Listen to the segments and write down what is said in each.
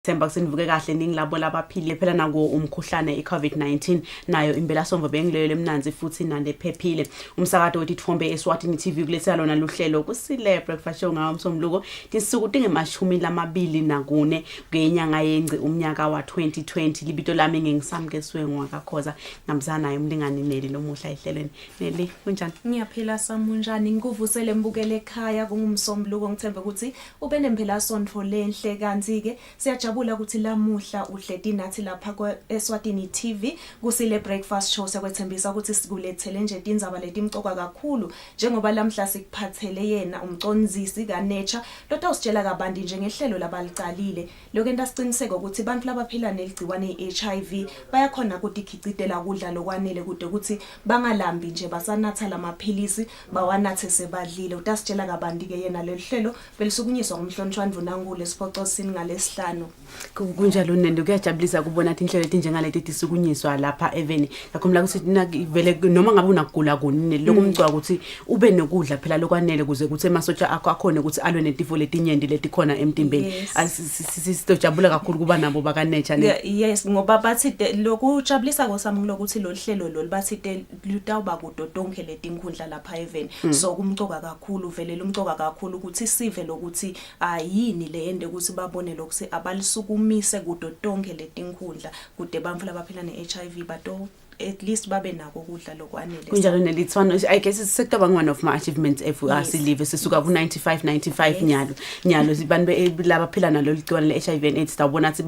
Themba kusinivuke kahle ningilabo labaphile phela nako umkhuhlane iCovid-19 nayo impela somvo bengilele emnanzi futhi nande phephile. Umsakazo wethi Thombe Eswatini TV kuletha lona luhlelo Kusile breakfast show ngawo umsomluko tisuku tingemashumi lamabili nakune ngenyanga yengci umnyaka wa 2020 libito lami ngingisamkeswe ngwakakhoza ngamzana naye umlingani Neli lomuhla ehlelweni. Neli kunjani? Ngiyaphila samunjani ngikuvusele mbukele ekhaya kungumsomluko ngithemba ukuthi ube nemphela sonto lenhle kanzi ke siyajabula ukuthi lamuhla uhleti nathi lapha kwa Eswatini TV Kusile breakfast show sekwethembisa ukuthi sikulethele nje indzaba letimcoka kakhulu njengoba lamhla sikuphathele yena umcondzisi kaNature lota usitshela kabandi nje ngehlelo labalicalile lokho entasiqiniseka ukuthi abantu labaphila neligciwane iHIV bayakhona ukuthi ikhicitela kudla lokwanele kude ukuthi bangalambi nje basanatha lamaphilisi bawanathe sebadlile utasitshela kabandi ke yena lehlelo belisukunyiswa ngumhlonishwa Ndvunangule Siphoco singalesihlanu kunjalo nende kuyajabulisa kubona inhlelo etinjengaleti tisukunyiswa lapha eveni lakhomla ukuthi vele noma ngabe unagula kuni lokumcwa ukuthi ube nokudla phela lokwanele kuze kuthi emasotsha akho akhona ukuthi alwe netifo letinyenti letikhona emtimbeni sisijabula kakhulu kuba nabo bakaNature yes ngoba bathi lokujabulisa kwasami lokuthi lo hlelo lo bathi lutawuba kudo donke letinkhundla lapha eveni so kumcoka kakhulu vele lumcoka kakhulu ukuthi sive lokuthi ayini le ende ukuthi babone lokuthi abalisukumise kudo donke letinkhundla kude bamfu labaphila neHIV bato at least babe nako kudla lokwanele kunjalo nelithwana I guess sekutaba one of my achievements silive sisuka ku 95 nyalo sibantu labaphila nalo ligciwane leHIV and AIDS sawubona ukuthi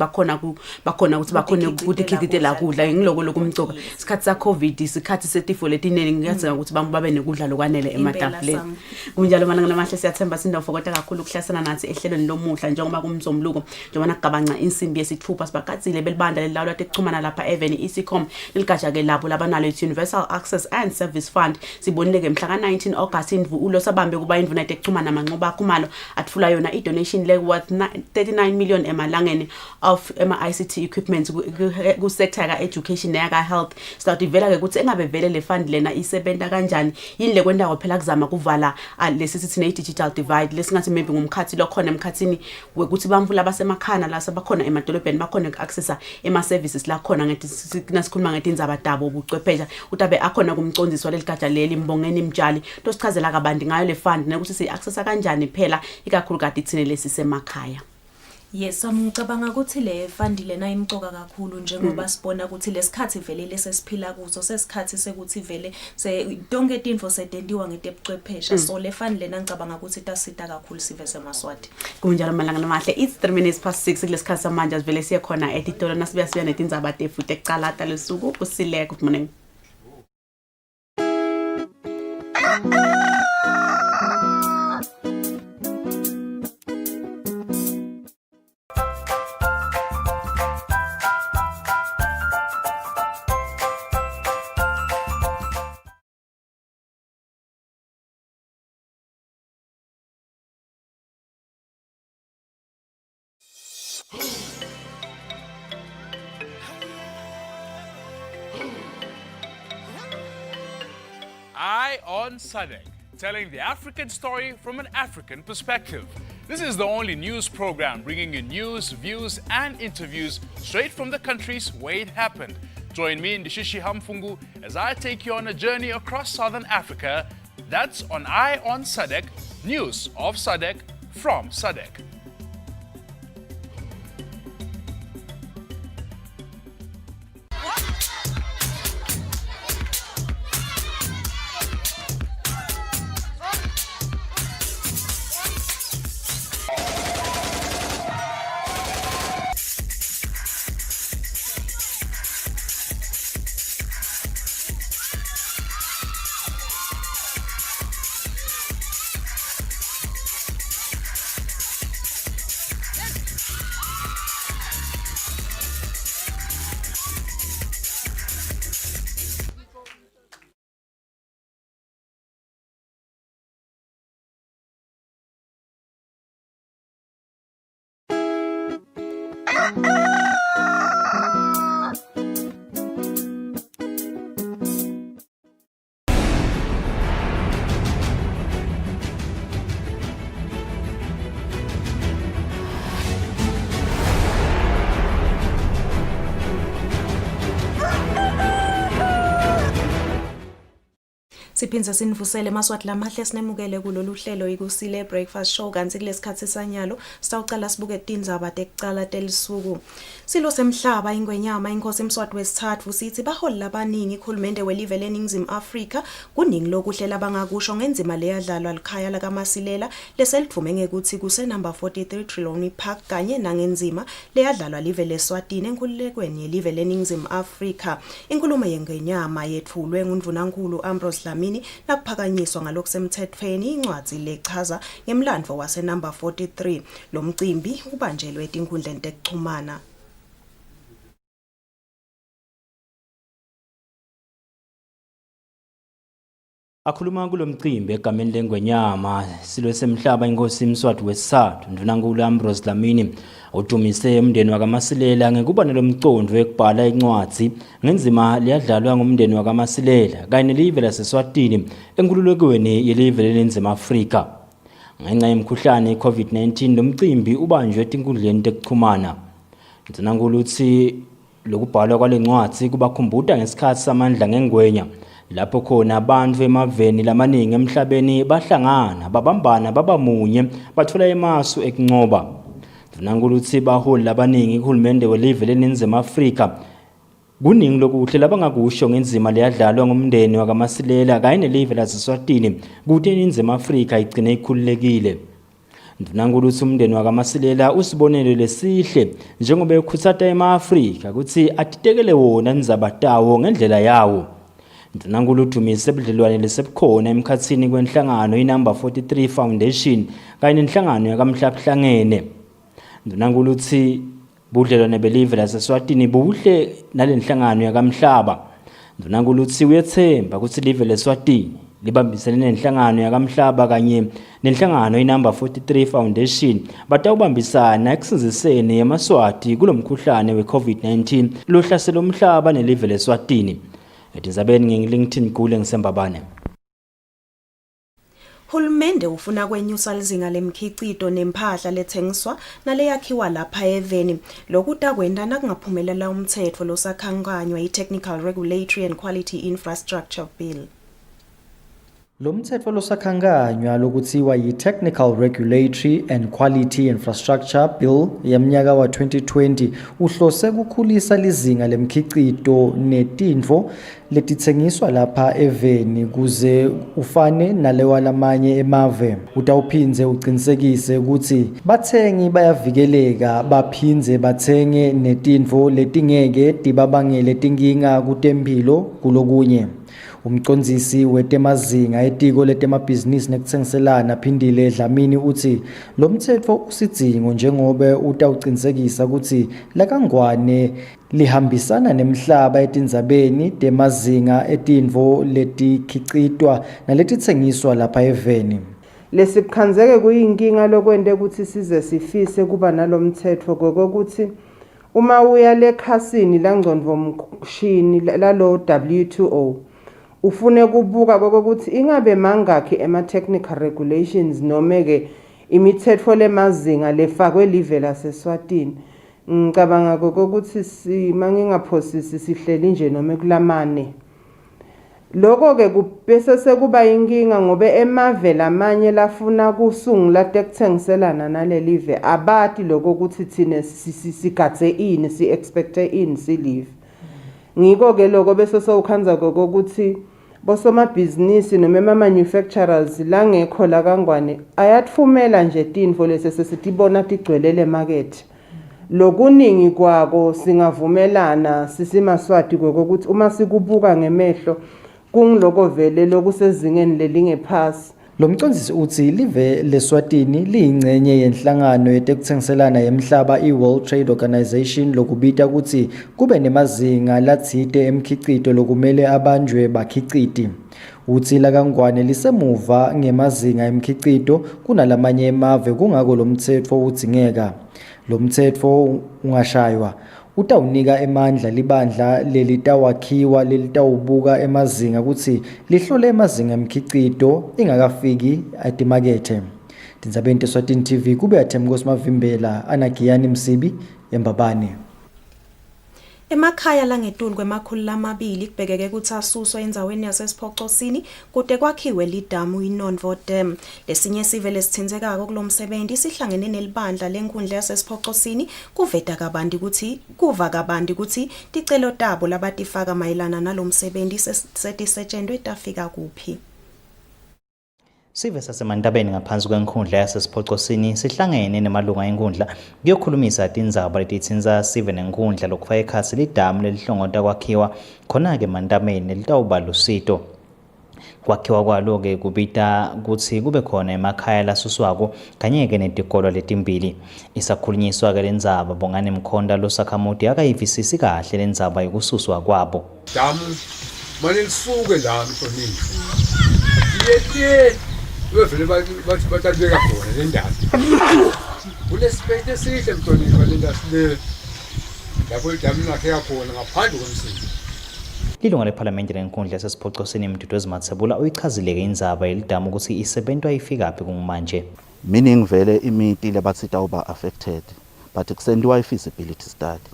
bakhona ukuthi ukuthi khiditela kudla ngiloko lokumcoka isikhathi sa COVID isikhathi setifo letinene ngiyazi ukuthi babe nekudla lokwanele ematafuleni kunjalo malanga lamahle siyathemba sindofokota kakhulu ukuhlasana nathi ehlelweni lomuhla njengoba kumzomluko njengoba nagabanca insimbi yesithupha sibagatsile belibanda lelawula tekuxhumana lapha eveni isicom liligatsha labo labanalo Universal Access and Service Fund sibonile ke mhla ka 19 August ulo sabambe kuba indvuna tekuxhumana manqoba khumalo atfula yona idonation le worth 39 million emalangeni of ICT equipment ku sector ka education neka health start ivela ke ukuthi engabe vele le fund lena isebenta kanjani yini le kwendawo phela kuzama kuvala lesithi ne digital divide lesingathi maybe ngumkhathi lokhona emkhathini ukuthi bamvula basemakhana la sebakhona emadolobheni bakhona uaccessa ema services la khona ngethi nasikhuluma ngetindzaba dabo ubuchwephesha utabe akhona kumcondzisi waleligatsha leli Mbongeni Mtshali tosichazela kabandi ngayo le fund nekuthi siaccessa kanjani phela ikakhulu kade ithine lesisemakhaya. Yes, ngicabanga ukuthi le fund lena imcoka kakhulu njengoba sibona ukuthi lesikhathi vele lesesiphila kuzo sesikhathi sekuthi vele donke izinto sedendiwa ngetebuchwephesha so le fund lena ngicabanga ukuthi itasita kakhulu sive semaswati. Kunjalo malanga namahle it's 3 minutes past 6 kulesikhathi samanje vele siya khona editolo nasibuya netindzaba tefuthi ecalata lesuku Kusile good morning. Eye on SADC, telling the African story from an African perspective. This is the only news program bringing you news, views, and interviews straight from the countries where it happened. Join me in Ndishishi Hamfungu as I take you on a journey across Southern Africa. That's on Eye on SADC, news of SADC from SADC. Siphinze sinivusele maswati lamahle sinemukele kulolu hlelo ikusile breakfast show kanti kulesikhathi sanyalo sitawucala sibuke tindzaba tekucala telisuku. Silo semhlaba ingwenyama inkosi Mswati wesithathu sithi baholi labaningi ikhulumende welive leNingizimu Afrika kuningi lokuhlela bangakusho ngenzima leyadlalwa likhaya lakaMasilela leselitvume ngekuthi kuse number 43 Triloni Park kanye nangenzima leyadlalwa live leSwatini enkululekweni yelive leNingizimu Afrika. Inkulumo yengwenyama yethulwe nguNdunankulu Ambrose Dlamini nakuphakanyiswa ngalokusemthethweni incwadi lechaza ngemlandvo wase number 43. Lo mcimbi ubanjelwe etinkundleni tekuxhumana. Akhuluma kulomcimbi egameni lengwenyama silwe semhlaba inkosi Mswati wesithathu Ndunankulu Ambrose Dlamini udumise umndeni wakaMasilela ngekuba nelomcondo ekubhala incwadi ngenzima liyadlalwa ngumndeni wakaMasilela kanye nelive laseSwatini enkululekweni yelive leNingizimu Afrika. Ngenxa yemkhuhlane iCovid-19 lomcimbi ubanjwe etinkundleni tekuxhumana. Ndunankulu uthi lokubhalwa kwalencwadi kubakhumbuta ngesikhathi samandla ngengwenya lapho khona abantu emaveni lamaningi emhlabeni bahlangana babambana babamunye bathola emasu ekuncoba. Ndunankulu uthi baholi labaningi ikhulumende welive leNingizimu Afrika kuningi lokuhle labangakusho ngenzima leyadlalwa ngumndeni wakaMasilela kanye nelive laseSwatini kuthi iNingizimu Afrika igcine ikhululekile. Ndunankulu uthi umndeni wakaMasilela usibonelo lesihle njengoba ekhuthata ema-Afrika ukuthi atitekele wona ndzabatawo ngendlela yawo. Ndunankulu udumise ubudlelwane lesebukhona emkhatsini kwenhlangano inumber 43 Foundation kanye nenhlangano yakamhlabuhlangene. Ndunankulu uthi budlelwane belive laseSwatini buhle nalenhlangano yakamhlaba. Ndunankulu uthi uyethemba ukuthi live leSwatini libambisene nenhlangano yakamhlaba kanye nenhlangano inumber 43 Foundation batawubambisana ekusiziseni emaswati kulomkhuhlane weCovid-19 lohlasela umhlaba nelive leSwatini. Etindzabeni ngingi-LinkedIn Gule ngisembabane. Hulumende ufuna kwenyusa lizinga lemkhicito nempahla lethengiswa naleyakhiwa lapha eveni. Lokhu takwenda nakungaphumelela umthetho losakhankanywa i-Technical Regulatory and Quality Infrastructure Bill. Lo mthetho losakhankanywa lokuthiwa yi-Technical Regulatory and Quality Infrastructure Bill yemnyaka wa 2020 uhlose kukhulisa lizinga lemkhicito netintfo letitsengiswa lapha eveni kuze ufane nalewa lamanye emave. Utawuphinze uqinisekise ukuthi bathengi bayavikeleka baphinze bathenge netintfo letingeke tibabangele tinkinga kutemphilo kulokunye. Umcondzisi wetemazinga etiko letemabhizinisi nekutsengiselana Phindile Dlamini uthi lo mthetho usidzingo njengobe utawuqinisekisa ukuthi lakangwane lihambisana nemhlaba etindzabeni temazinga etintfo letikhicitwa naletitsengiswa lapha eveni. Lesibukhanzeke kuyinkinga lokwente ukuthi size sifise kuba nalomthetho kokuthi uma uya lekhasini langcondvomshini lalo W2O ufune kubuka kokuthi ingabe mangakhi ema-technical regulations noma-ke imithetho lemazinga lefakwe live laseSwatini. Ngicabanga kokuthi mangingaphosisi sihleli nje noma kulamane. Lokho-ke bese sekuba inkinga ngoba emave lamanye lafuna kusungula tekuthengiselana nalelive abati lokho ukuthi thina sigathe ini si-expecte ini silive. Ngiko-ke lokho bese sewukhanza kokuthi bosomabhizinisi noma ama-manufacturers langekho lakangwane ayatfumela nje tintfo lese sesitibona tigcwelele emakethe. Lokuningi kwako singavumelana sisimaswati kokuthi uma sikubuka ngemehlo kungiloko vele lokusezingeni lelingephasi. Lo mcondzisi uthi live leSwatini liyingcenye yenhlangano yetekutsengiselana yemhlaba i-World Trade Organization lokubita ukuthi kube nemazinga latsite emkhicito lokumele abanjwe bakhiciti. Uthi lakangwane lisemuva ngemazinga emkhicito kunalamanye emave kungako lo mthetho udzingeka. Lo mthetho ungashaywa utawunika emandla libandla lelitawakhiwa lelitawubuka emazinga ukuthi lihlole emazinga emkhicito ingakafiki atimakethe. Tindzabeni teSwatini TV kube athemkosi Mavimbela Anagiyani Msibi embabane. Emakhaya langetulu kwemakhulu lamabili kubhekeke ukuthi asuswa endaweni yasesiphocosini kude kwakhiwe lidamu iNonvo Dam. Lesinye sive lesithinzekako kulomsebenzi sihlangene nelibandla lenkundla yasesiphocosini kuva kabandi ukuthi ticelo tabo labatifaka mayelana nalomsebenzi setisetshenzwe tafika kuphi. Sive sasemantabeni ngaphansi kwenkundla yasesiphocosini sihlangene nemalunga enkundla kuyokhulumisa tindzaba letitsinza sive nenkundla lokufaka ekhasi lidamu lelihlongota kwakhiwa khona-ke emantabeni litawuba lusito. Kwakhiwa kwalo-ke kubita kutsi kube khona emakhaya lasuswako kanye-ke netikolo letimbili. Isakhulunyiswa-ke lendzaba Bongani Mkhonda losakhamuti akayivisisi kahle lendzaba yokususwa kwabo. Damu manje lisuke la mhlonini. Wevele batalibeka khona le ndawo. Kunespace esihle mhlonini le ndawo le. Lapho idamu lakheka khona ngaphandle komsini. Lilunga lephalamende lenkundla yasesiphocosini Mduduzi Mathebula uyichazile-ke indzaba yelidamu ukuthi isebentwa ifikaphi kumanje. Meaning vele imiti lebathi tawuba affected but kusendiwa i-feasibility study.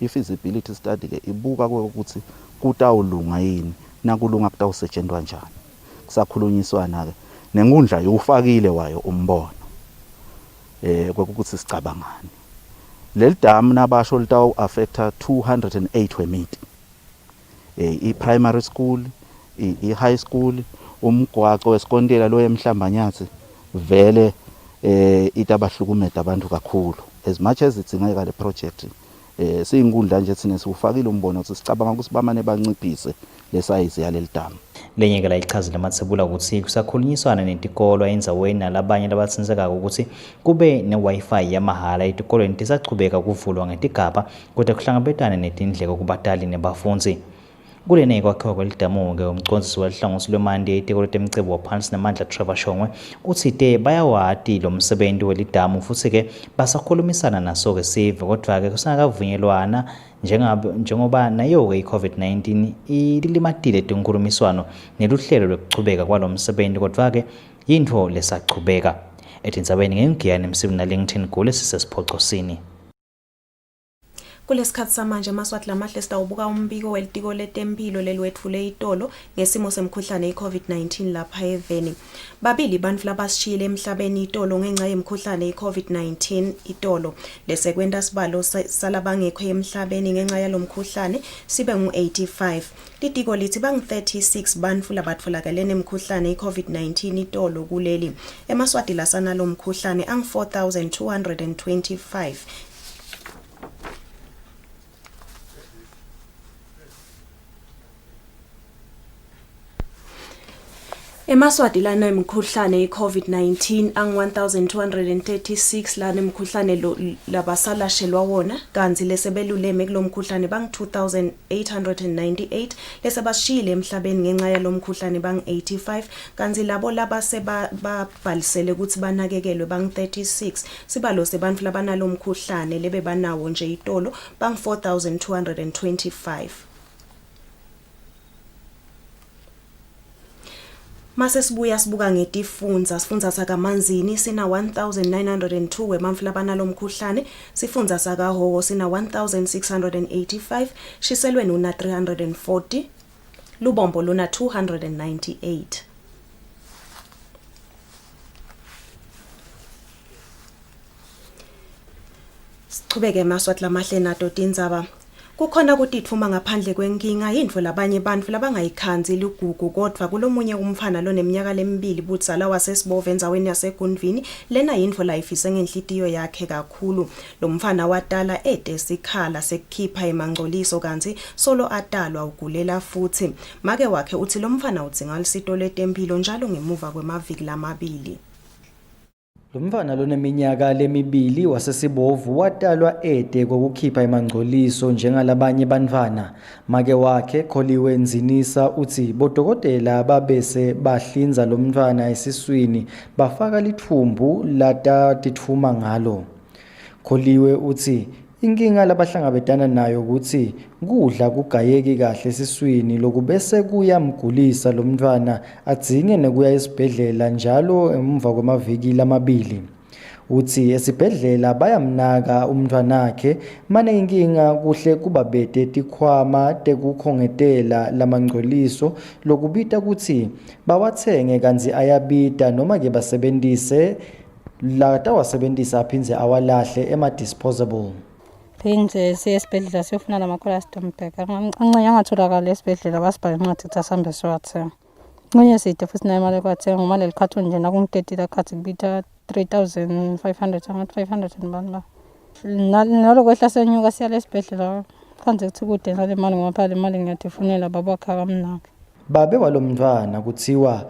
I-feasibility study ke ibuka ukuthi kutawulunga yini nakulunga kutawusetshenzwa njani. Kusakhulunyiswana ke nenkundla yofakile wayo umbono kwekuthi sicabangani. Leli damu nabasho litawu affecta 208 wemiti. I-primary school, i-high school, umgwaqo wesikondela lo emhlambanyathi vele itabahlukumeda abantu kakhulu. As much as idzingeka le project siyinkundla nje thina siwufakile umbono ukuthi sicabanga ukuthi bamane banciphise lesize yaleli damu. Lenye-ke la ichazile Mathebula ukuthi kusakhulunyiswana netikolo endzaweni nalabanye labatsinzekako ukuthi kube ne-Wi-Fi yamahhala etikolweni tisachubeka kuvulwa ngetigaba kude kuhlangabetane netindleko kubatali nebafundzi. Kulene kwakhiwa kwelidamu-ke umcondzisi walihlangosi lwemanti etikolo temcebo waphansi namandla Trevor Shongwe uthi bayawati lo msebenzi welidamu futhi-ke basakhulumisana naso-ke sive kodwa-ke kusangakavunyelwana njengoba nayo-ke i-COVID-19 ilimatile tinkulumiswano neluhlelo lwekuchubeka kwalo msebenzi kodwa-ke yintfo lesachubeka. Etindzabeni ngengiyani Msibi naLington Gule sisesiphocosini. Kulesikhathi samanje amaswati lamahle sitawubuka umbiko welitiko letempilo leliwetfule itolo ngesimo semkhuhlane i-COVID-19 lapha eveni. Babili bantfu labasishiyile emhlabeni itolo ngenxa yemkhuhlane i-COVID-19 itolo. Lesekwenta sibalo salabangekho emhlabeni ngenxa yalomkhuhlane sibe ngu-85. Litiko lithi bang-36 bantfu labatfolakale nemkhuhlane i-COVID-19 itolo kuleli. Emaswati lasana lo mkhuhlane ang-4,225. Emaswati lana imkhuhlane i-COVID-19 ang-1236 lana imkhuhlane labasalashelwa wona kanzi lesebeluleme kulomkhuhlane bang-2898 lesebashiyile emhlabeni ngenxa yalomkhuhlane bang-85 kanzi labo labasebabhalisele ukuthi banakekelwe bang-36 sibalo sebantfu labanalomkhuhlane lebe banawo nje itolo bang-4225. Mase sibuka ngetifundza sifundza sakaManzini sina 1902 wemantfu labanalomkhuhlane, sifundza sakaHhowo sina 1685, Shiselweni una 340, Lubombo luna 298. Sichubeke maswati lamahle nato tindzaba. Kukhona kutitfuma ngaphandle kwenkinga yintfo labanye bantfu labangayikhanzi ligugu kodwa kulomunye umfana loneminyaka lemibili budzala wasesibove endzaweni yaseGundvini lena yintfo layifise ngenhlitiyo yakhe kakhulu. Lo mfana watala esikhala sekukhipha emangcoliso kanzi solo atalwa ugulela futhi. Make wakhe uthi lo mfana udzinga lusito lwetempilo njalo ngemuva kwemaviki lamabili. Lo mfana loneminyaka lemibili wasesibovu watalwa kokukhipha emangcoliso njengalabanye bantfwana. Make wakhe Kholiwe Nzinisa uthi bodokotela babese bahlinza lo mntfwana esiswini bafaka lithumbu latatithuma ngalo. Kholiwe uthi inkinga labahlangabetana nayo ukuthi kudla kugayeki kahle esiswini lokubese kuyamgulisa lo mntwana adzinge nekuya esibhedlela njalo emva kwamaviki lamabili. uthi esibhedlela bayamnaka umntwanakhe mane inkinga kuhle kubabede tikhwama tekukhongetela lamangcoliso lokubita ukuthi bawathenge kanzi ayabita noma ke basebenzise la tawasebenzisa aphinze awalahle ema-disposable. Phinde siye esibhedlela siyofuna lama-colostomy bag ancenye angatholakali esibhedlela basibhale incwadi ukuthi asambe siwathenga. Ncenye side futhi nayo imali yokuwathenga ngoba leli khathuni nje nakungu-30 khathi kubita 3,500 angathi 500 nibani ba. Nalo kwehla senyuka siya lesibhedlela khanze kuthi kude nale mali ngoba phela le mali ngiyadifunela babakha kamnandi. Babe walomntwana kuthiwa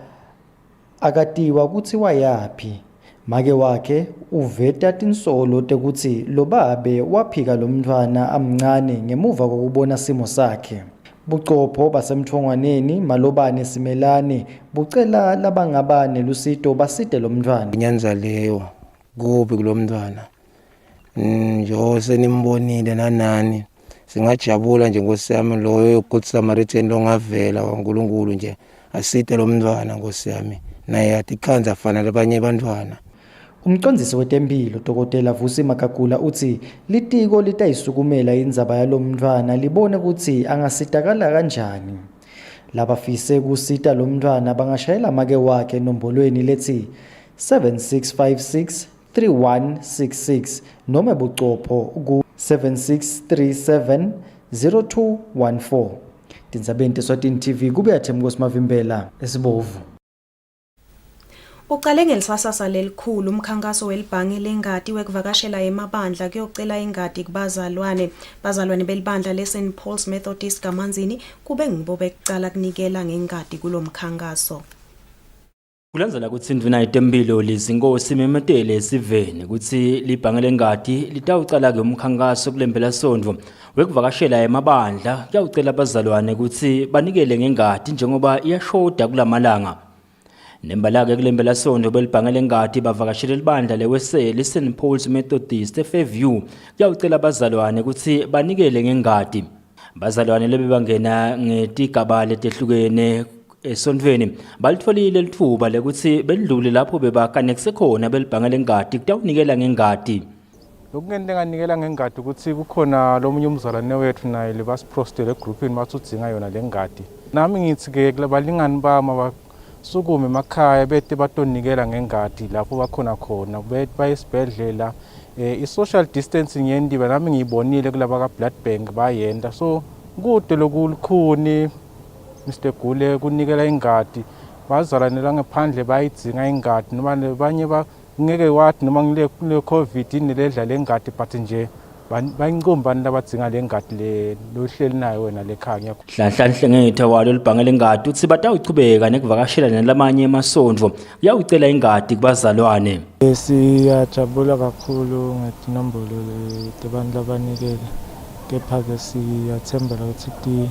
akatiwa kuthiwa yaphi. Make wakhe uveta tinsolo tekuthi lo babe waphika lo mntwana amncane ngemuva kokubona simo sakhe. Bucopho basemthongwaneni Malobane Simelane bucela labangaba nelusito baside lo mntwana. Inyanza leyo kubi kulo mntwana. Njo senimbonile nanani singajabula nje ngosiyami loyo good Samaritan longavela waNkulunkulu nje aside lo mntwana ngosiyami naye atikhanza afana labanye abantwana. Umqondisi wetempilo Dr. Vusi Makagula uthi litiko litayisukumela indzaba yalomntwana libone ukuthi angasitakala kanjani. Labafise kusita lo mntwana bangashayela make wakhe nombolweni lethi 7656 3166 noma bucopho ku 7637 0214. Tindzabeni Eswatini TV kube yathemukos Mavimbela esibovu. Uqale ngelisasasa lelikhulu umkhankaso welibhange lengadi wekuvakashela emabandla kuyocela ingadi kubazalwane belibandla leSt Paul's Methodist Gamanzini kube ngibo bekucala kunikela ngengadi kulomkhankaso. Kulandzela kutsi indvuna yetempilo lizinkosi Memetele esiveni kutsi libhange lengadi litawucala ke umkhankaso kulembela sondvo wekuvakashela emabandla kuyawucela abazalwane kutsi banikele ngengadi njengoba iyashoda kulamalanga. Nembalake kulembela sondvo belibhange lengadi bavakashela libandla leweseli St Paul's Methodist eFairview kuyawucela abazalwane kutsi banikele ngengadi. Bazalwane lebebangena ngetigaba letehlukene esondweni balitfolile lithuba lekuthi belidlule lapho bebakanekise khona belibhange lengadi kutawunikela ngengadi. Lokungento enganikela ngengadi ukuthi kukhona lomunye umzalwane wethu naye lebasiprostele egroupini bathi udzinga yona lengadi. Nami ngithi ke kulabalingani bami sukume emakhaya bete batonikela ngengadi lapho bakhona khona baye esibhedlela i-social distancing yendiba nami ngiyibonile kulaba ka-blood bank bayenda so kude lokulukhuni Mr. Gule kunikela ingadi bazalwane la ngaphandle bayidzinga ingadi noma abanye ngeke wathi noma ngile COVID niledla lengadi but nje bayincombani labadzinga lengadi le lohleli nayo wena lekhaya. Hlanhlanhle ngetha walo libhange lengadi uthi batawuchubeka nekuvakashela nalamanye emasondvo uyawucela ingadi kubazalwane. Siyajabula kakhulu ngetinombolo lebantu labanikele kepha-ke siyathembela ukuthi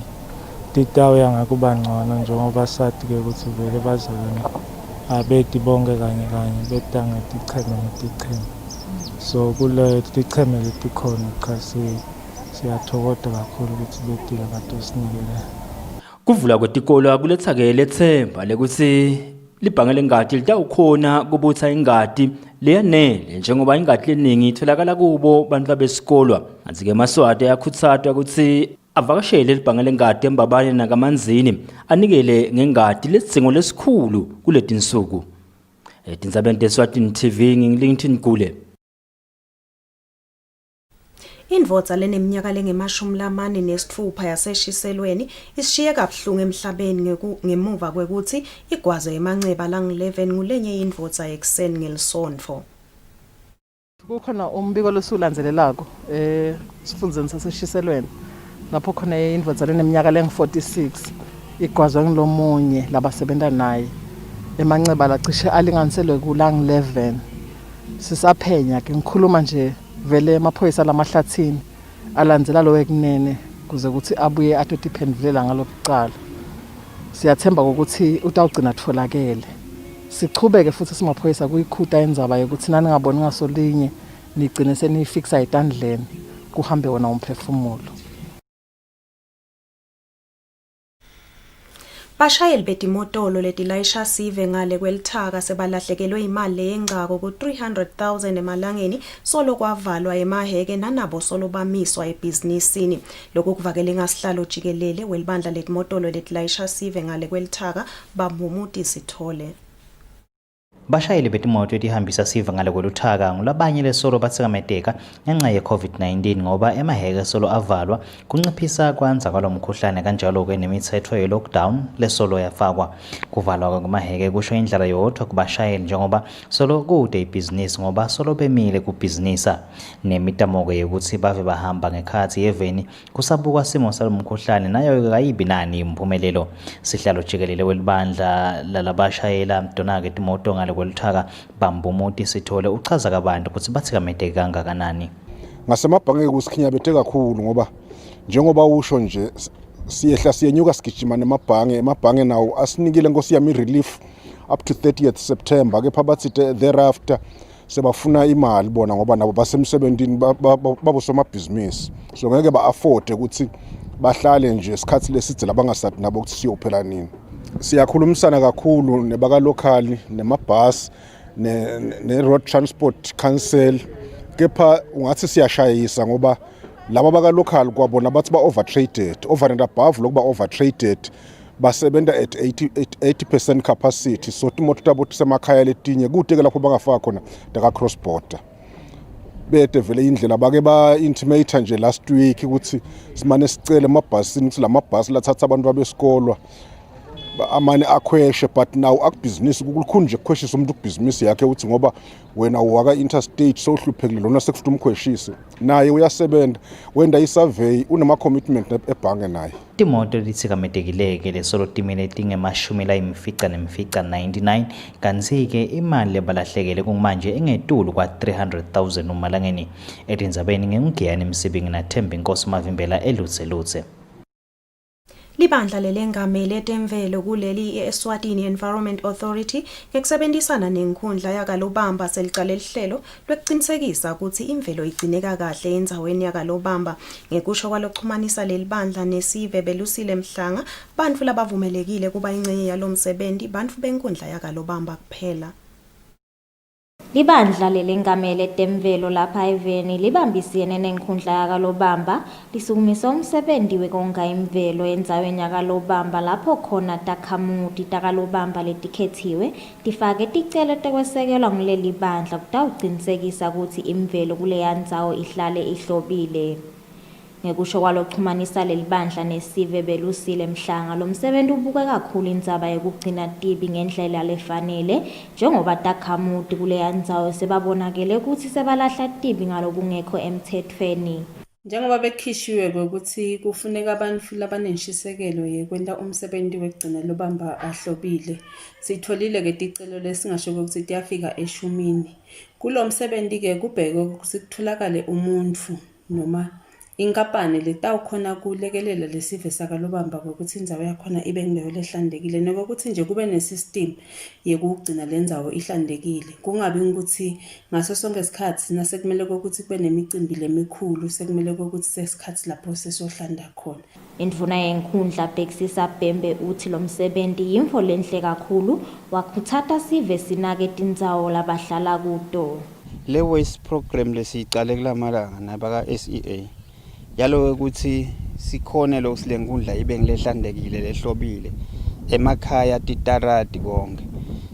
titawuya ngakuba ngcono njengoba sathi ke ukuthi vele bazalwane abeti bonke kanye beta ngeticheme ngeticheme so kule ticheme letikhona kasi siyathokoza kakhulu ukuthi betile batosinikele. Kuvula kwetikolo akuletha ke lethemba lekuthi libhange lengadi litawukhona kubutha ingadi leyanele njengoba ingadi leningi itholakala kubo bantu besikolo. Kanti ke Maswati yakhutsatwa ukuthi avakashele libhange lengadi eMbabane nakaManzini anikele ngengadi lesidzingo lesikhulu kuletinsuku. Tindzabeni Eswatini TV ngiLinton Gule. Indvodza leneminyaka lenge-46 yaseshiselweni isishiye kabuhlungu emhlabeni ngemuva kwekuthi igwaze emanceba lang-11 ngulenye indvodza yekuseni ngelisondvo. Kukhona umbiko losulandzelelako esifundzeni saseshiselweni lapho khona indvodza leneminyaka leng-46 igwazwe ngilomunye labasebenta naye emanceba lacishe alinganiselwe kulang-11. Sisaphenya ke ngikhuluma nje vele amaphoyisa lamahlathini alandzela lo wekunene kuze ukuthi abuye atotiphendulela ngalokuqala. Siyathemba ukuthi utawugcina atfolakele. Sichubeke futhi simaphoyisa kuyikhuta indzaba yokuthi nani ngaboni ngasolinye nigcine seniyifikisa etandleni kuhambe wona umphefumulo. Bashayeli betimotolo letilayisha sive ngale kwelithaka sebalahlekelwe imali yengcako ku-300,000 emalangeni solo kwavalwa emaheke nanabo solo bamiswa ebhizinisini. Lokhu kuvakele ngasihlalo jikelele welibandla letimotolo letilayisha sive ngale kwelithaka Bambumuti Sithole. Bashayeli betimoto etihambisa siva ngale kwelithaka ngulabanye lesolo bathikameteka ngenxa ye-COVID-19 ngoba emaheke solo avalwa kunciphisa kwanza kwalomkhuhlane kanjalo ke nemithetho ye-lockdown lesolo yafakwa. Kuvalwa kwamaheke kusho indlela yodwa kubashayeli njengoba solo kude ibhizinisi ngoba solo bemile kubhizinisa. Nemitamoko yokuthi bave bahamba ngekhathi yeveni kusabukwa simo salomkhuhlane nayo kayibi nani imphumelelo. Sihlalo jikelele welibandla lalabashayela donake timoto ngale kwelithaka Bambumuti Sithole uchaza kabantu ukuthi bathikameteke kangakanani. Ngasemabhange kusikhinyabethe kakhulu ngoba njengoba usho nje siyehla siyenyuka sigijima emabhange nawo asinikile nkosi yami relief up to 30th September ke phabathi thereafter sebafuna imali bona ngoba nabo basemsebenzini babosomabhizinisi so ngeke ba-afford ukuthi bahlale nje isikhathi lesidze labangasathi nabo ukuthi siyophela nini. Siyakhulumisana kakhulu nebaka local nemabhasi ne-road transport council kepha ungathi siyashayisa ngoba laba baka local kwabona bathi ba-overtraded over and above lokuba overtraded basebenta at 80% capacity so timoto tabo tisemakhaya letinye kude ke lapho bangafaka khona daka cross border bede vele indlela bake ba-intimate nje last week ukuthi simane sicele emabhasini ukuthi lamabhasi lathatha abantu babesikolwa amane akhweshe but now akubhizinisi kukhulu nje kukhweshisa umuntu kubhizinisi yakhe uthi ngoba wena waka interstate so hluphekile lona sekufuthi umkhweshise naye uyasebenza wenda isurvey unama commitment ebhange naye. Timoto lithikametekileke lesolo timile tinge-99 kanti ke imali lebalahlekele kumanje engetulu kwa 300,000 umalangeni. Etindzabeni ngengiyani Msibingi naThembi Nkosi Mavimbela elutse. Libandla lelengamele etemvelo kuleli Eswatini Environment Authority ngekusebenzisana nenkundla yakalobamba selicala elihlelo lokuqinisekisa ukuthi imvelo igcineka kahle endzaweni yakalobamba. Ngekusho kwalokuxhumanisa lelibandla nesive belusile mhlanga bantfu labavumelekile kuba ingcenye yalomsebenzi bantfu benkundla yakalobamba kuphela. Libandla lelengamele temvelo lapha eveni libambisene nenkundla yakalobamba lisukumisa umsebenzi wekonga imvelo endzaweni yakalobamba lapho khona takhamuti takalobamba letikhethiwe tifake ticelo tekwesekelwa nguleli bandla kutawucinisekisa ukuthi imvelo kuleya ndzawo ihlale ihlobile. Ngekusho kwalokuxhumanisa lelibandla nesive belusile mhlanga lomsebenzi ubuke kakhulu indzaba yokugcina tibi ngendlela lefanele njengoba takhamuti kuleya ndzawo sebabonakele ukuthi sebalahla tibi ngalokungekho emthethweni. Njengoba bekhishiwe ukuthi kufuneka abantu labanenshisekelo yekwenta umsebenzi wekugcina lobamba ahlobile. Sitholile ke ticelo lesingasho ukuthi tiyafika eshumini. Kulo msebenzi ke kubhekwe ukuthi kutholakale umuntu noma inkapani letawukhona kulekelela lesive sakalobamba ukuthi indzawo yakhona ibe indawo lehlandekile nokuthi nje kube nesystem yekugcina lendzawo ihlandekile. Kungabi ukuthi ngaso sonke isikhathi nasekumele ukuthi kube nemicimbi lemikhulu sekumele ukuthi sesikhathi lapho sesohlanda khona. Indvuna yenkundla Bhekisisa Bhembe uthi lo msebenzi yimvo lenhle kakhulu wakuthatha sive sinake tindzawo labahlala kuto. Le waste program lesicale kulamalanga nabaka SEA yalo ukuthi sikhone lo silenkundla ibe ngilehlandekile lehlobile emakhaya titarati konke.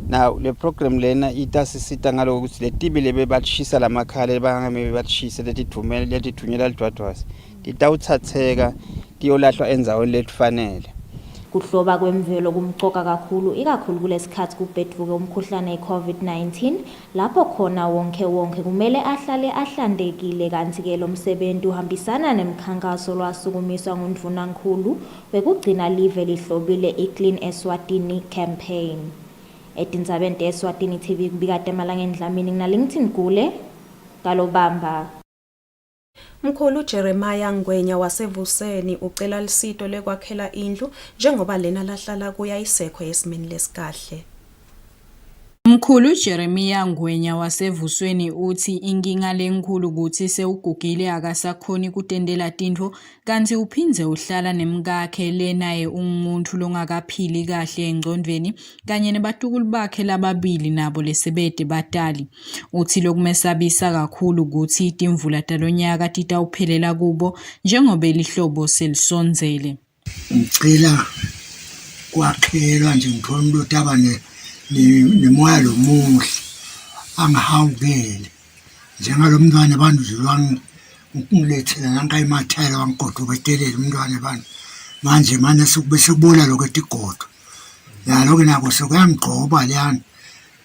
Now le program lena itasisita ngalo ukuthi letibi lebe batshisa lamakhala bangame batshise letithumela letithunyela lidwadwasi titawuthatheka tiyolahlwa endzaweni letifanele. Kuhloba kwemvelo kumcoka kakhulu ikakhulu kulesikhathi kubhedvuke umkhuhlane i-COVID-19 lapho khona wonke kumele ahlale ahlandekile kanti ke lo msebenzi uhambisana nemkhankaso lwasukumiswa ngundvunankulu wekugcina live lihlobile i-Clean Eswatini campaign. Etindzabeni Eswatini TV kubika Temalangeni Dlamini nginalingithini kule kalobamba. Mkhulu Jeremiah Ngwenya wasevuseni ucela lisito lekwakhela indlu njengoba lena lahlala kuya isekho yesimini lesikahle. Mkhulu Jeremiah Ngwenya wasevusweni uthi inkinga lenkulu ukuthi sewugugile akasakhoni kutendela tintfo kanti uphindze uhlala nemkakhe lenaye umuntu longakaphili kahle engcondvweni kanye nebatukulu bakhe lababili nabo lesebete batali. Uthi lokumesabisa kakhulu ukuthi timvula talonyaka titawuphelela kubo njengoba lihlobo selisonzele. Ngicela kwakhelwa nje ngithola umuntu otaba nemoya lomuhle angahawukele njengalo mntwana abantu zilwanga ngilethela nanka imathela wangigoduka etelele umntwana abantu manje manje sekubesebola lokho etigodo nalo ke nako sekuyangigqoba liyana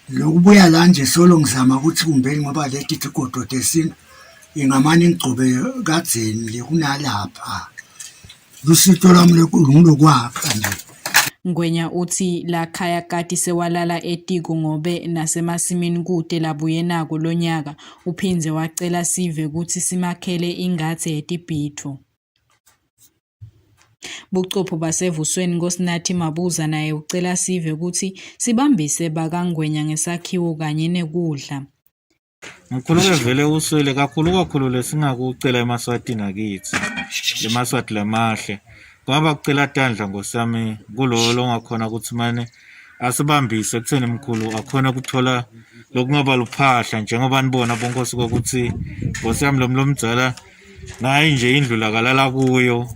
lokubuya la nje solo ngizama ukuthi kumbeni ngoba leti igodo desini ingamane ngigcobe kadzeni le kunalapha lusito lami lokwakha nje. Ngwenya uthi la khaya kati sewalala etiko ngobe nasemasimini kude labuye nako lonyaka uphinze wacela sive ukuthi simakhele ingathe yetibhitho. Buchopho basevusweni nkosinathi Mabuza naye ucela sive ukuthi sibambise bakangwenya ngesakhiwo kanye nekudla. Mkhulu ke vele uswele kakhulu lesingakucela emaswatini akithi lemaswati lamahle ngoba kucela tandla ngosami kulo longakhona ukuthi manje asibambise kutheni mkhulu akhona ukuthola lokungaba luphahla njengoba nibona bonkosi ukuthi ngosami lomdzala nayi nje indlu lakalala kuyo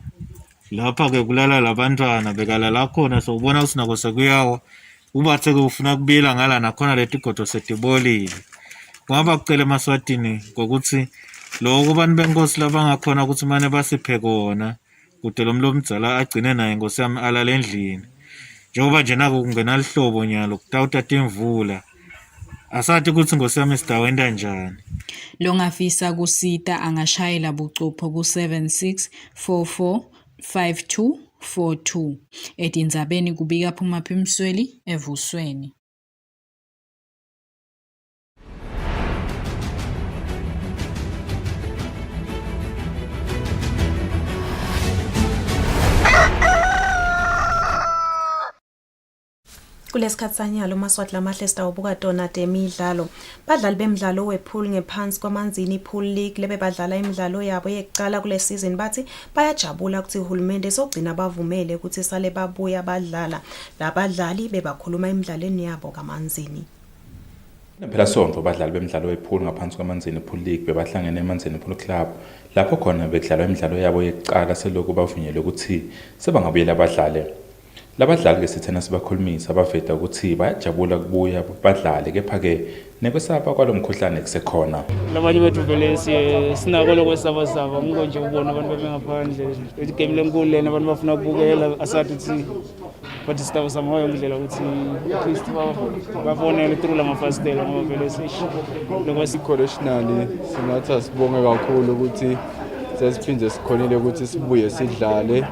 lapha ke kulala labantwana bekalala khona sobona usinako sekuyawa ubathe ufuna kubila ngala nakhona letigodo setibolile ngoba kucela emaswatini ngokuthi lokho abantu benkosi labangakhona ukuthi manje basiphe kona kude lomdzala agcine naye ngosami alala endlini njengoba nje nako kungena lihlobo nyalo kutawutata imvula asathi ukuthi ngosami sidawenda njani. Longafisa kusita angashayela Buchopho ku 76445242 etindzabeni kubika Phuma Phimsweli evusweni. Kulesikhathi sanyalo umaswati lamahle sitawubuka tona temidlalo. Badlali bemidlalo wepool ngephansi kwamanzini ipool league lebe badlala imidlalo yabo yekucala kule season bathi bayajabula ukuthi uhulumende sogcina bavumele ukuthi sale babuya badlala. Labadlali bebakhuluma emidlalweni yabo kamanzini. Phela sonto badlali bemidlalo wepool ngaphansi kwamanzini pool league bebahlangene emanzini pool club lapho khona bekudlalwa imidlalo yabo yekucala selokhu bavunyelwe ukuthi sebangabuyela badlale. Labadlali ke sithena sibakhulumisa baveda ukuthi bayajabula kubuya badlale kepha ke nekwesaba kwalomkhuhlane kusekhona. Labanye bethu vele sinako lokwesaba ngonje ubona abantu bengaphandle igame lenkulu lena abantu bafuna ukubukela asathi ukuthi bathi sitaba sama yonke ukuthi at least babone through lamafastela ngoba vele lokwesikholeshonali singathi asibonge kakhulu ukuthi sesiphinde sikhonile ukuthi sibuye sidlale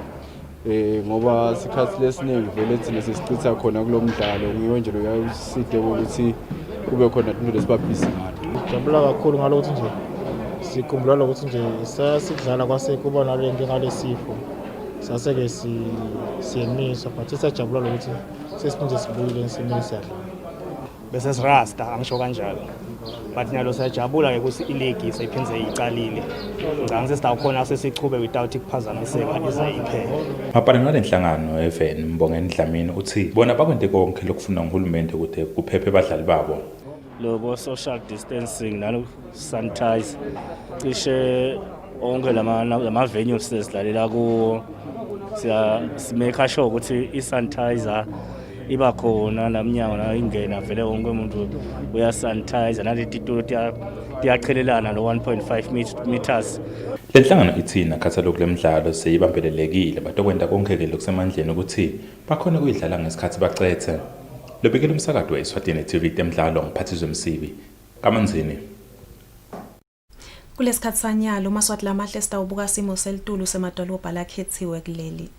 ngoba sikhathi lesiningi vele thina sesichitha khona kulomdlalo ngiyo nje uyaside ukuthi kube khona into lesibabhizi ngayo. Jabula kakhulu ngalokuthi nje sikhumbula ukuthi nje sasidlala kwase kuba nale nkinga lesifo saseke siyemiswa but sisajabula lokuthi sesiphinde sibuyile ensimini sakhe bese sirasta angisho kanjalo but nyalo siyajabula ke ukuthi iligi seyiphindze icalile ngicanga sesitawukhona sesichube without ikuphazamiseka ize iphele. Mapana nalenhlangano even Mbongeni Dlamini uthi bona bakwente konke lokufuna nguhulumende ukuthi kuphephe abadlali babo. Lobo social distancing nalo sanitize cishe onke lama venues sesidlalela kuwo simeka sure ukuthi isanitizer iba khona namnyango na ingena vele wonke umuntu uyasanitize naleti tulo tiyaqhelelana lo 1.5 meters. Lenhlangano ithina khathaloku lemidlalo seyibambelelekile badokwenda konke ke lokusemandleni ukuthi bakhona kuyidlala ngesikhathi bacethe. Lobekela umsakado weSwatini TV temidlalo ngiphathizwe Msibi kamanzini. Kulesikhathi sanyalo umaswati lamahle sitawubuka simo selitulu semadolobha lakhethiwe kuleli.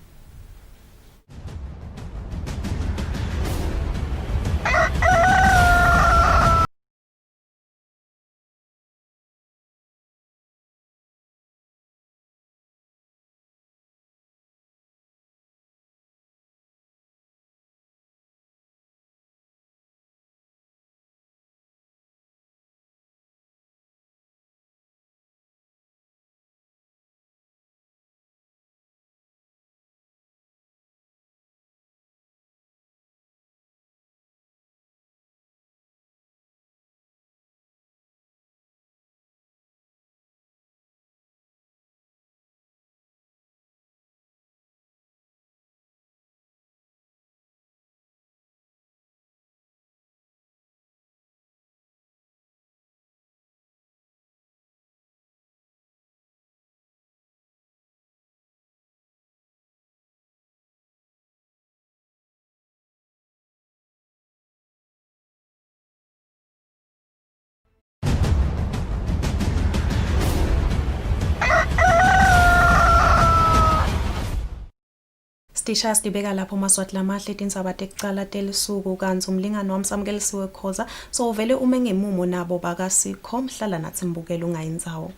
Stisha sidibeka lapho maswati lamahle tindzaba tekucala telisuku kanzi umlingani wami Samkelisiwe Khoza so vele uma ngemumo nabo bakasikho mhlala nathi mbukele ungayindzawo.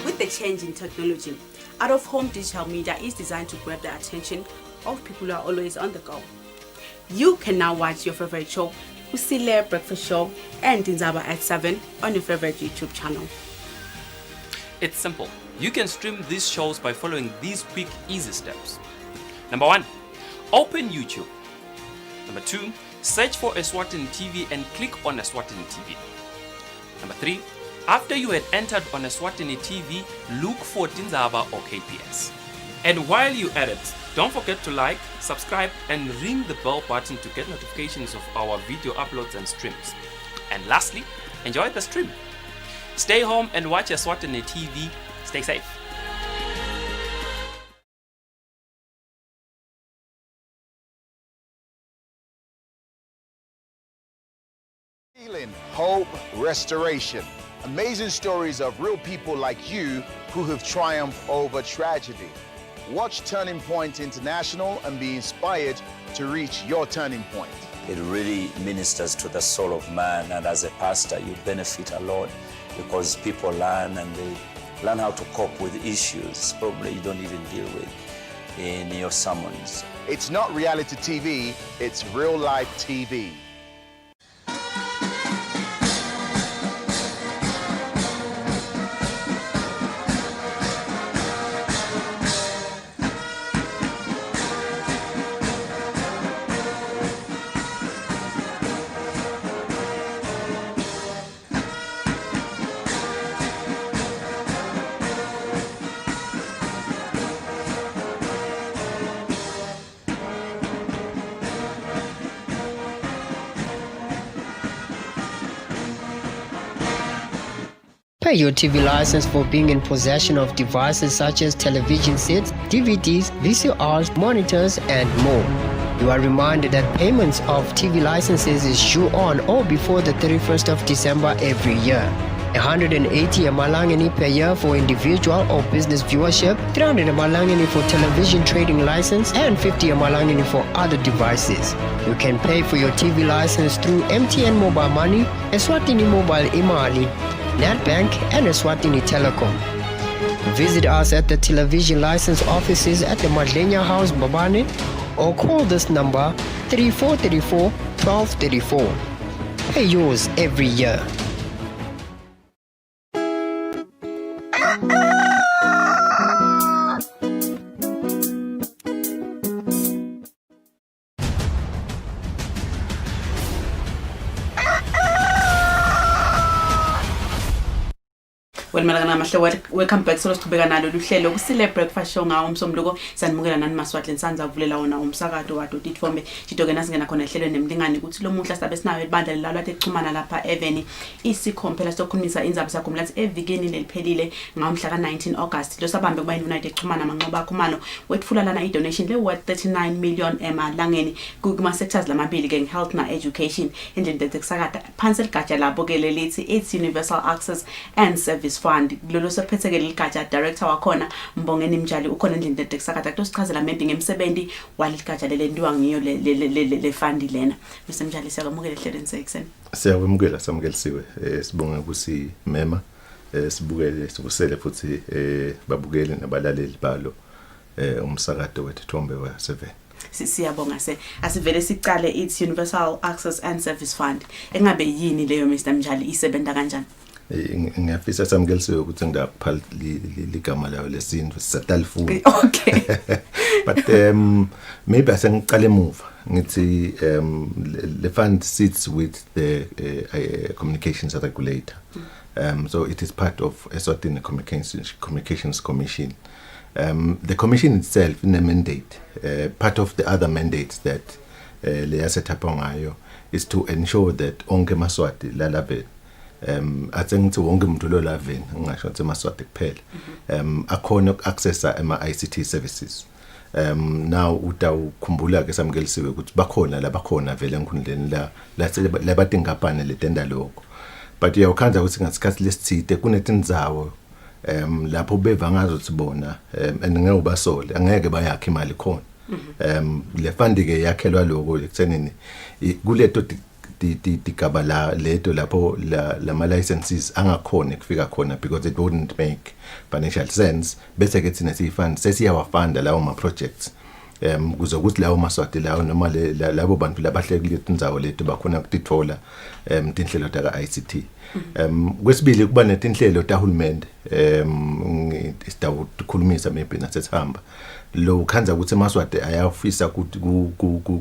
With the change in technology, out-of-home digital media is designed to grab the attention of people who are always on the go. You can now watch your favorite show, Kusile Breakfast Show, and Tindzaba at 7 on your favorite YouTube channel. It's simple. You can stream these shows by following these quick, easy steps. Number 1, open YouTube. Number 2, search for Eswatini TV and click on Eswatini TV. Number 3, after you had entered on Eswatini TV, look for Tindzaba or KPS. And while you at it, don't forget to like, subscribe, and ring the bell button to get notifications of our video uploads and streams. And lastly, enjoy the stream. Stay home and watch Eswatini TV. Stay safe. Healing, hope, restoration. Amazing stories of real people like you who have triumphed over tragedy. Watch Turning Point International and be inspired to reach your turning point. It really ministers to the soul of man, and as a pastor you benefit a lot because people learn and they learn how to cope with issues probably you don't even deal with in your sermons. It's not reality TV, it's real life TV. Pay your TV license for being in possession of devices such as television sets, DVDs, VCRs, monitors, and more. You are reminded that payments of TV licenses is due on or before the 31st of December every year. 180 Malangeni per year for individual or business viewership, 300 Malangeni for television trading license, and 50 Malangeni for other devices. You can pay for your TV license through MTN Mobile Money, Eswatini Mobile Imali, NetBank, and Eswatini Telecom. Visit us at the television license offices at the Madlenya House, Babane, or call this number 3434 1234. Pay yours every year. Welcome back. So siqhubeka nalo luhlelo Kusile Breakfast Show ngawo umsombuluko sanimukela nani maswathi lensanza avulela wona umsakazo waDo Tithombe Chitoke nasingena khona ehlelweni nemlingani ukuthi lo muhla sabe sinayo ibandla lilalwa texhumana lapha Even isikhompela sokukhulumisa indzaba sakumlathi evikini neliphelile ngamhla ka19 August lo sabambe kuba United texhumana manqoba khumalo wetfula lana idonation le worth 39 million emalangeni kuma sectors lamabili ke health na education endlini tekusakada phansi ligatsha labo ke lelithi it's Universal Access and Service Fund lolo sephethe ligatsha director wakhona Mbongeni Mjali ukhona endlini tekusakada kusichazela maybe ngemsebenzi waligatsha lelendiwa ngiyo le fund lena Mr Mjali siyakwamukela ehlelweni sekuseni Siyamukela Samkelisiwe sibonga kusi mema sibukele sikusele futhi babukele nabalaleli balo umsakazo weThombe wa7 siyabonga asivele sicale it's Universal Access and Service Fund engabe yini leyo Mr Mjali isebenza kanjani ngiyafisa Samkelisiwe ukuthi ngidaphala ligama layo lesinto sisatalifuni okay but maybe asengiqale emuva ngithi the fund sits with the communications regulator so it is part of Eswatini Communications Commission The commission itself in a mandate, part of the other mandates that le set up ngayo is to ensure that onke maswati lalaven atsengithi wonke umuntu lo laven ngisho ukuthi maswati kuphela akhona ukuaccessa ama-ICT services. Now utawukhumbula ke samkelisiwe ukuthi bakhona labakhona vele enkhundleni la batinkampani letenda lokho, but uyawukhanza ukuthi ngasikhathi lesithide kunetindzawo lapho beva ngazo sibona ngeke ubasole angeke bayakhe imali khona. Le fund ke yakhelwa lokho ekuthenini kuleto digaba la leto lapho lama licenses angakhona kufika khona because it wouldn't make financial sense, bese ke thina siyifund sesiyawafunda lawo ma projects kuzokuthi lawo maswati lawo noma labo bantu labahlekile indzawo leto bakhona ukutithola tinhlelo taka ICT. Kwesibili kuba netinhlelo tahulumende isitawukhulumisa maybe nasethamba lo khanza ukuthi maswati ayafisa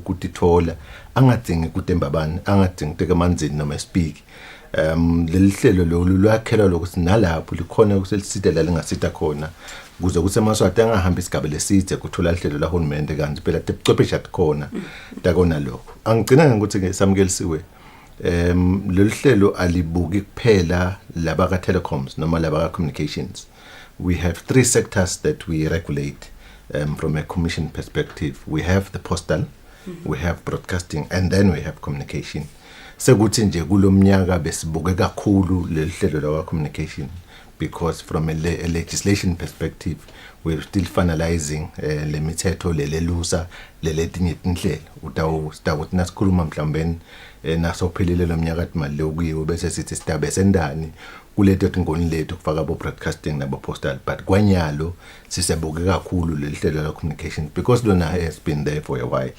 kutithola angadingi kutemba bani angadingi teke manzini noma speak. Leli hlelo lo lwakhelwa lokuthi nalapho likhona ukuseliside la lingasita khona kuze kuse maswati angahamba isigaba leside kuthola ihlelo lahulumende kanti phela tecwephesha khona takona lokho. Angigcina ngokuthi ke samkelisiwe leli hlelo alibuki kuphela laba ka telecoms noma laba ka communications. We have 3 sectors that we regulate from a commission perspective. We have the postal, we have broadcasting, and then we have communication. Sekuthi nje kulomnyaka besibuke kakhulu leli hlelo la communication because from a legislation perspective we're still finalizing le mithetho lelelusa leletinye inhlelo utawuthi nasikhuluma mhlawumbe nasophelele lo mnyaka imali lokuyiwe bese sithi sitabe sendani kuleto tingoni lethu kufaka bo broadcasting nabo postal, but kwanyalo sisebuke kakhulu leli hlelo la communication because lona has been there for a while.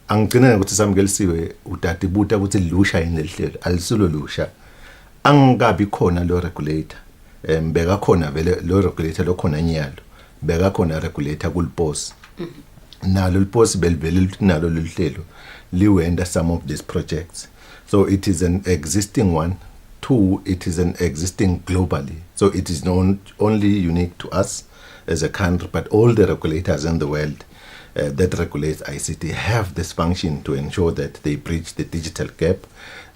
Angigcina ukuthi samkelisiwe utatibuta ukuthi lusha yini leli hlelo alisulo lusha angikabi khona lo regulator beka khona vele lo regulator lo khona nyalo beka khona regulator kulpos nalo lpos belvele nalo leli hlelo liwenda some of these projects, so it is an existing one. 2, it is an existing globally, so it is not only unique to us as a country, but all the regulators in the world that regulates ICT have this function to ensure that they bridge the digital gap.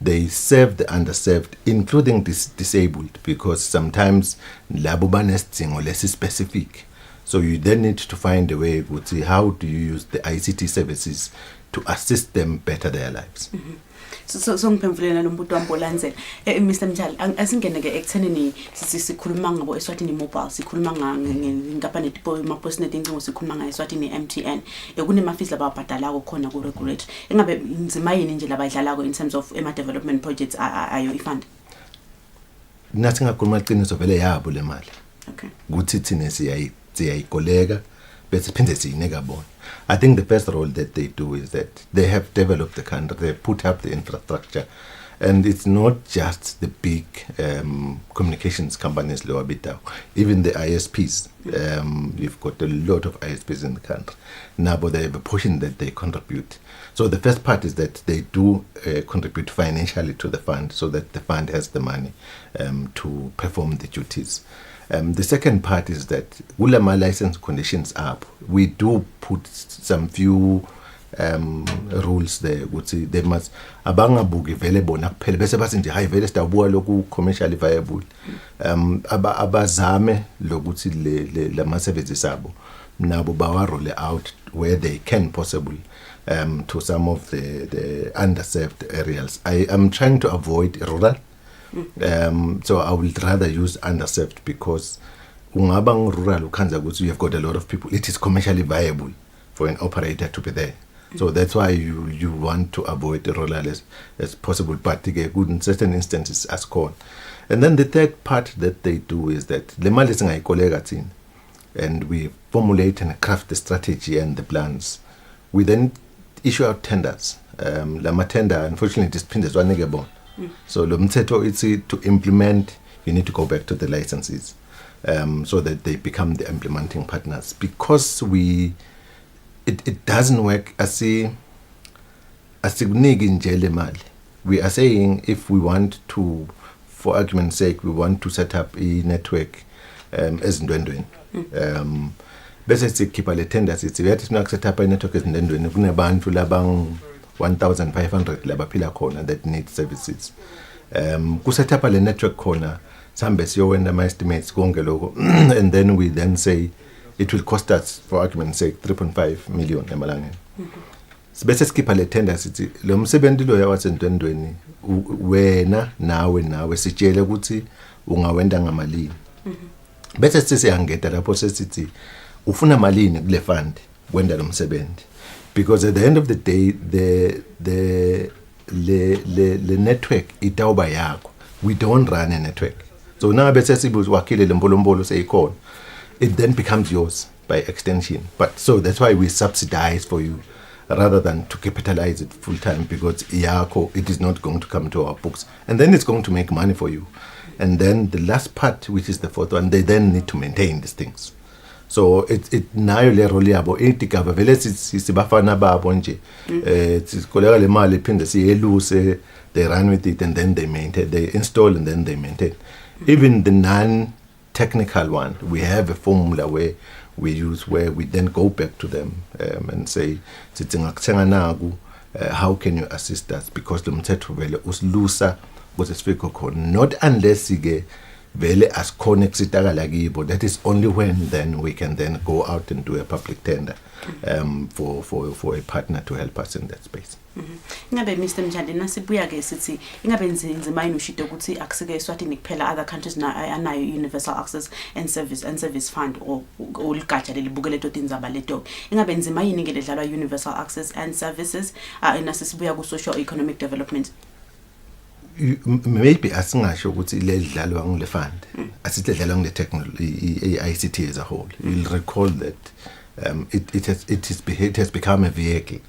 They serve the underserved, including disabled, because sometimes labo banesidingo less specific. So you then need to find a way to see how do you use the ICT services to assist them better their lives. So ngipemvulela lombuto wambolanzela Mr. Mjali asingene ke ekuthenini sikhuluma ngabo Eswatini Mobile, sikhuluma ngapha netipo emapost netincingo sikhuluma nga Eswatini MTN kunemafees lababhadalako khona ku regulate engabe inzima yini nje labadlalako in terms of ema development projects ayo ifund. Nathi ngakhuluma iqiniso vele yabo le mali. Okay. Kuthi thina siyayikoleka bese phinde siyineka bona. I think the first role that they do is that they have developed the country, they put up the infrastructure, and it's not just the big communications companies, even the ISPs. You've got a lot of ISPs in the country. Now, but they have a portion that they contribute. So the first part is that they do contribute financially to the fund so that the fund has the money to perform the duties. The second part is that ulama license conditions up. We do put some few rules there. They must abangabuki vele bona kuphela bese bathi nje hayi vele sitabuka lokhu commercially viable. Abazame lokuthi lama services abo nabo bawa roll out where they can possible to some of the underserved areas. I am trying to avoid rural. So I would rather use underserved because ungaba rural ukhanza ukuthi you have got a lot of people. It is commercially viable for an operator to be there. So that's why you want to avoid the rural as possible, but good in certain instances as called. And then the third part that they do is that the mali singayikoleka thina, and we formulate and craft the strategy and the plans. We then issue out tenders. Lama tender unfortunately isiphinde zwanike bona. So lo mthetho ithi to implement you need to go back to the licenses so that they become the implementing partners, because it doesn't work as asikuniki nje le mali. We are saying if we want to, for argument's sake, we want to set up a network ezindwendweni bese sikhipha le tender sithi yathi sina set up network ezindendweni kunabantu labang 1500 labaphila khona that need services. Ku set up le network khona sambe siyowenda ama estimates konke lokho and then we then say it will cost us, for argument's sake, 3.5 million emalangeni. Bese sikhipha le tender sithi lo msebenzi lo yawasendwendweni wena nawe sitshele ukuthi ungawenda ngamalini. Bese sisiyangeta lapho sesithi ufuna malini kule fund wenda lo msebenzi, because at the end of the day the network itawuba yakho. We don't run a network. So now bese sibuza wakhile lembolombolo seyikhona, it then becomes yours by extension. But so that's why we subsidize for you rather than to capitalize it full time, because yakho, it is not going to come to our books, and then it's going to make money for you. And then the last part, which is the fourth one, they then need to maintain these things. So it nayo le role yabo itigaba vele sibafana babo nje sikoleka le mali iphinde siyeluse, they run with it and then they maintain, they install and then they maintain. Even the non-technical one, we have a formula where we use, where we then go back to them and say, how can you assist us? Because the mthetho vele uslusa kuze sifike khona, not unless sige vele as connect sitakala kibo. That is only when then we can then go out and do a public tender for a partner to help us in that space. Ingabe Mr. Mjandi nasibuya ke sithi ingabe nzima yini ushito ukuthi akuseke Eswatini kuphela, other countries anayo universal access and service fund or uligatsha lelibukele tot indzaba leto. Ingabe nzima yini ke ledlalwa universal access and services nasisibuya ku social economic development? Maybe asingasho ukuthi ledlalwa ngule fund, asithi ledlalwa ngule technology ICT as a whole. You'll recall that it has become a vehicle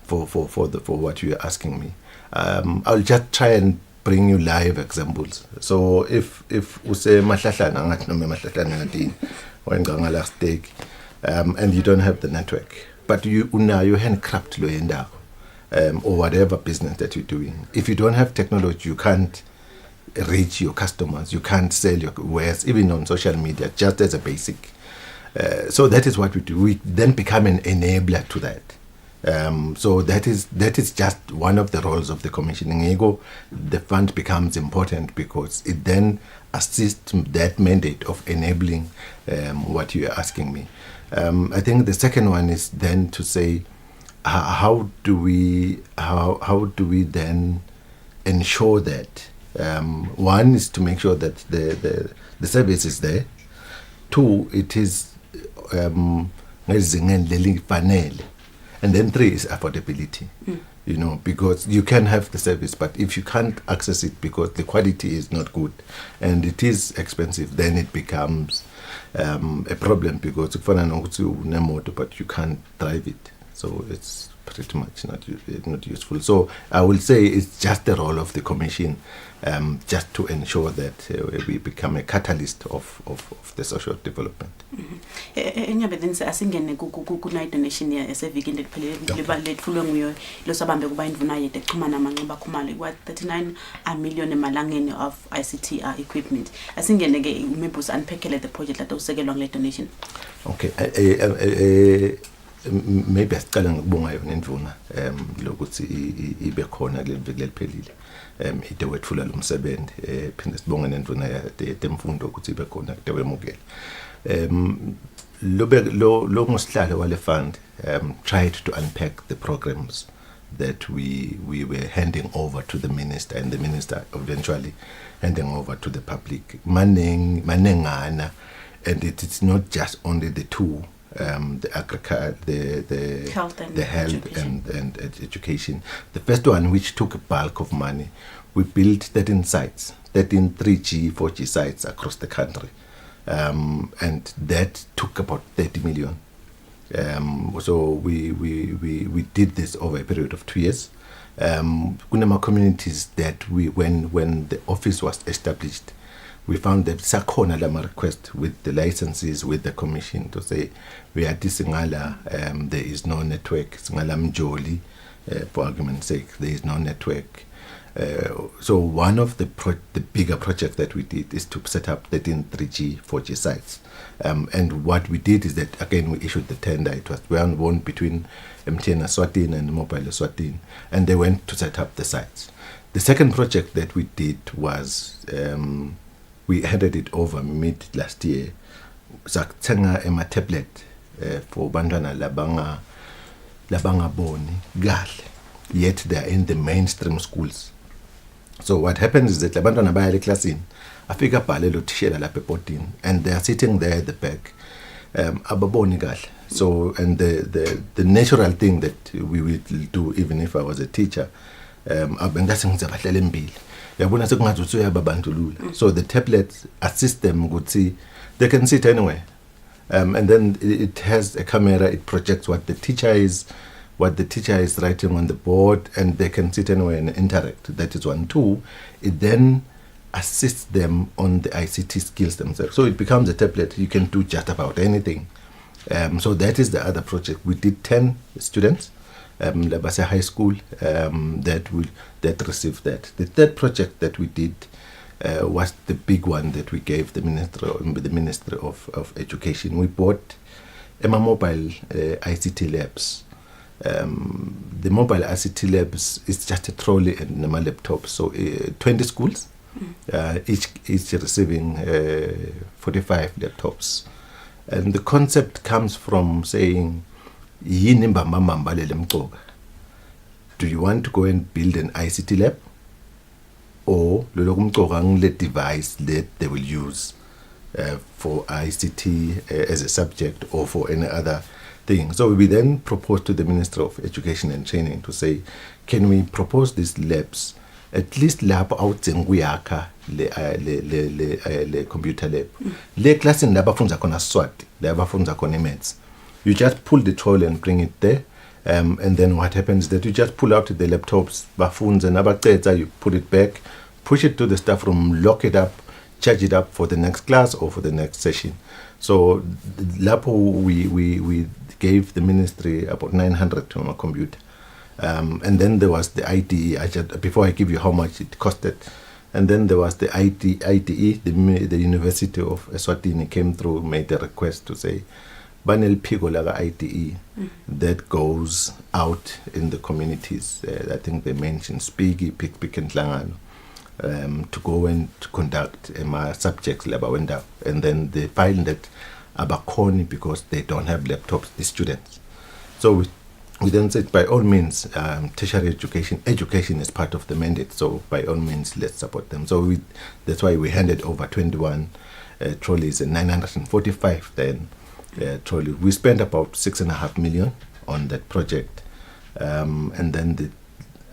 for what you are asking me. I'll just try and bring you live examples. So if use mahlahlana ngathi noma mahlahlana ngadini wenganga la stake and you don't have the network, but you handcraft lo yendawo or whatever business that you're doing, if you don't have technology, you can't reach your customers, you can't sell your wares even on social media, just as a basic. So that is what we do. We then become an enabler to that. So that is just one of the roles of the commissioning ego. The fund becomes important because it then assists that mandate of enabling what you are asking me. I think the second one is then to say, how do we then ensure that one is to make sure that the service is there. Two, it is and then three is affordability. You know, because you can have the service, but if you can't access it because the quality is not good and it is expensive, then it becomes a problem, because but you can't drive it. So it's pretty much not useful. So I will say it's just the role of the commission just to ensure that we become a catalyst of the social development. Enyabe then asingene ku night donation ya seviki ndiphelele letfulwe nguyo losabambe kuba indvuna yethu exhumana manxeba khumali kwa 39 million emalangeni of ICT equipment. Asingene ke maybe unpackele the project that usekelwa ngale donation. Okay, maybe asiqala ngokubonga yona indvuna lokuthi ibe khona kule viki leliphelile ide wethula lo msebenzi phinde sibonge nendvuna yemfundo ukuthi ibe khona ide wemukela lo ngosihlalo wale fund tried to unpack the programs that we were handing over to the minister, and the minister eventually handing over to the public. Manengana, and it's not just only the two, the agriculture, the health and education. The first one, which took a bulk of money, we built 13 sites, 13 3G, 4G sites across the country. And that took about 30 million. So we did this over a period of 2 years. Kunama communities that when the office was established, we found that sakhona lama request with the licenses, with the commission to say we are disingala, there is no network. Singala mjoli, for argument's sake, there is no network. So one of the bigger projects that we did is to set up 13 3G, 4G sites. And what we did is that, again, we issued the tender. It was won between MTN Eswatini and Mobile Eswatini, and they went to set up the sites. The second project that we did was, we handed it over mid last year. Sakuthenga tablet for bantwana labanga boni kahle, yet they are in the mainstream schools. So what happens is that labantwana baya eklasini afika bhale lo thishela lapha ebhodini, and they are sitting there at the back, ababoni kahle. So, and the natural thing that we will do, even if I was a teacher, abengase ngizabahlela embili yabona sekungathi uyababandlulula. So the tablets assist them ukuthi they can sit anywhere, and then it has a camera. It projects what the teacher is writing on the board, and they can sit anywhere and interact. That is one. Two, it then assists them on the ICT skills themselves. So it becomes a tablet. You can do just about anything. So that is the other project. We did 10 students, Labase High School, that received that. The third project that we did was the big one that we gave the Ministry of Education. We bought mobile ICT labs. The mobile ICT labs is just a trolley and a laptop. So 20 schools, each receiving 45 laptops. And the concept comes from saying, do you want to go and build an ICT lab, or the device that they will use for ICT as a subject or for any other thing? So we then proposed to the Minister of Education and Training to say, can we propose these labs at least lab out le computer lab. Le class in labafunza kona Swati, labafunza kona maths. You just pull the trolley and bring it there. And then what happens is that you just pull out the laptops, bafunza nabaceta, you put it back, push it to the staff room, lock it up, charge it up for the next class or for the next session. So lapo we gave the ministry about 900 to my computer. And then there was the IDE. Before I give you how much it costed, and then there was the IDE. The University of Eswatini came through, made a request to say, Banel Pigo Laga IDE that goes out in the communities. I think they mentioned Spigi, Pik and Langano, to go and conduct subjects laba went out, and then they find that abakoni because they don't have laptops, the students. So we then said, by all means, tertiary education is part of the mandate, so by all means, let's support them. So that's why we handed over 21 trolleys and 945 then trolleys. We spent about 6.5 million on that project. And then the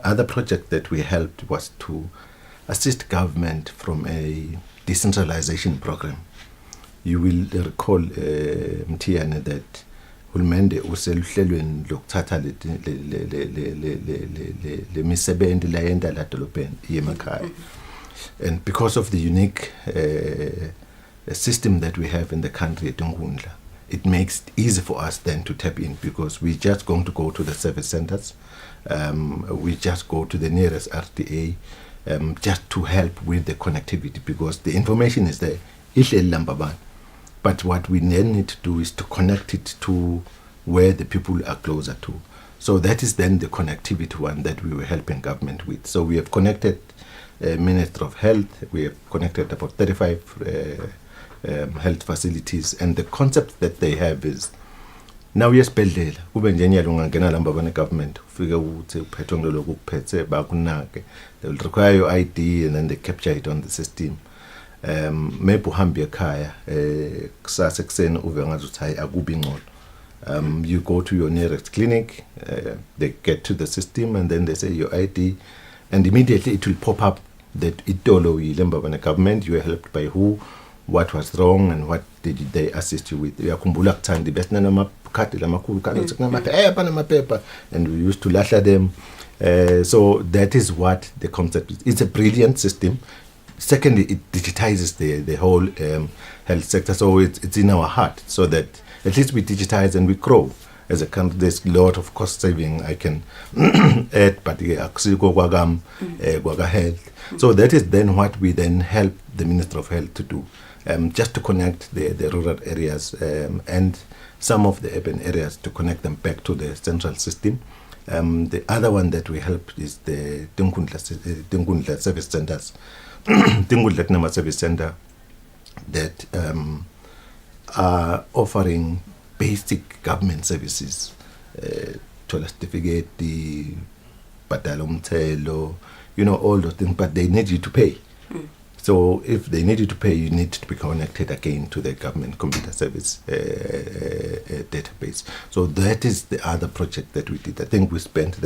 other project that we helped was to assist government from a decentralization program. You will recall, Mtiane, that Hulmende useluhlelweni lokuthatha le misebenzi la yenda la dolobheni yemakhaya. And because of the unique system that we have in the country at Nkundla, it makes it easy for us then to tap in, because we're just going to go to the service centers, we just go to the nearest RTA, just to help with the connectivity, because the information is there. But what we then need to do is to connect it to where the people are closer to. So that is then the connectivity one that we were helping government with. So we have connected Minister of Health, we have connected about 35 health facilities, and the concept that they have is, now uyesibhedlela kube nje nyalo ungangena lamba bane government ufike uthi uphethe ngiloko ukuphethe bakunake, they will require your ID and then they capture it on the system. Maybe uhambe ekhaya kusasa ekseni uve ngathi uthi hayi akubi ngcono. You go to your nearest clinic, they get to the system and then they say your ID, and immediately it will pop up that itolo yilemba bane government, you were helped by who, what was wrong, and what did they assist you with. Uyakhumbula kuthandi besina namakhadi lamakhulu kanti namaphepha and we used to lahla them. So that is what the concept is. It's a brilliant system. Secondly, it digitizes the whole health sector, so it's in our heart, so that at least we digitize and we grow. as a country. There's a lot of cost saving I can add, but health. So that is then what we then help the Minister of Health to do, just to connect the rural areas and some of the urban areas, to connect them back to the central system. The other one that we help is the Dingundla service centers. Dingundla Number Service Center that are offering basic government services, Tola certificate, the Badalum Telo, all those things, but they need you to pay. So if they need you to pay, you need to be connected again to the government computer service database. So that is the other project that we did. I think we spent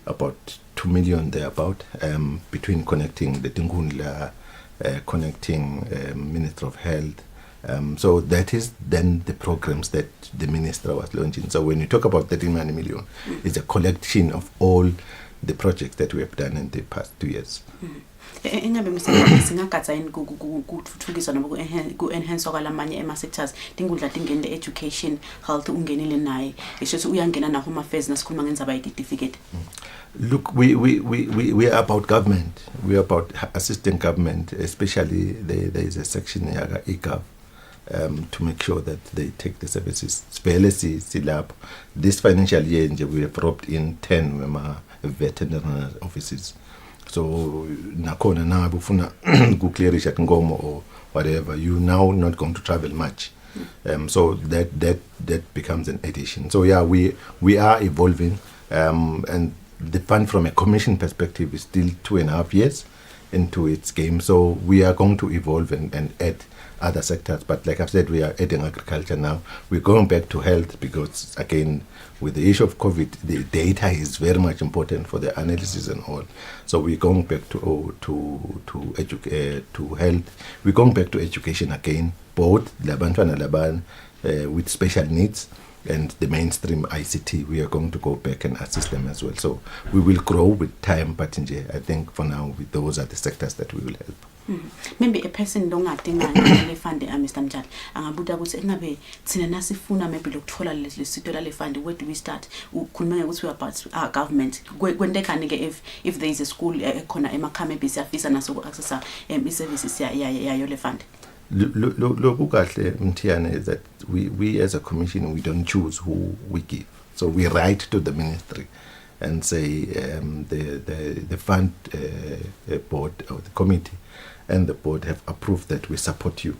about 2 million thereabout, between connecting the Dingundla, connecting Minister of Health. So that is then the programs that the minister was launching. So when you talk about 39 million, it's a collection of all the projects that we have done in the past 2 years. Engabe msebenzi singagatsa yini kuthuthukiswa noma ku-enhance kwalamanye ema-sectors Dingundla tingene education health ungenile naye esho uyangena naho ama-affairs nasikhuluma ngendzaba yetifiketi. Look, we are about government. We are about assisting government, especially there is a section here, e-gov, to make sure that they take the services. This financial year, we have roped in 10 veterinary offices. So nakona na bufuna go clearish at Ngomo or whatever, you now not going to travel much. So that becomes an addition. So yeah, we are evolving, and the fund from a commission perspective is still 2.5 years into its game. So we are going to evolve and add other sectors. But like I've said, we are adding agriculture now. We're going back to health because, again, with the issue of COVID, the data is very much important for the analysis and all. So we're going back to health. We're going back to education again, both Labantwana Laban with special needs and the mainstream ICT. We are going to go back and assist them as well. So we will grow with time, but I think for now, those are the sectors that we will help. Maybe a person longadinga le fund Mr. Mjali angabuda ukuthi engabe thina nasifuna maybe lokuthola lesithola le fund, where do we start? Ukhuluma ukuthi we about our government kwendekani ke if there is a school ekhona emakhaya maybe siyafisa naso accessa services yayo le fund. Loku kahle Mthiyane is that we as a commission, we don't choose who we give. So we write to the ministry and say the fund board or the committee and the board have approved that we support you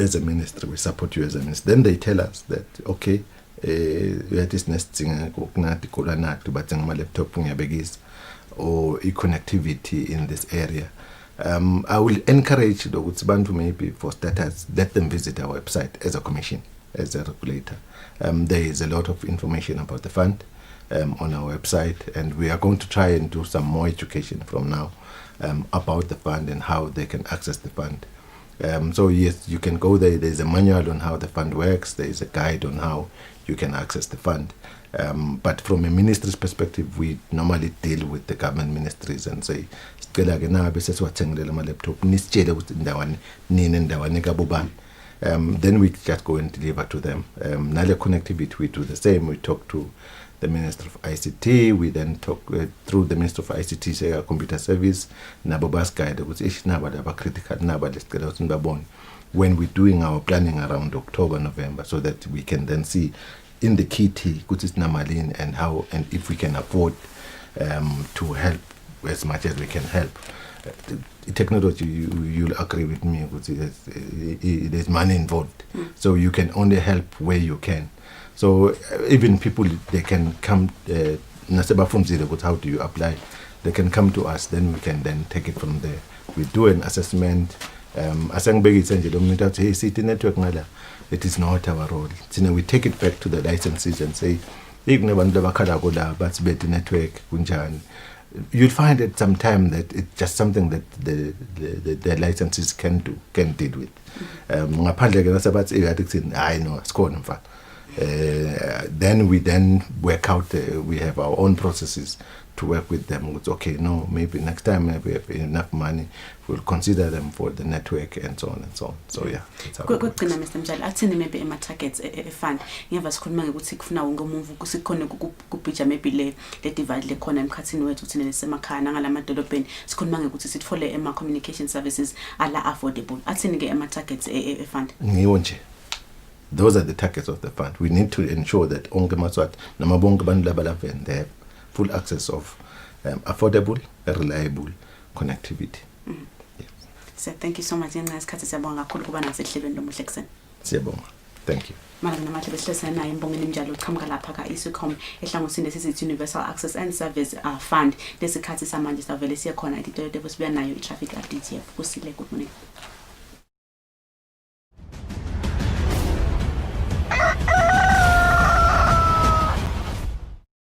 as a ministry, we support you as a minister. Then they tell us that, okay, this next thing or connectivity in this area. I will encourage the Utsibantu maybe for starters, let them visit our website as a commission, as a regulator. There is a lot of information about the fund on our website, and we are going to try and do some more education from now about the fund and how they can access the fund. So yes, you can go there. There's a manual on how the fund works. There is a guide on how you can access the fund. But from a ministry's perspective, we normally deal with the government ministries and say, then we just go and deliver to them. Nale connectivity, we do the same. We talk to the Minister of ICT, we then talk through the Minister of ICT, say our computer service, Nabobas guide, critical, when we're doing our planning around October, November, so that we can then see in the KT, and how, and if we can afford to help as much as we can help. Technology, you'll agree with me, there's money involved. So you can only help where you can. So even people, they can come, how do you apply? They can come to us, then we can then take it from there. We do an assessment. It is not our role. So we take it back to the licenses and say, you'll find at some time that it's just something that the licenses can deal with. Then we work out, we have our own processes to work with them. It's okay, no, maybe next time we have enough money, we'll consider them for the network and so on and so on. So yeah, that's how kugcina Mr. Mjali athini maybe ema targets efund ngeva sikhuluma ukuthi kufuna wonke umuntu kusikhona ukubhija maybe le divide le khona emkhathini wethu thina lesemakhaya ngalamadolobheni sikhuluma ukuthi sithole ema communication services ala affordable athini ke ema targets efund ngiwo nje. Those are the targets of the fund. We need to ensure that onke maswati namabonke abantu labalaveni they have full access of affordable, reliable connectivity. Yes. So thank you so much. Ngesikhathi siyabonga kakhulu kuba nasehlelweni lomuhle kuseni. Siyabonga. Thank you. Malanga namahle besihlesana naye imbongeni Mjali uqhamuka lapha ka-Eswatini ehlangothini lesithi Universal Access and Service Fund. Lesikhathi samanje savele siyakhona ididode sibuya nayo i-traffic update yethu. Kusile, good morning.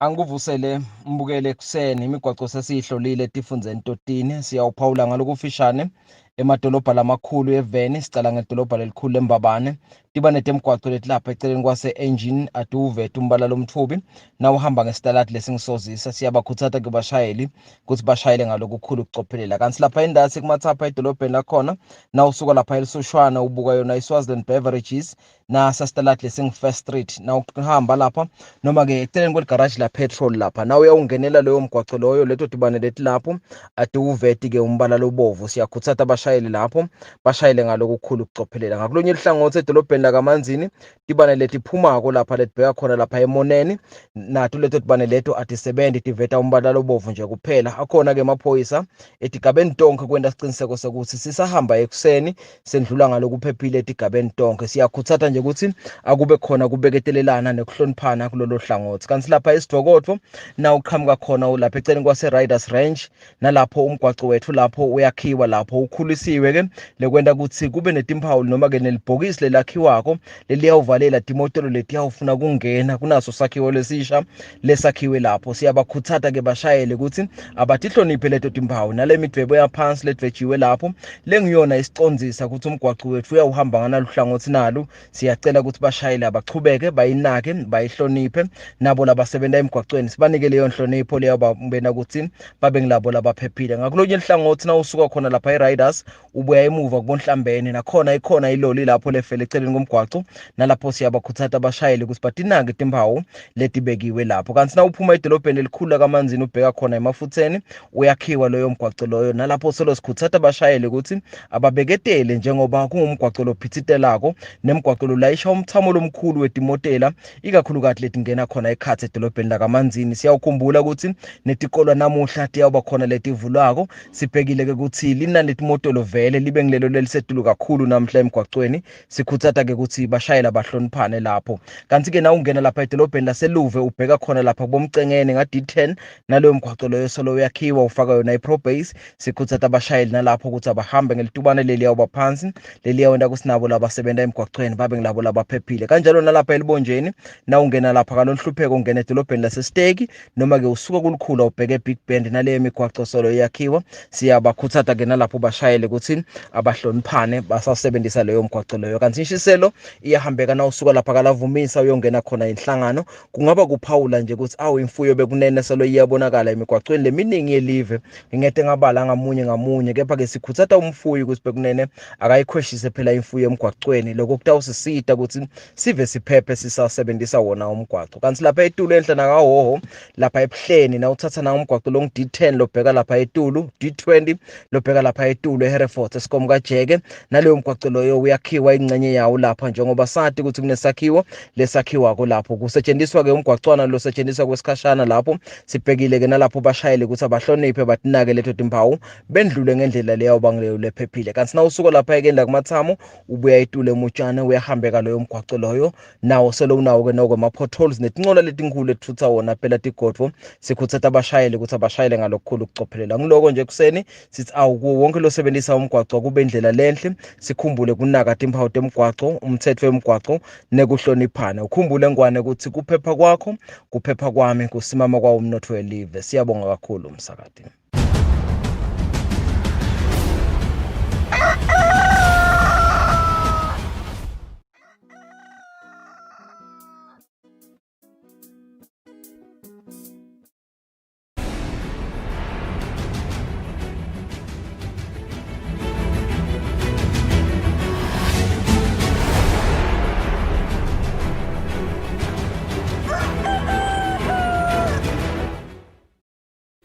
Anguvusele mbukele Kuseni imigwaqo sesihlolile etifundzeni totini siyawuphawula ngalokufishane emadolobha lamakhulu eVeni sicala ngedolobha lelikhulu leMbabane tiba netemgwaqo letilapha eceleni kwase engine aduve tumbala lomthubi na uhamba ngesitalati lesingisozisa siyabakhuthata ke bashayeli ukuthi bashayele ngalokukhulu ukucophelela kanti lapha endasi kumathapha edolobheni lakhona na usuka lapha elisushwana ubuka yona iSwaziland Beverages na sasitalati lesingFirst Street na ukuhamba lapha noma ke eceleni kweligarage la petrol lapha na uyawungenela leyo mgwaqo loyo leto tibane letilapho aduve ke umbala lobovu siyakhuthata bashayeli lapho bashayele ngalokukhulu ukucophelela ngakulonye ihlangothi edolobheni lakamanzini tibane letiphumako lapha letibheka khona lapha emoneni nato leto tibane leto atisebenzi tiveta umbala lobovu nje kuphela akhona ke amaphoyisa etigabeni tonke kwenda siciniseko sokuthi sisahamba ekuseni sendlula ngalokuphephile etigabeni tonke siyakhuthata nje ukuthi akube khona kubeketelelana nekuhloniphana kulolo hlangothi kanti lapha esidokotho na uqhamuka khona lapha eceleni kwase Riders Range nalapho umgwaqo wethu lapho uyakhiwa lapho ukhulisiwe ke lekwenda ukuthi kube netimpawu noma ke nelibhokisi lelakhiwako leliyawuvalela timotolo letiyawufuna kungena kunaso sakhiwo lesisha lesakhiwe lapho siyabakhuthata ke bashayele ukuthi abatihloniphe leto timpawu nale midwebo yaphansi letvejiwe lapho lengiyona isicondzisa ukuthi umgwaqo wethu uyawuhamba nganaluhlangothi nalo siyacela ukuthi bashayele abachubeke bayinake bayihloniphe nabo labasebenza emgwaqweni sibanike leyo nhlonipho leyo babena ukuthi babe ngilabo labaphephile ngakulonye ihlangothi na usuka khona lapha eRiders ubuya emuva kubonhlambene nakhona ikhona iloli lapho lefele eceleni komgwaqo nalapho siyabakhuthata abashayeli ukuthi batinake timpawu letibekiwe lapho kanti na uphuma edolobheni elikhulu kaManzini ubheka khona emafutheni uyakhiwa loyo mgwaqo loyo nalapho solo sikhuthata abashayeli ukuthi ababeketele njengoba kungumgwaqo lophithitelako nemgwaqo lolayisha umthamo lomkhulu wetimotela ikakhulukazi letingena khona ekhathe edolobheni lakaManzini siyawukhumbula ukuthi netikolwa namuhla tiyawuba khona letivulwako sibhekile ke ukuthi linani letimotolo vele libe ngilelo lelisedulu kakhulu namhla emgwaqweni sikhuthata ke ukuthi bashayela bahloniphane lapho kanti ke na ungena lapha edolobheni laseLuve ubheka khona lapha kubomcengene nga D10 naloyo mgwaqo loyo solo uyakhiwa ufaka yona iProbase sikhuthata abashayeli nalapho ukuthi abahambe ngelitubane leliya ubaphansi leliya wenda kusinabo labasebenza emgwaqweni babe ngilabo labaphephile kanjalo nalapha elibonjeni na ungena lapha kalonhlupheko ungena edolobheni laseSteki noma ke usuka kulukhulu ubheke Big Bend naleyo migwaqo solo yakhiwa siyabakhuthata ke nalapho bashayele ukuthi abahloniphane basasebenzisa leyo mgwaqo leyo kanti inshiselo iyahambeka na usuka lapha kalavumisa uyongena khona inhlangano kungaba kuphawula nje ukuthi imfuyo bekunene selo iyabonakala emigwaqweni leminingi yelive ngingete ngabala ngamunye kepha ke sikhuthata umfuyi ukuthi bekunene akayikhweshise phela imfuyo emgwaqweni lokho kutawusisita ukuthi sive siphephe sisasebenzisa wona umgwaqo kanti lapha eTulu enhla nakahoho lapha ebuhleni na uthatha na umgwaqo long D10 lobheka lapha eTulu D20 lobheka lapha eTulu eHereford esikom kaJeke naleyo mgwaqo loyo uyakhiwa ingcenye yawo lapha njengoba sathi ukuthi kunesakhiwo lesakhiwa ko lapho kusetshenziswa ke umgwaqwana lo setshenziswa kwesikhashana lapho sibhekile ke nalapho bashayele ukuthi abahloniphe batinake leto timpawu bendlule ngendlela leyo bangileyo lephephile kanti na usuka lapha ekenda kumathamo ubuya eTulu emutshana uyahambeka loyo mgwaqo loyo nawo selo unawo ke noko ama potholes netincola letinkhulu ethutha wona phela tigodvo sikhuthatha abashayele ukuthi abashayele ngalokukhulu ukucophelela ngiloko nje kuseni sithi wonke lo sebenzisa umgwaqo kube indlela lenhle sikhumbule kunaka timpawu temgwaqo umthetho wemgwaqo nekuhloniphana ukhumbule ngwane ukuthi kuphepha kwakho kuphepha kwami kusimama kwawo umnotho welive siyabonga kakhulu umsakati.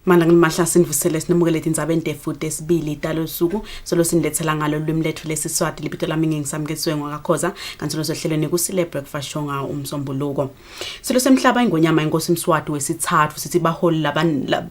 Mana ngimahla sinivusele sinemukele indzaba futhi esibili italo usuku solo sinilethela ngalo lwimi lethu lesiswati libito lami ngingisamukiswe ngakhoza kanti lozohlelweni Kusile breakfast show nga umsombuluko. Silo semhlaba ingonyama inkosi Mswati wesithathu sithi baholi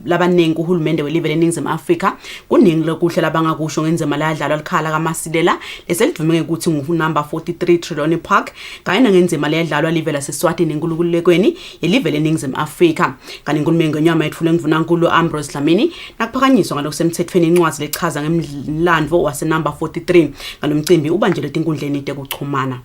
labanengi uhulumende welive leNingizimu Afrika kuningi lokuhle labangakusho ngenzema layadlalwa likhala kaMasilela leselivumeke ukuthi number 43 Triloni Park kayena ngenzema layadlalwa live laseSwatini enkululekweni yelive leNingizimu Afrika kanti inkulumo ngonyama etfule ngvunankulu Ambrose Dlamini nakuphakanyiswa ngalokusemthethweni incwazi lechaza ngemlandvo wase number 43 ngalomcimbi ubanjelwe tinkundleni tekuchumana.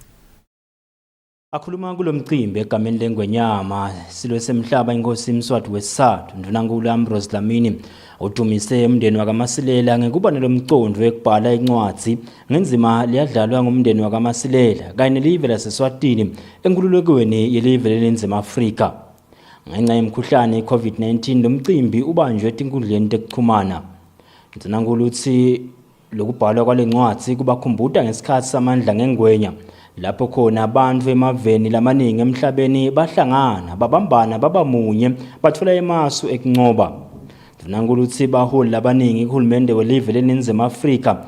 Akhuluma kulomcimbi egameni lengwenyama silwe semhlaba inkosi Mswati wesithathu ndvunankulu Ambrose Dlamini udumise umndeni wakaMasilela ngekuba nelomcondo ekubhala incwadi ngenzima liyadlalwa ngumndeni wakaMasilela kanye nelive laseSwatini enkululekweni yelive leNingizimu Afrika. Ngenxa yemkhuhlane i-COVID-19 lomcimbi ubanjwe etinkundleni tekuchumana. Ndvunankulu uthi lokubhalwa kwalencwadi kubakhumbuta ngesikhathi samandla ngengwenya lapho khona abantu emaveni lamaningi emhlabeni bahlangana babambana babamunye bathola emasu ekuncoba. Ndvunankulu uthi baholi labaningi kuhulumende welive leNingizimu Afrika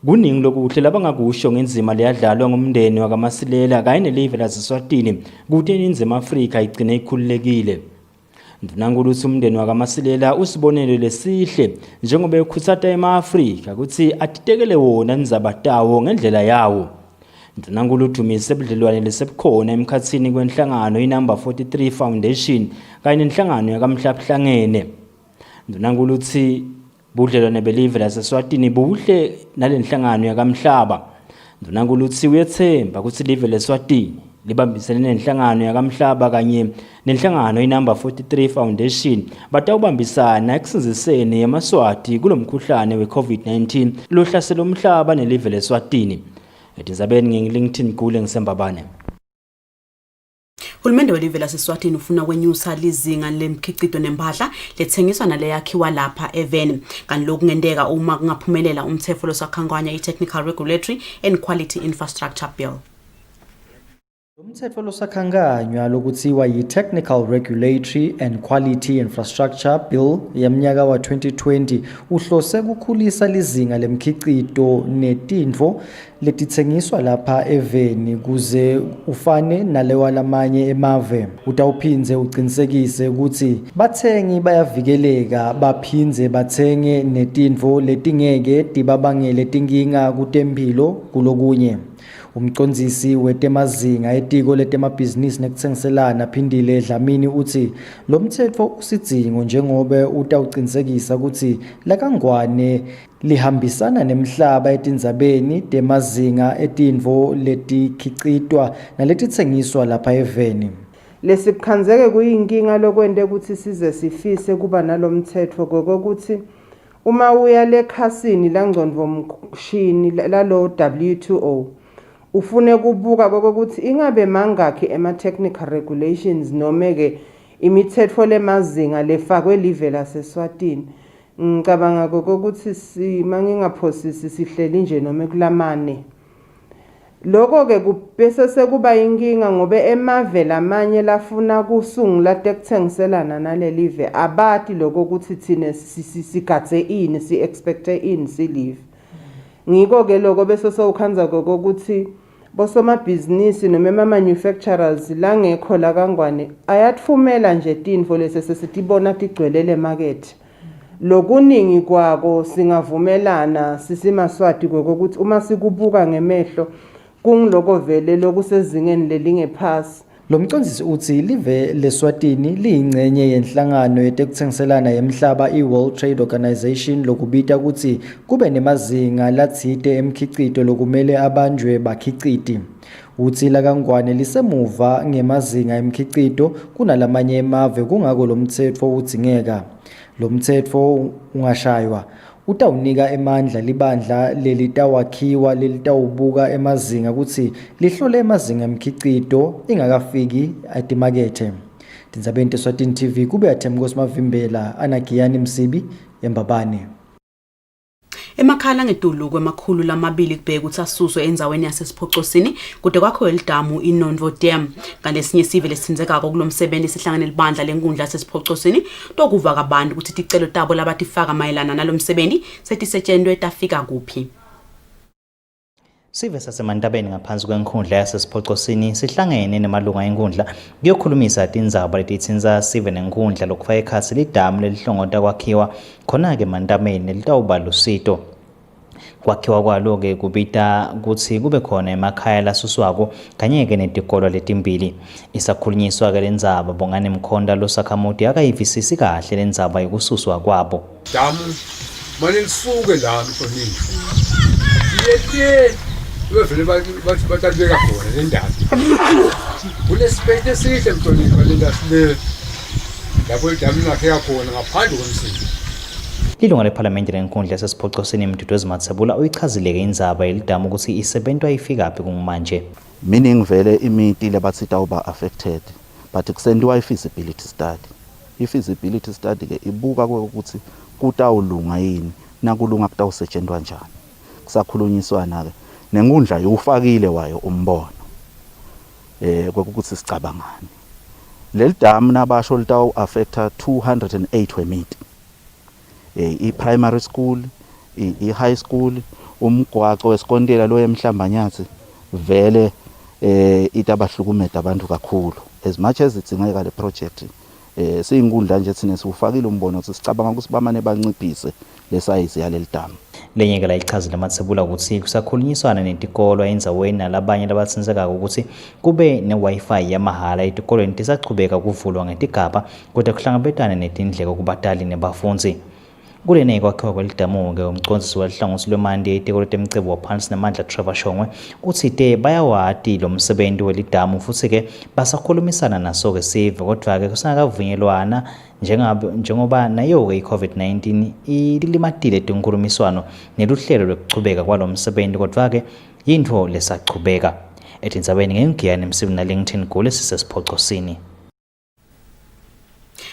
kuningi lokuhle labangakusho ngenzima leyadlalwa ngumndeni wakaMasilela kanye nelive laseSwatini kuthi iNingizimu Afrika igcine ikhululekile. Ndvunankulu uthi umndeni wakaMasilela usibonelo lesihle njengoba ekhuthata ema-Afrika ukuthi atitekele wona indzabatawo ngendlela yawo. Ndvunankulu udumise budlelwane lesebukhona emkhatsini kwenhlangano i-number 43 Foundation kanye nenhlangano yakamhlabuhlangene. Ndvunankulu uthi budlelwane belive laseSwatini buhle nalenhlangano yakamhlaba. Ndvunankulu uthi uyethemba ukuthi live leSwatini libambisene nenhlangano yakamhlaba kanye nenhlangano i-number 43 Foundation batawubambisana ekusinziseni yamaswati kulomkhuhlane we-COVID-19 lohlasela umhlaba nelive leSwatini. Etindzabeni ngingi-LinkedIn kule ngisembabane. Hulumende welive laseSwatini ufuna kwenyusa lizinga lemkhicito nempahla lethengiswa naleyakhiwa lapha eveni kanti lokhu kungenteka uma kungaphumelela umthetho losakhankanya i-Technical Regulatory and Quality Infrastructure Bill. Umthetho losakhankanywa lokuthiwa yi-Technical Regulatory and Quality Infrastructure Bill yamnyaka wa 2020 uhlose kukhulisa lizinga lemkhicito netintfo letithengiswa lapha eveni kuze ufane nalewa lamanye emave. Utawuphinze uqinisekise ukuthi bathengi bayavikeleka baphinze bathenge netintfo letingeke tibabangele tinkinga kutemphilo kulokunye. Umcondzisi wetemazinga etiko letemabhizinisi nekutsengiselana Phindile Dlamini uthi lo mthetho usidzingo njengoba utawuqinisekisa ukuthi lakangwane lihambisana nemhlaba etindzabeni temazinga etintfo letikhicitwa naletitsengiswa lapha eveni. Lesikhanzeke kuyinkinga lokwente ukuthi size sifise kuba nalomthetho kokuthi uma uya lekhasini langcondvo mshini lalo W2O ufune kubuka kokuthi ingabe mangakhi ema-technical regulations noma-ke imithetho lemazinga lefakwe live laseSwatini. Ngicabanga kokuthi mangingaphosisi sihleli nje noma kulamane. Lokho-ke bese sekuba inkinga ngoba emave lamanye lafuna kusungula tekuthengiselana nalelive abati lokho ukuthi thina sigadze ini si-expecte ini silive. Ngiko-ke lokho bese sowukhanza kokuthi bosomabhizinisi noma ama-manufacturers langekho lakangwane ayatfumela nje tintfo lese sesitibona tigcwelele emakethe. Lokuningi kwako singavumelana sisimaswati kokuthi uma sikubuka ngemehlo kungiloko vele lokusezingeni lelingephasi. Lo mcondzisi uthi live leSwatini liyingcenye yenhlangano yetekutsengiselana yemhlaba i-World Trade Organization lokubita ukuthi kube nemazinga latsite emkhicito lokumele abanjwe bakhiciti. Uthi lakangwane lisemuva ngemazinga emkhicito kunalamanye emave kungako lo mthetho udzingeka. Lo mthetho ungashaywa utawunika emandla libandla lelitawakhiwa lelitawubuka emazinga ukuthi lihlole emazinga emkhicito ingakafiki atimakethe. Tindzabeni teSwatini TV kube athemkosi Mavimbela anagiyani Msibi embabane. Emakhala ngetulu kwemakhulu lamabili kubheka ukuthi asuswe endzaweni yasesiphocosini kude kwakho elidamu iNonvo Dam. Ngalesinye sive lesithinzekako kulomsebenzi sihlangene libandla lenkundla yasesiphocosini tokuva kabantu ukuthi ticelo tabo labatifaka mayelana nalomsebenzi setisetshenzwe tafika kuphi. Sive sasemantabeni ngaphansi kwenkundla yasesiphocosini sihlangene nemalunga enkundla kuyokhulumisa tindzaba letitsinza sive nenkundla lokufaka ekhasi lidamu lelihlongota kwakhiwa khona-ke emantabeni litawuba lusito. Kwakhiwa kwalo-ke kubita kutsi kube khona emakhaya lasuswako kanye-ke netikolo letimbili. Isakhulunyiswa-ke lendzaba Bongani Mkhonda losakhamuti akayivisisi kahle lendzaba yokususwa kwabo. Damu manje lisuke la mhlonini. Yethe bevele batalibeka khona le ndaba. Kunesipete esihle mhlonini balenda sile. Lapho idamu lakhe yakhona ngaphandle komsindi. Ilunga lephalamende lenkundla yasesiphocosini Mduduzi Matsebula uyichazile-ke indzaba yelidamu ukuthi isebentwa ifikaphi kumanje. Meaning vele imiti lebathi tawuba affected but kusendiwa i-feasibility study. I-feasibility study ke ibuka ukuthi kutawulunga yini nakulunga kutawusetshenzwa njani. Kusakhulunyiswana-ke nenkundla yufakile wayo umbono kwekuthi sicabangani. Leli damu nabasho litawu affecta 208 wemiti. I-primary school, i-high school, umgwaqo wesikondela lo emhlambanyathi vele itabahlukumeda abantu kakhulu. As much as idzingeka le project siyinkundla nje thina siwufakile umbono ukuthi sicabanga ukuthi bamane banciphise le size yaleli damu. Lenyeke la ichazile Matsebula ukuthi kusakhulunyiswana netikolo endzaweni nalabanye labatsinzekako ukuthi kube ne-Wi-Fi yamahala etikolweni tisachubeka kuvulwa ngetigaba kodwa kuhlangabetane netindleko kubatali nebafundzi. Kulene kwakhiwa kwelidamu-ke umcondzisi welihlangosi lwemandi etikolo temcebo waphansi nemandla Trevor Shongwe uthi bayawati lo msebenzi welidamu futhi-ke basakhulumisana naso-ke sive kodwa-ke kusangakavunyelwana njengoba nayo-ke i-COVID-19 ilimatile tinkulumiswano neluhlelo lwekuchubeka kwalo msebenzi kodwa-ke yintfo lesachubeka. Etindzabeni ngengiyani Msibi naLington Gule sisesiphocosini.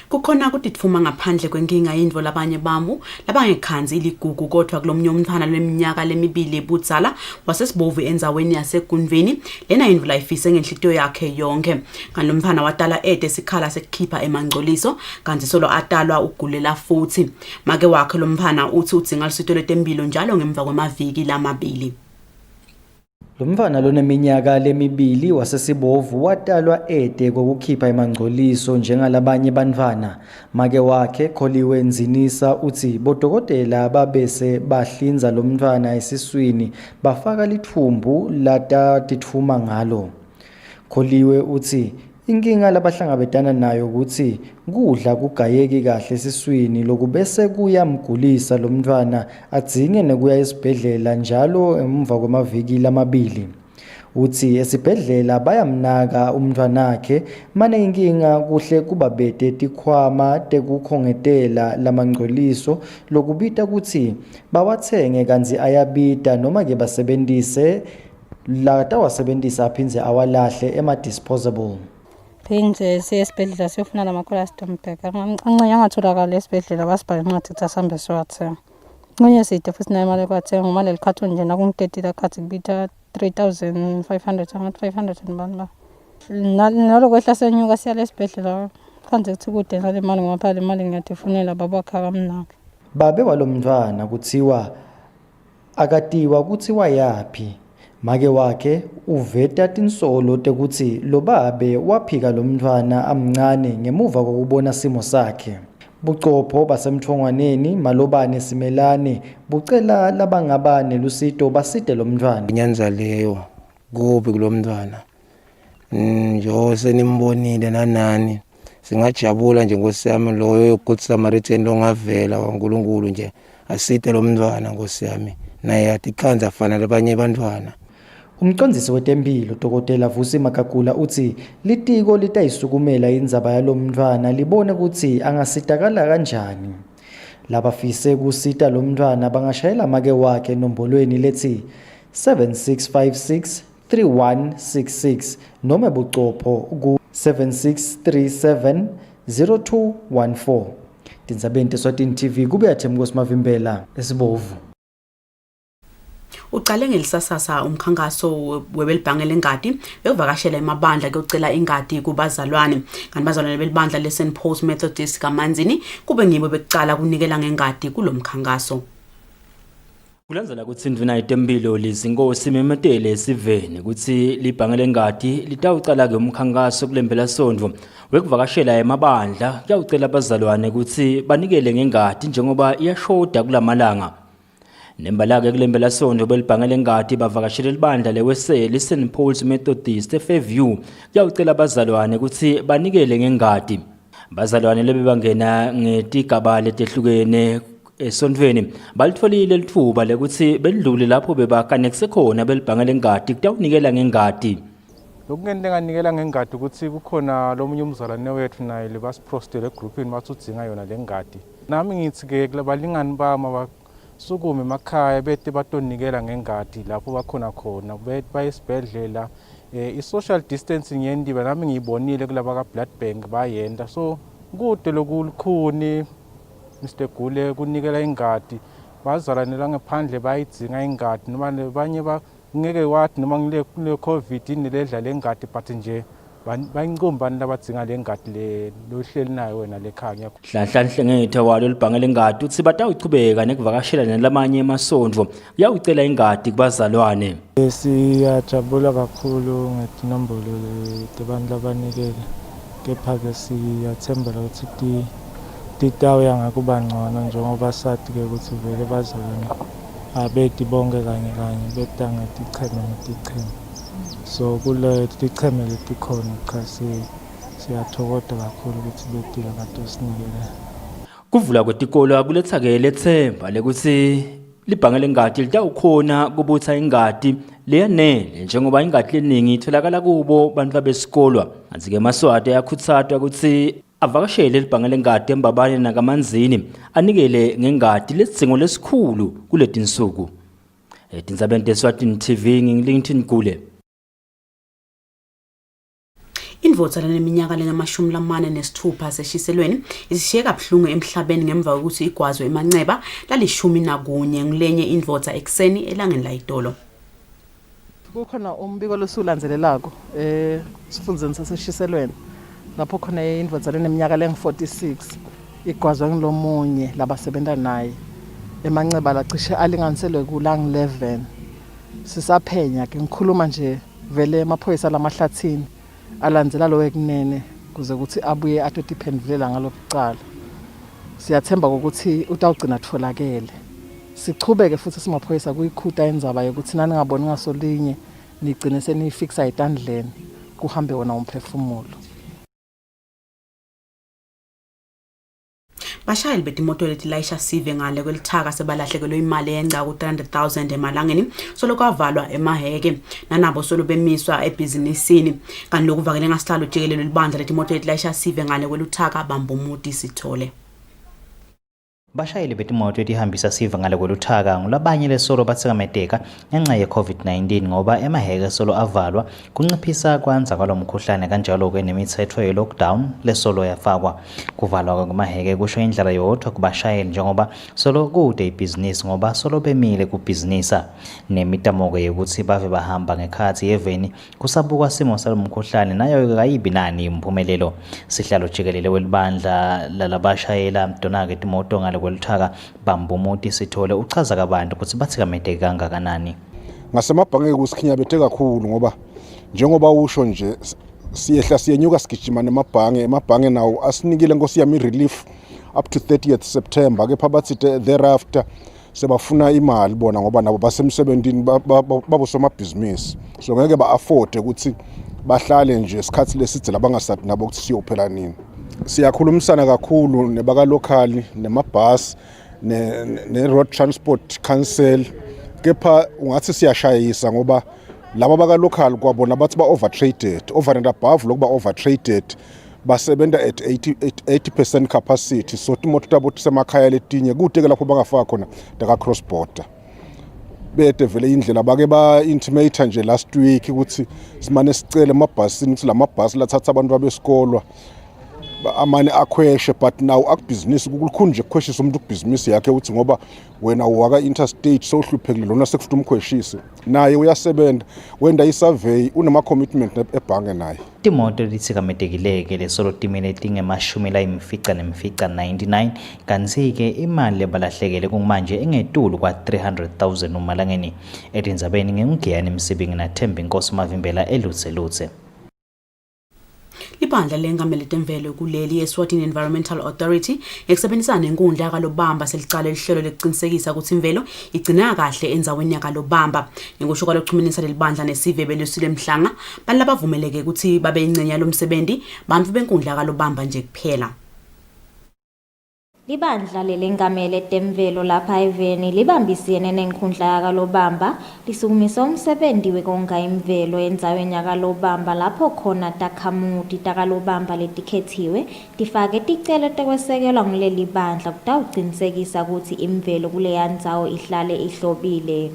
Kukhona kutitfuma ngaphandle kwenkinga yindvo labanye bamu labangekhanzi iligugu kodwa kulomnye umntfwana lweminyaka lemibili ebudzala wasesibovu endzaweni yaseGunveni lena yindvo layifise ngenhlitiyo yakhe yonke. Ngalo mntfwana watala ede sikhala sekukhipha emangcoliso kanti solo atalwa ugulela futhi. Make wakhe lo mntfwana uthi udzinga lusito lwetempilo njalo ngemva kwemaviki lamabili. Lo mfana loneminyaka lemibili wasesibovu watalwa ede kokukhipha emangcoliso njengalabanye bantfwana. Make wakhe Kholiwe Nzinisa uthi bodokotela babese bahlinza lo mntfwana esiswini bafaka lithumbu latatithuma ngalo. Kholiwe uthi inkinga labahlangabetana nayo ukuthi kudla kugayeki kahle esiswini lokubese kuyamgulisa lo mntwana adzinge nekuya esibhedlela njalo emva kwamaviki lamabili. Uthi esibhedlela bayamnaka umntwanakhe mane inkinga kuhle kubabete tikhwama tekukhongetela lamangcoliso lokubita ukuthi bawathenge kanzi ayabita noma ke basebenzise latawasebenzisa aphindze awalahle ema-disposable. Phindze siye esibhedlela siyofuna lama-colostomy bag ancenye angatholakali esibhedlela basibhale incwadi ukuthi asambe siwathenga. Nconye side futhi nayo imali yokuwathenga ngoba leli khathoni nje nakungidedile khathi kubita 3,500 angathi 500 bani ba. Nalokwehla senyuka siya lesibhedlela khanze kuthi kude ngale mali ngoba phela le mali ngiyatifunela babakha kamnaki. Babe walo mntwana kuthiwa akatiwa kuthiwa yaphi. Make wakhe uveta tinsolo tekuthi lo babe waphika lo mntwana amncane ngemuva kokubona simo sakhe. Bucopho basemthongwaneni Malobane Simelane bucela labangabane lusito baside lo mntwana. Inyanza leyo kubi kulo mntwana. Njo senimbonile nanani singajabula nje Nkosi yami loyo good Samaritan longavela waNkulunkulu nje aside lo mntwana Nkosi yami naye atikhanza afana labanye bantwana. Umcondzisi wetempilo Dr. Vusi Makagula uthi litiko litayisukumela indzaba yalo mntwana libone ukuthi angasitakala kanjani. Labafise kusita lo mntwana bangashayela make wakhe nombolweni lethi 7656 3166 noma bucopho ku 7637 0214. Tindzabeni Eswatini TV kube yathemba Nkosi Mavimbela esibovu. uqale ngelisasasa umkhankaso webelibhange lengadi bekuvakashela emabandla kuyocela ingadi kubazalwane kanti bazalwane belibandla le-St Paul's Methodist kaManzini kube ngibo bekucala kunikela ngengadi kulomkhankaso. Kulandzela kutsi indvuna yetempilo lizinkosi Memetele Siveni kutsi libhange lengadi litawucala ke umkhankaso kulembela sondvo wekuvakashela emabandla kuyawucela abazalwane kutsi banikele ngengadi njengoba iyashoda kulamalanga. Nembalake kulembela sondvo belibhange lengadi bavakashela libandla leweseli St Paul's Methodist Fairview kuyawucela abazalwane kutsi banikele ngengadi. Bazalwane lebebangena ngetigaba letehlukene esondweni balitfolile lithuba lekuthi bedlule lapho bebakanekse khona belibhange lengadi kutawunikela ngengadi. Lokungento enganikela ngengadi ukuthi kukhona lomunye umzalwane wethu naye libasiprostele egroupini bathudzinga yona lengadi. Nami ngithi ke labalingani bami abasukume emakhaya bete batonikela ngengadi lapho bakhona khona bayesibhedlela. I-social distancing yendiba nami ngiyibonile kulaba ka-blood bank bayenda so kude lokulukhuni Mr. Gule kunikela ingadi bazalwane la ngaphandle bayidzinga ingadi noma abanye ngeke wathi noma ngile COVID niledla lengadi but nje bayincombani labadzinga lengadi lohleli nayo wena lekhaya. Hlanhlanhle ngetha walo libhange lengadi uthi batawuchubeka nekuvakashela nalamanye emasondvo uyawucela ingadi kubazalwane. Siyajabula kakhulu ngetinombolo lebantu labanikele kepha-ke siyathembela ukuthi titawuya ngakuba ngcono njengoba sathi ke ukuthi vele bazalwane abeti bonke kanye beta ngeticheme so kule ticheme letikhona cha siyathokoza kakhulu ukuthi betile batosinikele. Kuvula kwetikolo akuletha ke lethemba lekuthi libhange lengadi litawukhona kubutha ingadi leyanele njengoba ingadi leningi itholakala kubo bantu babesikolwa. Kanti ke Maswati ayakhutsatwa ukuthi avakashele libhange lengadi embabane nakamanzini anikele ngengadi lesidzingo lesikhulu kuletinsuku. Tindzabeni Eswatini TV ngiLinton Gule. Indvodza leneminyaka lengama-46 seshiselweni isishiye kabuhlungu emhlabeni ngemva kokuthi igwazwe eManceba la-11 ngilenye indvodza ekseni elangeni layitolo. Kukhona umbiko losulandzelelako esifundzeni saseshiselweni lapho khona indvodza leneminyaka lengu-46 igwazwe ngilomunye labasebenta naye eManceba lacishe alinganiselwe kulang-11. Sisaphenya ke ngikhuluma nje vele amaphoyisa lamahlathini alandzela lo wekunene kuze ukuthi abuye atotiphendulela ngalokucala. Siyathemba ukuthi utawugcina tfolakele. Sichubeke futhi simaphoyisa kuyikhuta indzaba yokuthi nani ngaboni ngasolinye nigcine seniyifikisa etandleni kuhambe wona umphefumulo. Bashayeli betimoto letilayisha sive ngale kwelithaka sebalahlekelwe imali yenca ku-300,000 emalangeni solo kwavalwa emaheke nanabo solo bemiswa ebhizinisini kanti lokuvakele ngasihlalo jikelelo libandla letimoto letilayisha sive ngale kwelithaka bambumuti sithole. Bashayeli betimoto etihambisa siva ngale kwelithaka ngulabanye lesolo batsikameteka ngenxa ye-COVID-19 ngoba emaheke solo avalwa kunciphisa kwanza kwalomkhuhlane kanjalo ke nemithetho ye-lockdown lesolo yafakwa. Kuvalwa kwamaheke kusho indlela yodwa kubashayeli njengoba solo kude ibhizinisi ngoba solo bemile kubhizinisa nemitamoko yokuthi bave bahamba ngekhathi yeveni kusabukwa simo salomkhuhlane nayo kayibi nani imphumelelo. Sihlalo jikelele welibandla lalabashayela donake timoto ngale kwelithaka bambumuti sithole uchaza kabantu ukuthi bathikameteke kangakanani. Ngasemabhange kusikhinyabethe kakhulu ngoba njengoba usho nje siyehla siyenyuka sigijima emabhange nawo asinikile nkosi yami relief up to 30th September kepha bathi thereafter sebafuna imali bona ngoba nabo basemsebentini babosomabhizinisi so ngeke ba-afford ukuthi bahlale nje isikhathi lesidze labangasathi nabo ukuthi siyophela nini. Siyakhulumisana kakhulu nebaka locally nemabhasi ne-road transport council kepha ungathi siyashayisa ngoba laba baka local kwabona bathi ba-overtraded over and above lokuba overtraded basebenta at 80% capacity so timoto tabo tisemakhaya letinye kude ke lapho bangafaka khona daka cross border bede vele indlela bake ba-intimate nje last week ukuthi simane sicele emabhasini ukuthi lamabhasi lathatha abantu babesikolwa amane akhweshe but now akubhizinisi kukhulu nje kukhweshisa umuntu kubhizinisi yakhe uthi ngoba wena uwaka interstate sohluphekile lona sekufuthi umkhweshise naye uyasebenza wenda isurvey unama commitment ebhange naye. Timoto lithikamedekileke lesolo timene tinge-99 kanti-ke imali lebalahlekele kumanje engetulu kwa-300,000 umalangeni. Etindzabeni ngengugeyani Msibingi naThemba Inkosi Mavimbela elutse. Ibandla lengamele temvelo kuleli Eswatini Environmental Authority ekusebenzisana nenkundla yakalobamba selicala lihlelo lekuqinisekisa ukuthi imvelo igcina kahle endzaweni yakalobamba. Ngekusho kwalokuxhumanisa lelibandla nesive belusile Mhlanga balaba bavumeleke ukuthi babe ingcenye lomsebenzi bantu benkundla yakalobamba nje kuphela. Libandla lelengamele temvelo lapha eveni libambisene nenkhundla yakalobamba lisukumisa umsebenzi wekonga imvelo endzaweni yakalobamba lapho khona takhamuti takalobamba letikhethiwe tifake ticelo tekwesekelwa nguleli bandla kutawuqinisekisa ukuthi imvelo kuleya ndzawo ihlale ihlobile.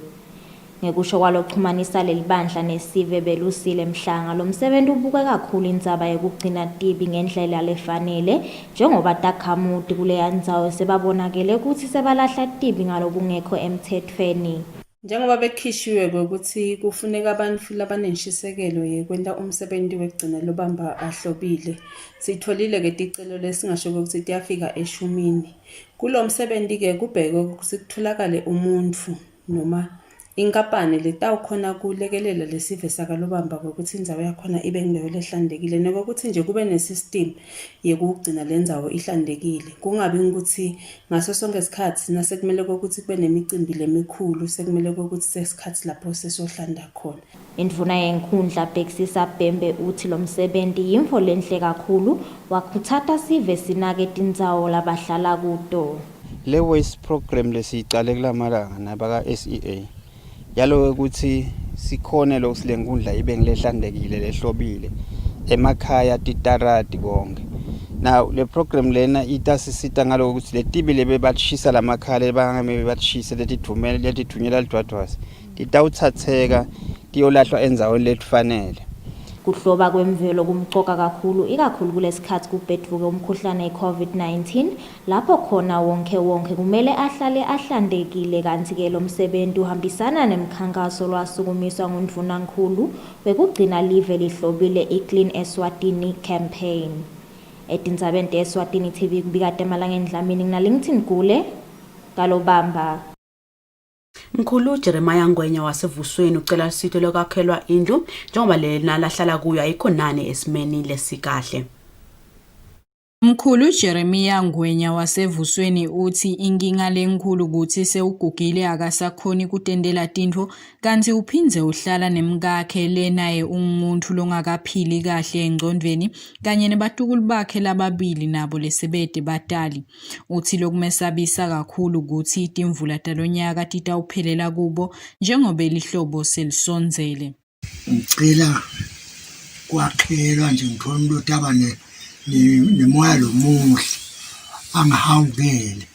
Ngekusho kwalokuxhumanisa lelibandla nesive belusile Mhlanga lo msebenzi ubuke kakhulu indzaba yokugcina tibi ngendlela lefanele njengoba takhamuti kuleya ndzawo sebabonakele ukuthi sebalahla tibi ngalokungekho emthethweni. Njengoba bekhishiwe ukuthi kufuneka abantu labanenshisekelo yekwenta umsebenzi wekugcina lobamba ahlobile. Sitholile ke ticelo lesingasho ukuthi tiyafika eshumini. Kulo msebenzi ke kubhekwe ukuthi kutholakale umuntu noma inkapani letawukhona kulekelela lesive sakalobamba ukuthi indzawo yakhona ibe indawo lehlandekile nokuthi nje kube nesystem yekugcina lendzawo ihlandekile. Kungabi ukuthi ngaso sonke isikhathi nasekumele ukuthi kube nemicimbi lemikhulu sekumele ukuthi sesikhathi lapho sesohlanda khona. Indvuna yenkhundla Bhekisisa Bhembe uthi lo msebenzi yimvo lenhle kakhulu wakuthatha sive sinake tindzawo labahlala kuto. Le waste program lesicale kulamalanga nabaka SEA yalo ukuthi sikhone lo silenkundla ibe ngilehlandekile lehlobile emakhaya titarati konke. Now le program lena itasisita ngalo ukuthi letibi lebe batshisa lamakhala bangame batshise letithumela letithunyela lidwadwasi titawuthatheka tiyolahlwa endzaweni letifanele. Kuhloba kwemvelo kumcoka kakhulu ikakhulu kulesikhathi kubhedvuke umkhuhlane i-COVID-19 lapho khona wonke kumele ahlale ahlandekile kanti ke lo msebenzi uhambisana nemkhankaso lwasukumiswa ngundvunankulu wekugcina live lihlobile i-Clean Eswatini campaign. Etindzabeni te-Eswatini TV kubika Temalangeni Dlamini nginalingithini Gule kalobamba. Mkhulu Jeremiah Ngwenya wasevusweni ucela sitho lokwakhelwa indlu njengoba lena lahlala kuyo ayikho nani esimeni lesikahle. Mkhulu Jeremiah Ngwenya wasevusweni uthi inkinga lenkulu ukuthi sewugugile akasakhoni kutendela tintfo kanti uphindze uhlala nemkakhe lenaye umuntu longakaphili kahle engcondweni kanye nebatukulu bakhe lababili nabo lesebede batali. Uthi lokumesabisa kakhulu ukuthi itimvula talonyaka titawuphelela kubo njengoba lihlobo selisonzele. Ngicela kwakhelwa nje ngithola umuntu tabane nemoya lomuhle angahawukele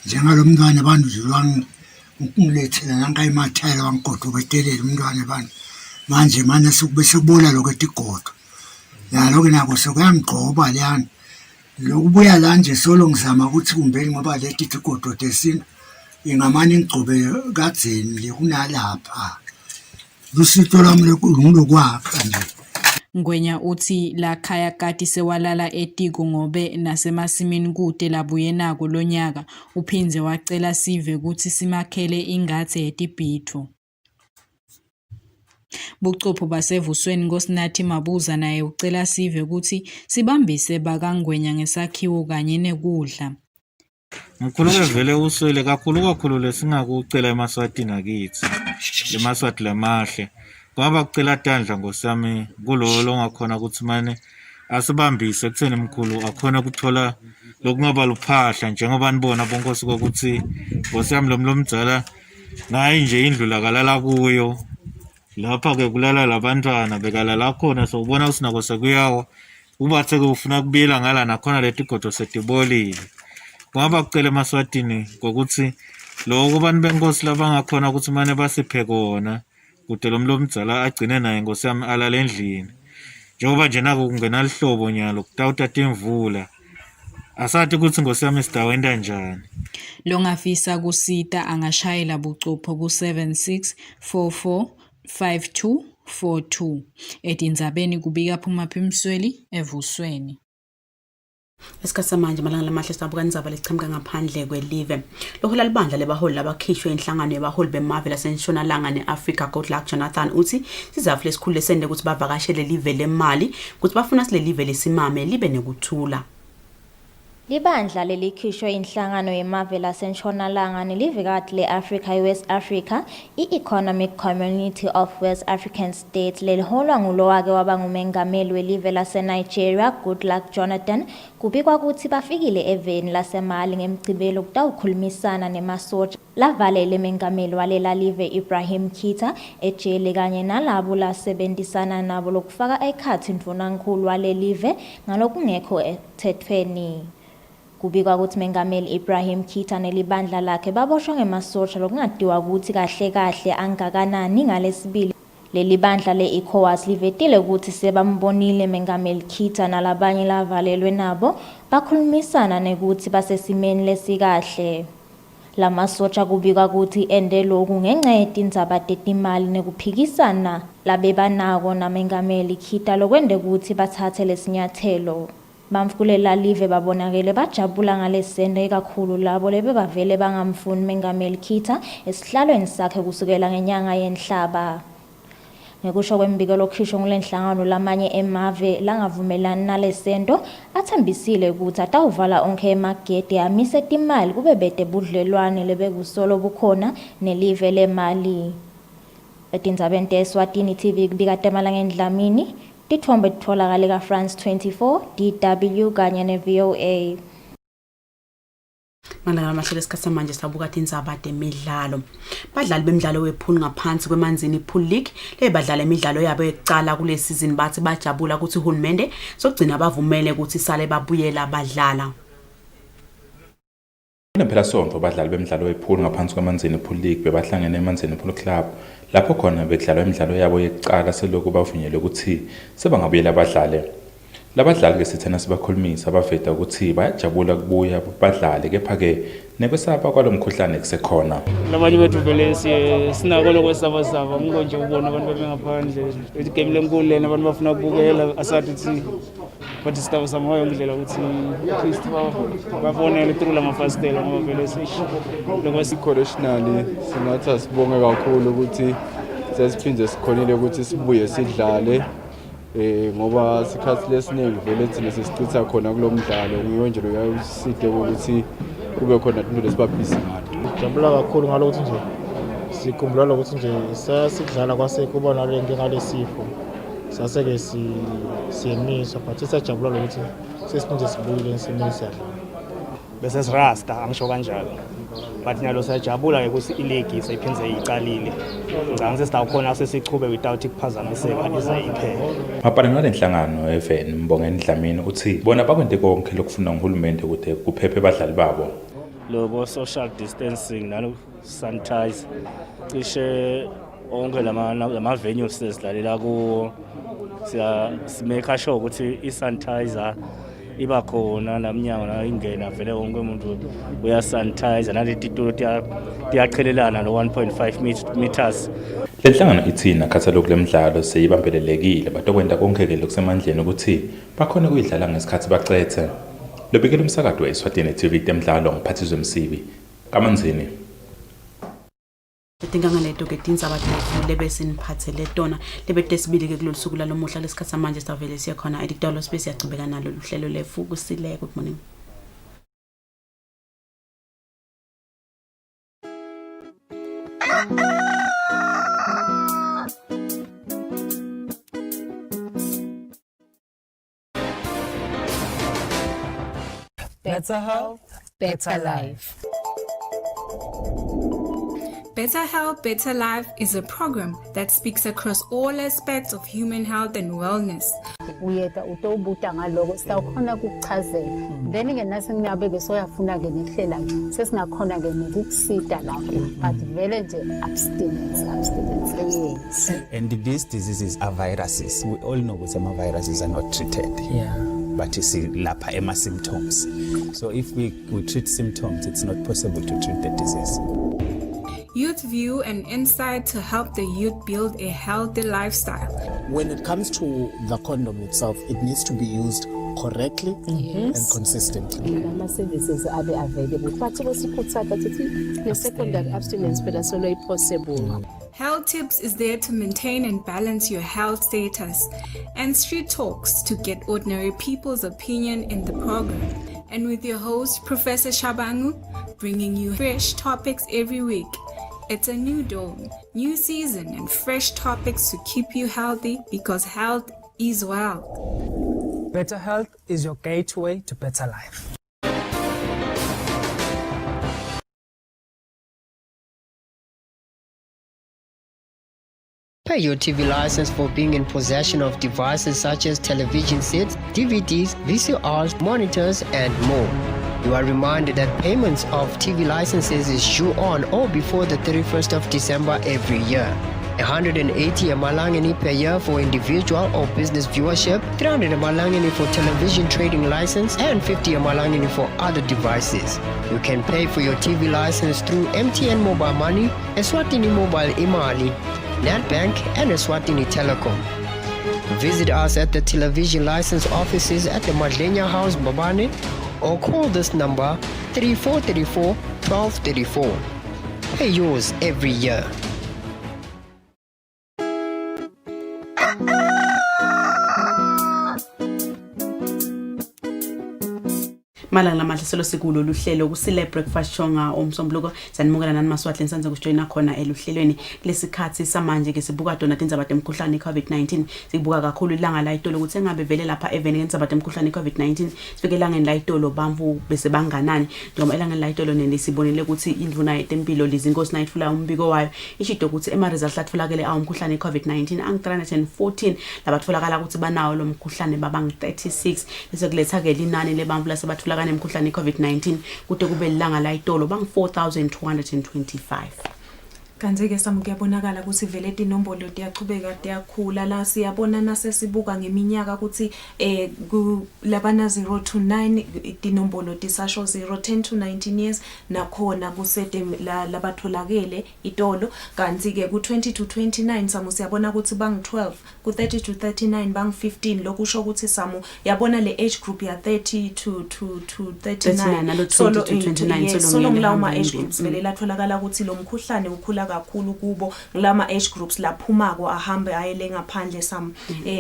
njengalo mntwana abantu zilwanga ukulethela nanka imathayela wangigodo betelele umntwana abantu manje manje sokube sekubola lokwetigodo yaloke nako sokuyangigcoba leyana lokubuya la nje solo ngizama ukuthi kumbeni ngoba leti tigodo tesina ingamani ngigcobe kadzeni le kunalapha lusito lami lokwakha nje. Ngwenya uthi la khaya kati sewalala etiko ngobe nasemasimini kude labuye nako lonyaka uphinze wacela sive ukuthi simakhele ingathe yetibhitho. Bucopho basevusweni ngosinathi Mabuza naye ucela sive ukuthi sibambise bakangwenya ngesakhiwo kanye nekudla. Mkhulu vele uswele kakhulu lesingakucela emaswatini akithi lemaswati lamahle ngoba kucela tandla ngosami kulo longakhona ukuthi manje asibambise kutheni mkhulu akhona ukuthola lokungaba luphahla njengoba nibona bonke ukuthi ngosami lomdzala nayi nje indlu lakalala kuyo lapha ke kulala labantwana bekalala khona sobona usinako sekuyawa ubathe ufuna kubiyela ngala nakhona letigodo setibolile ngoba kucela emaswatini ngokuthi lokho abantu benkosi labangakhona ukuthi manje basiphe kona kude lo mdzala agcine naye ngosami alala endlini njengoba nje nako kungena lihlobo nyalo kutawutata imvula asathi ukuthi ngosiyami sidawenda njani. Longafisa kusita angashayela bucopho ku-76 44 5242 etindzabeni kubika Phumaphi Msweli evusweni. Esikhathi samanje malanga lamahle sisabuka indzaba lesichamuka ngaphandle kwelive. Lohola libandla lebaholi labakhishwe inhlangano yabaholi bemave lasentshonalanga ne-Africa Goodluck Jonathan uthi sizatfu lesikhulu lesende ukuthi bavakashele live lemali ukuthi bafuna sile live lesimame libe nekuthula. Libandla lelikhishwe inhlangano yemave lasentshonalanga nelivekati le-Africa West Africa i-Economic Community of West African States leliholwa ngulowake waba ngumengameli welive laseNigeria Goodluck Jonathan kubikwa ukuthi bafikile eveni laseMali ngemgcibelo kutawukhulumisana nemasotsha lavalele mengameli walela live Ibrahim Kita ejele kanye nalabo lasebenzisana nabo lokufaka ekhathi ndvunankhulu walelive ngalokungekho emthethweni. Kubikwa ukuthi mengameli Ibrahim Kita nelibandla lakhe baboshwa ngemasotsha lokungadiwa ukuthi kahle angakanani ngalesibili. Leli bandla le-ECOWAS livetile ukuthi sebambonile mengameli Kita nalabanye lavalelwe nabo bakhulumisana nekuthi basesimeni lesikahle. Lamasotsha kubikwa ukuthi ende lokhu ngenxa yetindzaba tetimali nekuphikisana labebanako namengameli Kita lokwende ukuthi bathathe lesinyathelo. Bamfukulela live babonakele bajabula ngalesende kakhulu labo lebe bavele bangamfuni mengameli Kita esihlalweni sakhe kusukela ngenyanga yenhlaba. Ngekusho kwembikelo okhishwe ngulenhlangano lamanye emave langavumelani nalesento athembisile ukuthi atawuvala onke emagede amise timali kube bede budlelwane lebekusolo bukhona nelive lemali. Etindzabeni te-Eswatini TV kubika Temalanga Ndlamini. Tithombe titholakale ka-France 24, DW kanye ne-VOA. Malanga lamahle esikhathi samanje sabuka indzaba temidlalo. Badlali bemidlalo wepool ngaphansi kwemanzini pool league le badlala imidlalo yabo ekucala kule season bathi bajabula ukuthi uhulumende sokugcina bavumele ukuthi sale babuyela badlala. Phela sonto badlali bemidlalo wepool ngaphansi kwemanzini pool league bebahlangene emanzini pool club lapho khona bekudlalwa imidlalo yabo yekucala selokhu bavunyelwe ukuthi sebangabuyela badlale. Labadlali ke sithena sibakhulumisa baveta ukuthi bayajabula kubuya badlale kepha ke nekwesaba kwalomkhuhlane kusekhona. Labanye bethu vele sinako lokwesaba saba ngonje ubona abantu bengaphandle igame lenkulu lena abantu bafuna ukubukela asathi ukuthi bathi sitaba samoya indlela ukuthi Christ babonele through lamafastela ngoba vele lokwasikholetionally singathi asibonge kakhulu ukuthi sesiphinde sikhonile ukuthi sibuye sidlale ngoba sikhathi lesiningi vele thina sesichitha khona kulomdlalo ngiyo nje uyaside ukuthi kube khona into lesibabhisi ngato. Jabula kakhulu ngalokho nje sikhumbula ukuthi nje sasidlala kwase kuba nale nkinga lesifo saseke siyemiswa but sisajabula ukuthi sesiphinde sibuyile esimeni sakhe. Bese sirasta angisho kanjalo. But nyalo sayajabula ukuthi iligi seyiphindze icalile. Ngicanga sesitawukhona sesichube without kuphazamiseka ize iphele. Mapana ngalenhlangano eveni Mbongeni Dlamini uthi bona bakwente konke lokufuna nguhulumende ukuthi kuphephe badlali babo. Lobo social distancing nalo sanitize cishe onke lama venues sesidlalela ku make sure ukuthi isanitizer iba khona namnyango la ingena vele wonke umuntu uyasanitize naleti tulo tiyachelelana lo 1.5 meters. Lenhlangano ithina khathalokhu lemidlalo seyibambelelekile badokwenda konke ke lokusemandleni ukuthi bakhona kuyidlala ngesikhathi bacethe. Lobikela umsakazo weSwatini TV temidlalo ngiphathizwe Msibi kamanzini. Tidinga ngaleto ke tindzaba lebe siniphathele tona lebe tesibili ke kulolusuku lalomuhla lesikhathi samanje savele siya khona editolo space yacibeka nalo uhlelo lefu Kusile. Good morning. Better health, better life. Better Health, Better Life is a program that speaks across all aspects of human health and wellness. Uyeta utobuta ngaloko sitawukhona kukuchazela then ke nase ngiyabe ke soyafuna ke nehlela sesingakhona ke nokukusida lapho but vele nje abstinence yes. And these diseases are viruses. We all know that some viruses are not treated. But you see lapha ema symptoms. So if we treat symptoms, it's not possible to treat the disease. Youth View and insight to help the youth build a healthy lifestyle. When it comes to the condom itself, it needs to be used correctly and consistently. Services are available, but the secondary abstinence is only possible. Health Tips is there to maintain and balance your health status, and Street Talks to get ordinary people's opinion in the program. And with your host, Professor Shabangu, bringing you fresh topics every week. It's a new dawn, new season, and fresh topics to keep you healthy because health is wealth. Better health is your gateway to better life. Pay your TV license for being in possession of devices such as television sets, DVDs, VCRs, monitors, and more. You are reminded that payments of TV licenses is due on or before the 31st of December every year. 180 Malangeni per year for individual or business viewership, 300 Malangeni for television trading license, and 50 Malangeni for other devices. You can pay for your TV license through MTN Mobile Money, Eswatini Mobile Imali, NetBank, and Eswatini Telecom. Visit us at the television license offices at the Madlenya House, Babane, or call this number 3434 1234. Pay yours every year. Malanga lamahle selo sikulo luhlelo Kusile breakfast show nga omsombuluko sanimukela nani Maswatli nsanze kujoina khona eluhlelweni lesikhathi samanje ke sibuka donate indzaba temkhuhlane iCovid-19 sibuka kakhulu ilanga la itolo ukuthi engabe vele lapha eveni indzaba temkhuhlane iCovid-19 sifike elangeni la itolo bamvu bese banganani ngoba elangeni la itolo nene sibonile ukuthi indvuna yetempilo lizinkosi nayitfula umbiko wayo ishido ukuthi ema results atfolakele umkhuhlane iCovid-19 ang 314 labatfolakala ukuthi banawo lo mkhuhlane babang 36 bese kuletha ke linani lebamvu lasebatfolakala nemkhuhlane iCovid-19 kude kube lilanga la itolo bang 4225. Kanti ke samukuyabonakala ukuthi vele inombolo iyaqhubeka iyakhula la siyabona nase sibuka ngeminyaka ukuthi labana 0 to 9 inombolo disasho 010 to 19 years nakhona kusede labatholakele itolo kanti ke ku 20 to 29 samu siyabona ukuthi bang 12 ku 30 to 39 bang 15 lokusho ukuthi samu yabona le age group ya 30 to 39 solo 29 solo nglauma age groups vele latholakala ukuthi lo mkhuhlane ukhula kakhulu kubo ngilama age groups laphuma ko ahambe ayele ngaphandle sam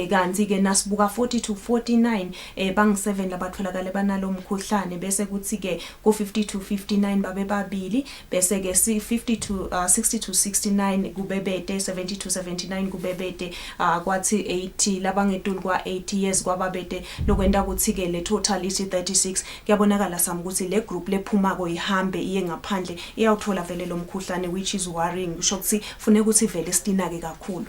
kanti ke nasibuka 40 to 49 bang 7 labatholakala banalo mkhuhlane bese kuthi ke ku 50 to 59 babe babili bese ke 50 to 60 to 69 kubebete 70 to 79 kubebete kwathi 80 labangetulu kwa 80 years kwababete lokwenda kuthi ke le total is 36 kuyabonakala sam ukuthi le group lephuma ko ihambe iye ngaphandle iyawuthola vele lo mkhuhlane which is worrying kusho ukuthi funeka ukuthi vele sitinake kakhulu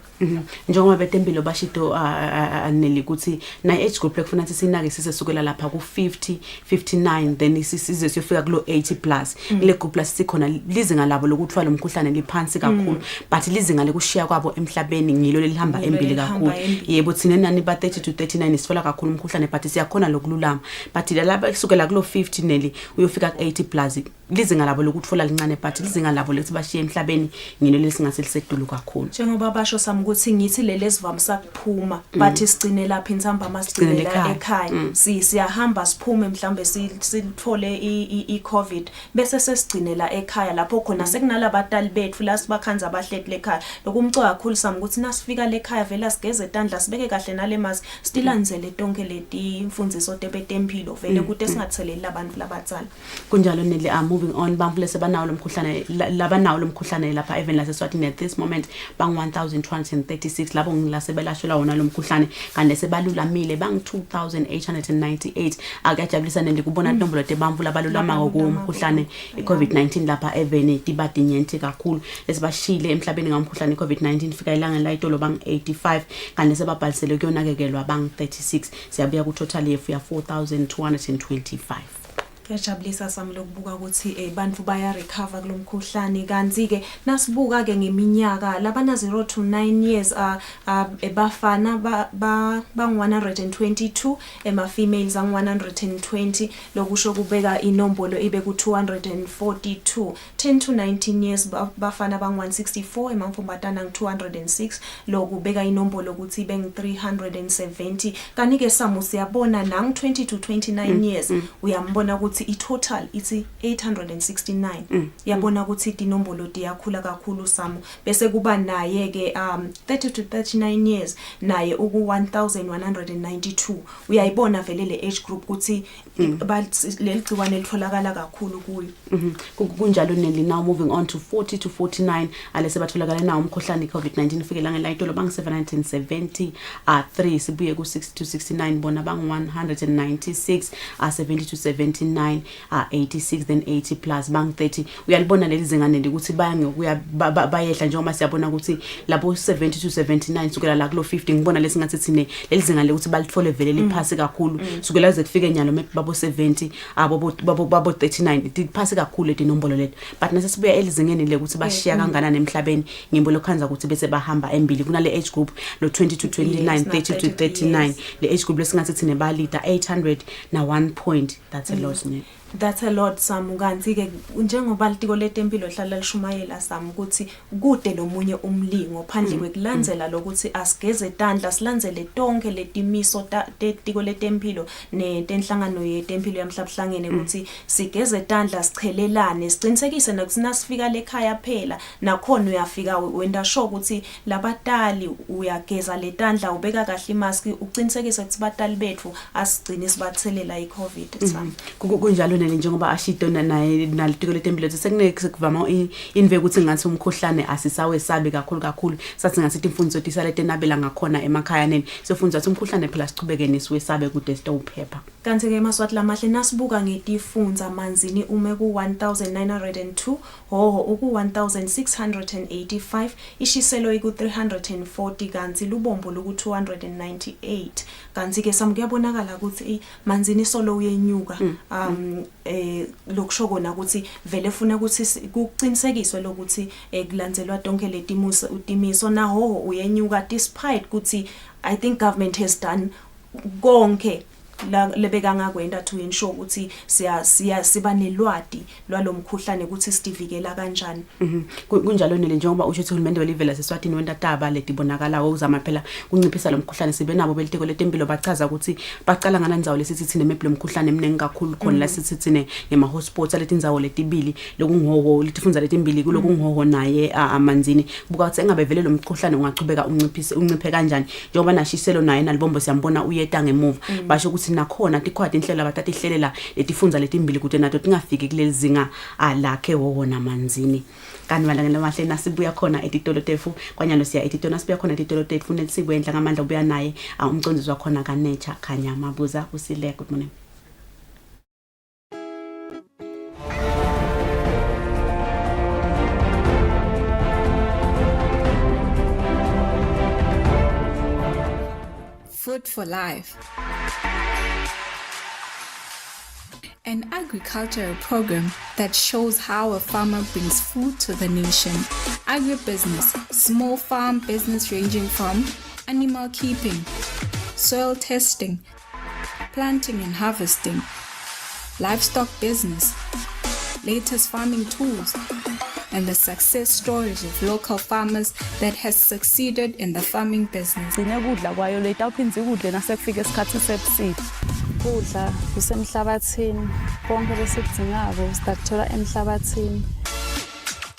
njengoba betempilo bashido aneli ukuthi na age group lekufuna ukuthi sinake sisesukela lapha ku 50 59 then size siyofika kulo 80 plus ile group la sikhona lizinga labo lokuthwala lo mkhuhlane liphansi kakhulu but lizinga lekushiya kwabo emhlabeni ngilo lelihamba embili kakhulu yebo thina nani ba 30 to 39 sithola kakhulu umkhuhlane but siyakhona lokululama but laba kusukela kulo 50 neli uyofika ku 80 plus lizinga labo lokuthola lincane but lizinga labo lethi bashiya emhlabeni ngilo lesingase lisedulu kakhulu njengoba basho sami ukuthi ngithi leli sivamisa kuphuma bathi sigcine lapha insamba masigcinela ekhaya siyahamba siphume mhlambe sithole iCovid bese sesigcinela ekhaya lapho khona sekunalaba batali bethu la sibakhanza abahleti lekhaya lokumcoka kakhulu sami ukuthi nasifika lekhaya vela sigeze etandla sibeke kahle nale mask stilanzele tonke leti imfundiso tebetempilo vele kude singatheleli abantu labatsala kunjalo nele moving on bamphule sebanawo lo mkhuhlane labanawo lo mkhuhlane lapha lapha even laseSwatini at this moment bang 1236 labo ngilasebelashela wona lo mkhuhlane kanti sebalulamile bang 2898 akajabulisa nende kubona inombolo tebamvula balulamako kumkhuhlane iCovid-19 lapha even tibadinyenti kakhulu lesibashile emhlabeni ngamkhuhlane iCovid-19 fika ilanga la itolo bang 85 kanti sebabhalisele kuyonakekelwa bang 36 siyabuya ku total yefu ya 4225. Kuyajabulisa sami lokubuka ukuthi bantu baya recover kulomkhuhlane kanti ke nasibuka ke ngeminyaka labana 0 to 9 years bafana ba 122 ema females ang 120 lokusho kubeka inombolo ibe ku 242. 10 to 19 years bafana bang 164 emamfumbatana ng 206 lokubeka inombolo ukuthi ibe 370 kanike samu siyabona nang 20 to 29 years uyambona ukuthi total ithi 869 yabona ukuthi inombolo diyakhula kakhulu samu bese kuba naye ke 30 to 39 years naye uku 1192 uyayibona vele le age group ukuthi leligciwane litholakala kakhulu kuyo kunjalo neli now moving on to 40 to 49 alese batholakala nawo umkhuhlane iCovid-19 fikela ngelayitolo bang 773 sibuye ku 60 to 69 bona bang 196 70 to 79 86 then 80 plus bang 30 uyalibona leli zingane ukuthi bayehla njengoba siyabona ukuthi labo 70 to 79 sukela la kulo 50 ngibona lesingathi thine leli zingane ukuthi balithole vele liphasi kakhulu sukela ze kufike nyalo babo 70 babo 39 liphasi kakhulu inombolo lethu but nase sibuya elizingeni le ukuthi bashiya kanganani emhlabeni ngimbolo khanza ukuthi bese bahamba embili kunale age group lo 20 to 29 30 to 39 le age group lesingathi thine balida 801 point that's a lot ne. That's a lot samukanzi ke njengoba litiko letempilo hlala lishumayela samu ukuthi kude lomunye umlingo phandle kwekulandzela lokuthi asigeze tandla silandzele tonke letimiso tetiko letempilo netenhlangano yetempilo yamhlabuhlangene ukuthi sigeze tandla sichelelane sicinisekise nakuthi nasifika lekhaya phela nakhona uyafika wenda sure ukuthi labatali uyageza letandla ubeka kahle imask ucinisekise ukuthi batali bethu asigcine sibathelela iCovid samu kunjalo njengoba ashito naye nalitiko letempilo sekunekuvama inve ukuthi ngathi umkhuhlane asisawe sabe kakhulu sathi ngasithi imfundiso tisalete nabela ngakhona emakhaya neni sifundza ukuthi umkhuhlane phela sichubeke nesiwe sabe kude sitawuphepha kanti ke maswathi lamahle nasibuka ngetifunza manzini ume ku 1902 hoho uku 1685 ishiselo iku 340 kanti lubombo luku 298 kanti ke samkuyabonakala ukuthi manzini solo uyenyuka lokusho kona ukuthi vele funa ukuthi kuqinisekiswe lokuthi kulandzelwa tonke letimiso naho uyenyuka despite ukuthi I think government has done konke lebeka ngakwenda to ensure ukuthi siba nelwadi lwalomkhuhlane ukuthi sidivikela kanjani kunjalo nele njengoba usho ukuthi uhulumende welivela seSwatini wenda taba letibonakala ukuzama phela kunciphisa lomkhuhlane sibe nabo belitiko letempilo bachaza ukuthi baqala nganandzawo lesithi thine maybe lomkhuhlane emningi kakhulu khona la sithi thine ngema hotspots letindzawo letibili lokungoho letifunza letimbili kulokungoho naye amanzini buka ukuthi engabe vele lomkhuhlane ungachubeka unciphe kanjani njengoba nashiselo naye nalibombo siyambona uyeta ngemuva basho ukuthi nakhona tikhwadi indlela abathatha ihlelela letifunza letimbili kude nato tingafiki kuleli zinga lakhe wona manzini kanti malangela mahle nasibuya khona etitolo tefu kwanyalo siya etitolo nasibuya khona etitolo tefu funeka sikwendla ngamandla ubuya naye umcondzisi wakhona kaNature Khanyama buza Kusile good morning. Food for Life, an agricultural program that shows how a farmer brings food to the nation. Agribusiness, small farm business ranging from animal keeping, soil testing, planting and harvesting, livestock business, latest farming tools, and the success stories of local farmers that has succeeded in the farming business. Sinekudla kwayo letawuphindze kudle nasekufika isikhathi sebusika. Kudla kusemhlabathini, konke lesikudingako sitakuthola emhlabathini.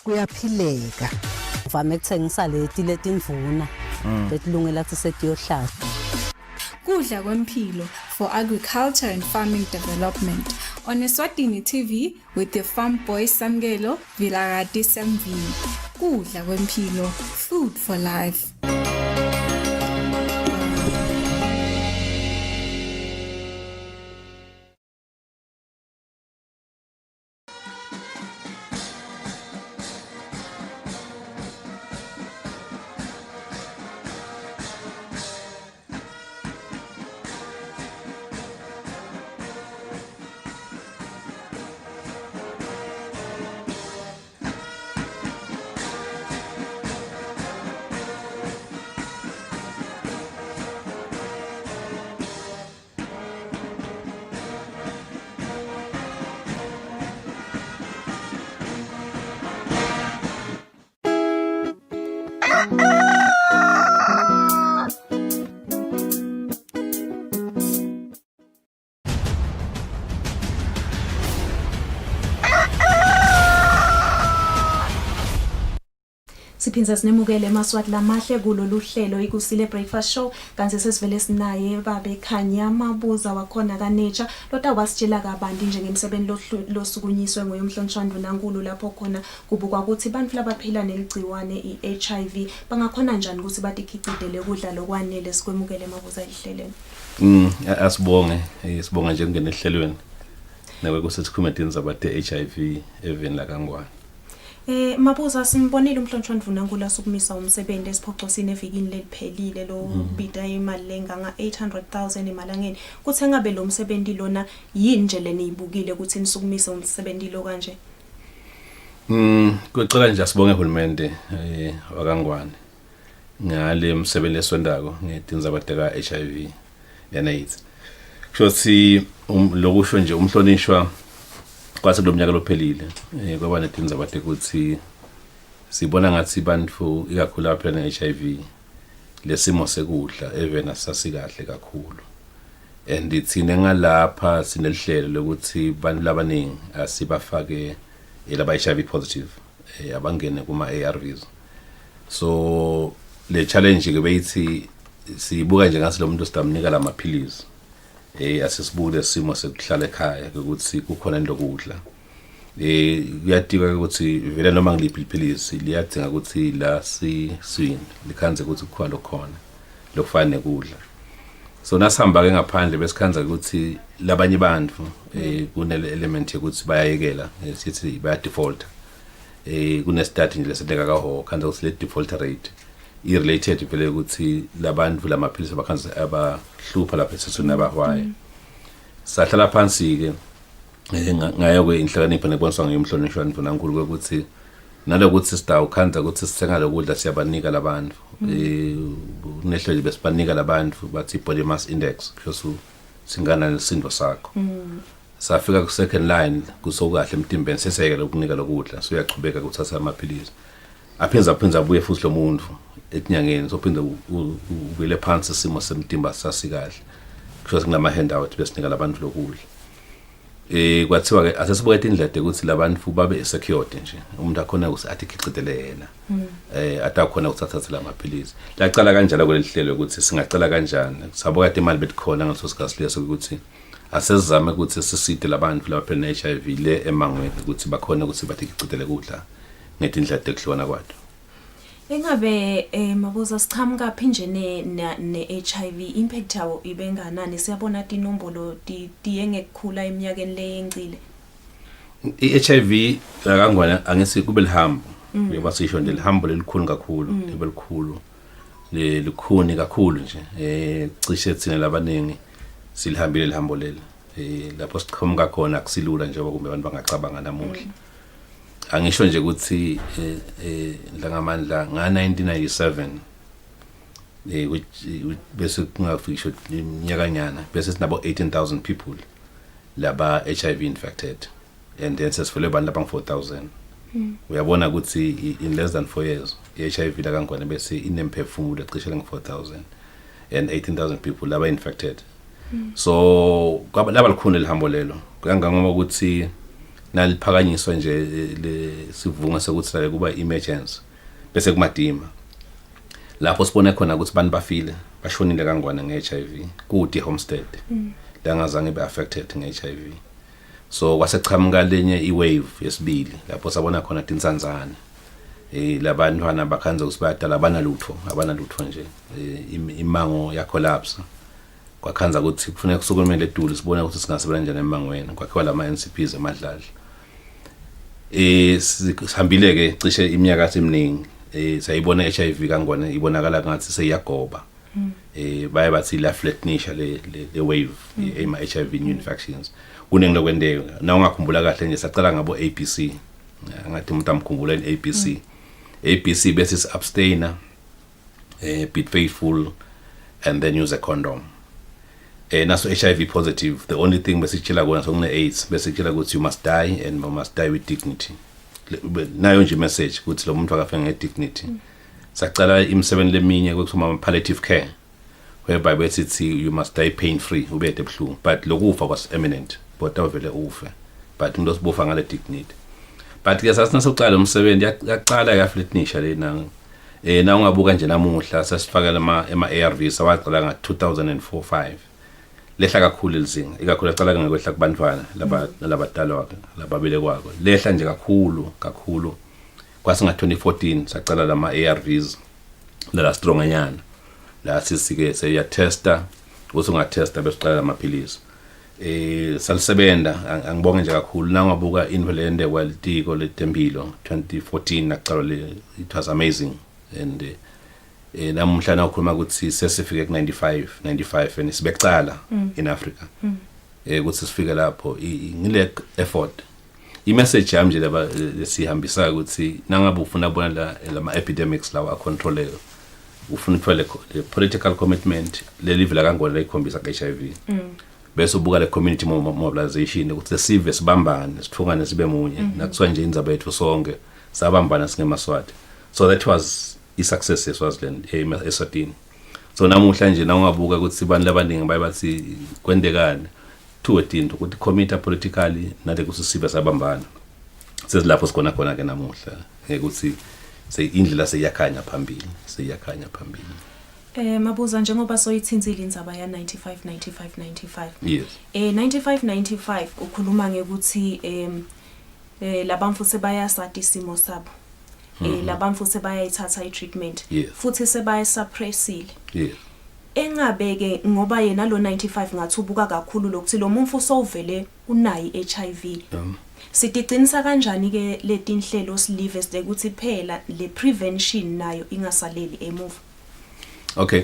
Kuyaphileka. Uvame ukuthengisa letindvuna letilungela ukuthi setiyohlala. Kudla kwempilo for agriculture and farming development on Eswatini TV with the farm boy Samgelo Villarati Samvini. Kudla kwempilo, food for life. Siphinza sinemukele emaswati lamahle kulolu hlelo ikusile breakfast show kanti sesivele sinaye babe Khanya Mabuza wakhona kaNature lota wasitshela kabanti njengemsebenzi losukunyiswe ngoyomhlonishwa Ndvunankhulu lapho khona kubukwa ukuthi bantu labaphila neligciwane iHIV bangakhona njani ukuthi batikhicitele ukudla lokwanele sikwemukele Mabuza ihlelweni. Asibonge sibonga nje ngene ehlelweni nawe kusethi khumedini zabate HIV even la kangwane. Mabuza simbonile umhlonishwa Ndvunankhulu asukumisa umsebenzi esiphoxosini evikini leliphelile lo bida imali lenga nga 800,000 emalangeni kuthi engabe lo msebenzi lona yini nje leniyibukile ukuthi nisukumise umsebenzi lo kanje. Kucela nje asibonge uhulumende wakangwane ngale umsebenzi eswendako ngedini zabateka HIV and AIDS. Kusho lokusho nje umhlonishwa kwase kulomnyaka lophelile kwaba nedini zabateka ukuthi sibona ngathi bantu ikakhulu abaphila ne-HIV lesimo sekudla even asasikahle kakhulu and ithina ngalapha sinelihlelo lokuthi bantu labaningi asibafake laba HIV positive abangene kuma ARVs. So le challenge ke beyithi sibuka nje ngasi lo muntu sitamnika lamaphilisi asisibuke simo sekuhlala ekhaya ukuthi kukhona into lokudla kuyadika ukuthi vele noma ngiliphi iphilisi liyadinga ukuthi la sewn likhanze ukuthi kukhona lokhona lokufana nekudla. So nasihamba ke ngaphandle besikhanza ukuthi labanye bantu kune element yokuthi bayayekela sithi baya default kune study nje lesedeka kaho khanza ukuthi le default rate i-related vele ukuthi labantu lamaphilisi abakhanza abahlupha lapha esithuna abahwaye. Sahlala phansi ke ngayo ke inhlakanipho neboniswa ngiyomhlonishwa Ndvunankhulu ukuthi nalokuthi sitawukhanza ukuthi sithenga lokudla siyabanika labantu kunehlelo besibanika labantu bathi body mass index kusho singana nesindwa sakho. Safika ku second line kusokahle emtimbeni seseyeke ukunika lokudla so uyachubeka ukuthatha amaphilisi aphinza abuye futhi lo muntu etinyangeni sophinda ubele phansi simo semtimba sasikahle kusho ngama handout besinika labantu lokudla. Kwathiwa ke asesibuka indlela ukuthi labantu babe secured nje umuntu akhona ukuthi athi khicitele yena atakhona ukuthatha lamaphilisi. Lacala kanjalo kwelihlelo ukuthi singacela kanjani sabuka kade imali betkhona ngaso sikhathi leso ukuthi asezizame ukuthi siside labantu labaphila ne-HIV le emangweni ukuthi bakhona ukuthi bathi khicitele kudla ngedindlela ekuhlona kwathi. Engabe Mabuza sichamuka phinje ne-HIV impact yawo ibenganani siyabona inombolo ngekukhula eminyakeni leyencile. I-HIV akangwana angisi kube lihambo ngoba sisho nje lihambo lelikhulu kakhulu lebelikhulu likhuni kakhulu nje cishe thina labaningi silihambile lihambo leli lapho sichamuka khona akusilula njengoba kumbe abantu bangacabanga namuhla. Angisho nje ukuthi la ngamandla nga 1997 bese kungafikisho iminyakanyana bese sinabo 18,000 people laba HIV infected and then sesifele abantu laba 4,000. Uyabona ukuthi in less than 4 years iHIV la kangwane bese inemphefumulo ecishe nge-4,000 and 18,000 people laba infected. So laba likhulu lihambo lelo kangangoba ukuthi naliphakanyiswa nje le sivunga sokuthi la kuba emergency bese kumadima lapho sibone khona ukuthi abantu bafile bashonile kangwane ngeHIV kude homestead la ngazange be affected ngeHIV. So kwasechamuka lenye iwave yesibili lapho sabona khona tinsanzane labantwana bakhanza usibadala abanalutho nje imango ya collapse kwakhanza ukuthi kufanele kusukumele edulu sibone ukuthi singasebenza njani emangweni kwakhiwa lama NCPs emadlala sihambile ke cishe iminyaka eminingi sayibona HIV kangwane ibonakala ngathi seyagoba baye bathi la flatnisha le wave ema HIV new infections kuningi lokwendeka na ungakhumbula kahle nje sacala ngabo ABC ngathi umuntu amkhumbula ABC bese is abstainer be faithful and then use a condom naso HIV positive the only thing besitshela kona sokune AIDS besitshela ukuthi you must die and you must die with dignity nayo nje message ukuthi lo muntu akafe ngedignity sacala imsebenzi leminye kwekuthiwa palliative care whereby besithi you must die pain free ubethe ebhlungu but lokufa was imminent but awuvele ufe but umuntu osibufa ngale dignity but ke sasinasoqala umsebenzi yaqala yaflatnisha lena na ungabuka nje namuhla sasifakela ema ARVs awaqala nga 2004-5 lehla kakhulu elizinga ikakhulu aqala ngekwehla kubantwana labadala lababele kwako lehla nje kakhulu kwasinga 2014 saqala lama ARVs la strong anyana la sisike seya testa usungatesta besiqala amaphilisi salisebenza angibonge nje kakhulu na ungabuka invalente kwalitiko letempilo 2014 naqala it was amazing and namhla na ukhuluma ukuthi sesifike ku 95 and sibecala in Africa ukuthi sifike lapho ngile effort i-message yami nje laba sihambisa ukuthi nangabe ufuna bona lama epidemics lawa control ufuna ukuthola le political commitment le livela kangona la ikhombisa ka HIV bese ubuka le community mobilization ukuthi sive sibambane sithungane sibe munye nakuthiwa nje indzaba yethu sonke sabambana singemaswati so that was i-success eSwaziland Eswatini so namuhla nje na ungabuka ukuthi sibani labaningi baye bathi kwendekane tuwetinto ukuthi commit politically nale kusisibe sabambana sezilapho sikona khona ke namuhla ukuthi indlela seyakhanya phambili Mabuza njengoba soyithinzile indzaba ya 95 yes 95 ukhuluma ngekuthi labamfu sebayasati isimo sabo labamfu sebayayithatha i-treatment futhi sebayasuppressile engabeke ngoba yena lo 95 ngathi ubuka kakhulu lokuthi lo mumfu sowuvele unayi HIV sitigcinisa kanjani ke letinhlelo silive ukuthi phela le prevention nayo ingasaleli emuva okay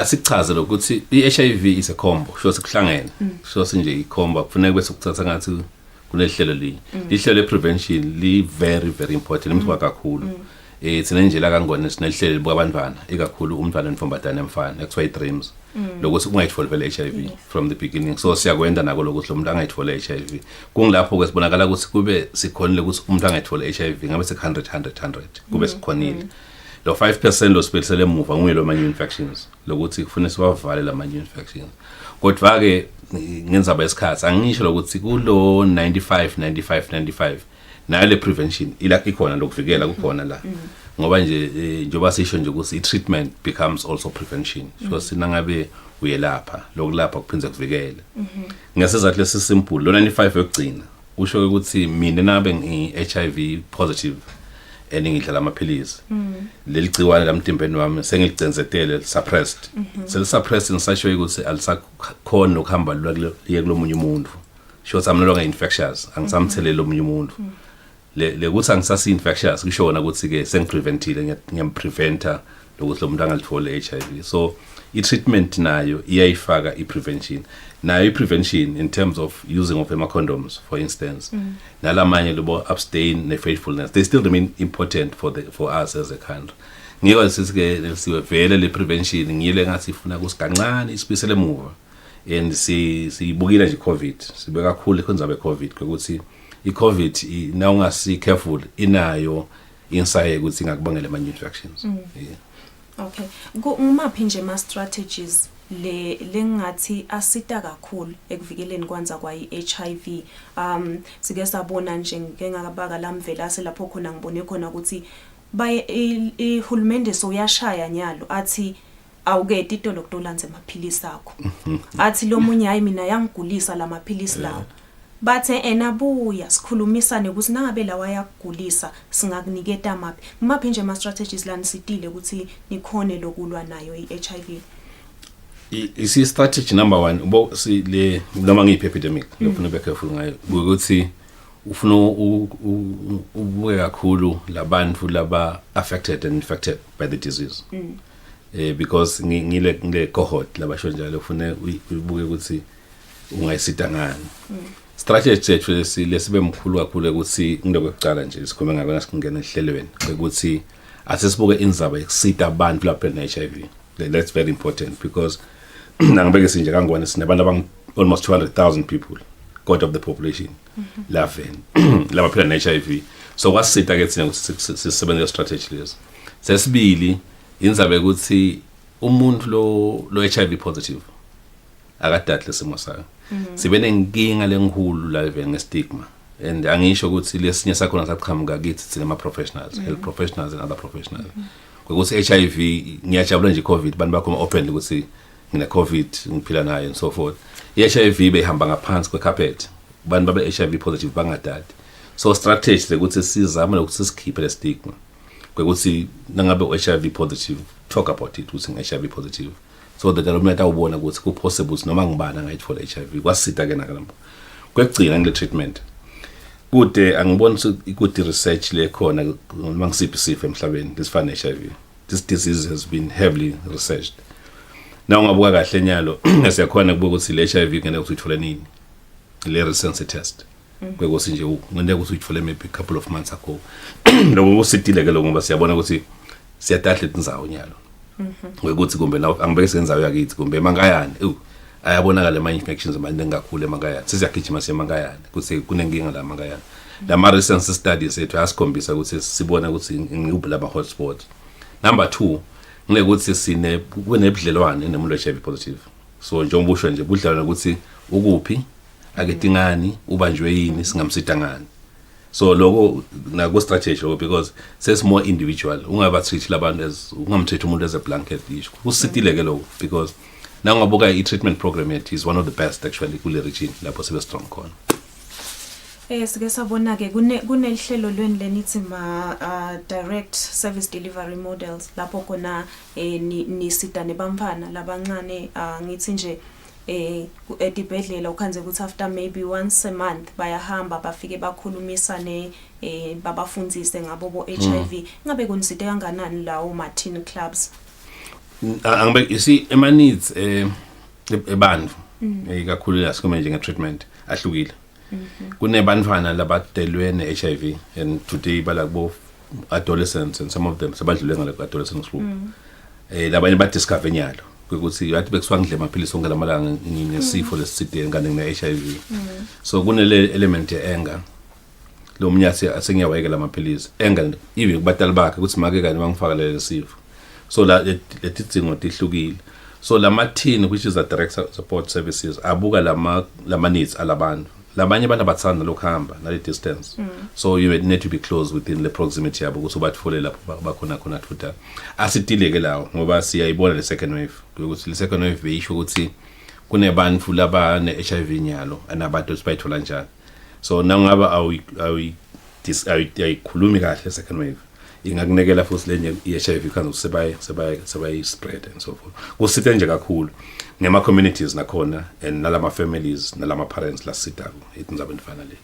sikuchaze lokuthi i-HIV is a combo sho sikuhlangene sho sinje ikhomba kufanele bese ukuthatha ngathi kunehlelo li ihlelo le-prevention li very important limthwa kakhulu sinendlela kangona sinehlelo bwabantwana ikakhulu umntwana nomfumbatana emfana ekuthiwa i-dreams lokuthi ungayitholi vele HIV from the beginning so siyakwenda nako lokuthi lo muntu angayitholi HIV kungilapho ke sibonakala ukuthi kube sikhonile ukuthi umuntu angayitholi HIV ngabe se 100 kube sikhonile lo 5% lo sipelisele emuva nguye lo manye infections lokuthi kufanele siwavale la manye infections kodwa ke ngenzaba esikhathi angisho lokuthi kulo 95 nayo le prevention ila ikhona lokuvikela kukhona la ngoba nje njoba sisho nje ukuthi i-treatment becomes also prevention so sinangabe uyelapha lokulapha kuphinze kuvikele ngesizathu lesi simple lo 95 yokugcina usho ukuthi mina nabe ngi-HIV positive ngidlala amaphilisi leli gciwane lamtimbeni wami sengigcenzetele suppressed selisuppressed ngisasho ukuthi alisakhona ukuhamba liye kulomunye umuntu shothi I'm no longer infectious angisamthelele omunye umuntu le ukuthi angisasi infectious kushona ukuthi ke sengipreventile ngiyampreventa lokuthi lo muntu angalitholi HIV so i-treatment nayo iyayifaka i-prevention nayo i-prevention in terms of using of condoms for instance nalamanye lobo abstain ne-faithfulness they still remain important for us as a country ngiyeke sisike siwe vele le prevention ngiyile ngathi ifuna kusigancane isibisele emuva and siyibukile nje COVID sibe kakhulu konzabe COVID ukuthi i-COVID na ungasi careful inayo insight ukuthi ingakubangela ama infections okay ngumaphi nje ma strategies lengathi asita kakhulu ekuvikeleni kwanza kwa i-HIV sike sabona nje ngengakabaka lamvelase lapho khona ngibone khona ukuthi ihulumende soyashaya nyalo athi awuketi itolo lanze amaphilisi akho athi lo munye hayi mina yangigulisa lamaphilisi lawo bathe enabuya sikhulumisane ukuthi nangabe lawa yakugulisa singakuniketa maphi nje ama strategies la nisitile ukuthi nikhone lokulwa nayo iHIV. Isi strategy number 1 ubo si le noma ngiyi epidemic lofuna be careful ngayo ukuthi ufuna ubuke kakhulu labantu laba affected and infected by the disease. Because ngile cohort labasho njalo ufuna ubuke ukuthi ungayisita ngani. Strategy sethu lesibe mkhulu kakhulu ukuthi ngilokucala nje sikhuluma ngakho nasingena ehlelweni ukuthi asesibuke inzaba yokusita abantu lapha ne-HIV. That's very important because nangibeke sinje kangwane sinabantu almost 200,000 people out of the population laba phela ne-HIV. So wasita ke thina ukuthi sisebenze strategy lezi. Sesibili inzaba ukuthi umuntu lo HIV positive akadahle simo sakhe. Sibe nenkinga lenkulu la ngestigma and angisho ukuthi lesinye sakhona saqhamuka kithi thina ama professionals, health professionals and other professionals. Ukuthi HIV ngiyajabula nje COVID bantu bakhoma open ukuthi ngine COVID ngiphila nayo and so forth. I-HIV behamba ngaphansi kwecarpet. Bantu babe HIV positive bangadadi. So strategy ukuthi sizame ukuthi sikhiphe le stigma. Ukuthi nangabe HIV positive talk about it ukuthi ngi-HIV positive. So that umuntu awubona ukuthi ku possible noma ngibana ngayithola HIV kwasita ke nakalapho. Kwegcina ngile treatment. Kude angibona ukuthi research le khona noma ngisiphi isifo emhlabeni lesifana ne-HIV. This disease has been heavily researched. Now ngabuka kahle nyalo siyakhona kubuka ukuthi le HIV ngene ukuthi uyithola nini. Le recency test. Kwekuthi nje ngende ukuthi uyithola maybe a couple of months ago. Lokho kusitile ke lo ngoba siyabona ukuthi siyadahle indzawo nyalo. Kwekuthi kumbe nawo angibeke senzayo yakithi kumbe emangayani ayabonakala ama infections amaningi kakhulu emangayani. Sisiyagijima semangayani kuthi kunenkinga la emangayani. La recency studies ethu asikhombisa ukuthi sibona ukuthi ngikuphi ama hotspots. Number 2 ngilekuthi kunebudlelwane nomuntu HIV positive. So njengoba usho nje budlelwane ukuthi ukuphi aketingani ubanjwe yini singamsita ngani. So lokho na go strategy because says more individual ungaba treat labantu as ungamtreat umuntu as a blanket issue. Kusitile ke lokho because now ngabuka i-treatment program yet is one of the best actually kule region lapho sibe strong khona. Sike sabona ke kunelihlelo lweni lenithi ma direct service delivery models lapho khona nisita nebamfana labancane ngithi nje edibhedlela ukhanze ukuthi after maybe once a month bayahamba bafike bakhulumisane babafundzise ngabo bo HIV ngabe kunisite kanganani lawo ma teen clubs. Angibe isi ema needs ebantu kakhulu lasikhoma nje nge-treatment ahlukile. Kunebantwana labadelwe ne-HIV and today balabo adolescents and some of them sabadlule ngale adolescents group. Labanye badiscover nyalo ukuthi yathi bekuthiwa ngidle amaphilisi onke lamalanga nginesifo lesithile ngane ngine-HIV. So kunele element ye-anger. Lo mnyathi asengiyawayekela amaphilisi. Anger even kubatali bakhe ukuthi make kani bangifaka leli sifo. So leti dingo tihlukile. So lama teen which is the direct support services abuka lama needs alabantu. Labanye bana batsanda lokuhamba na distance. So you need to be close within the proximity yabo ukuthi bathole lapho bakhona khona futhi. Asitile ke lawo ngoba siyayibona le second wave. Ukuthi le second wave beyisho ukuthi kunebantu laba ne-HIV nyalo anabantu sibayithola njani. So nangaba ayikhulumi kahle second wave. Ingakunekela futhi lenye i-HIV kanti sebayi spread and so forth. Kusithe nje kakhulu ngema communities nakhona and nalama families nalama parents lasitako itinzabe ndifana le.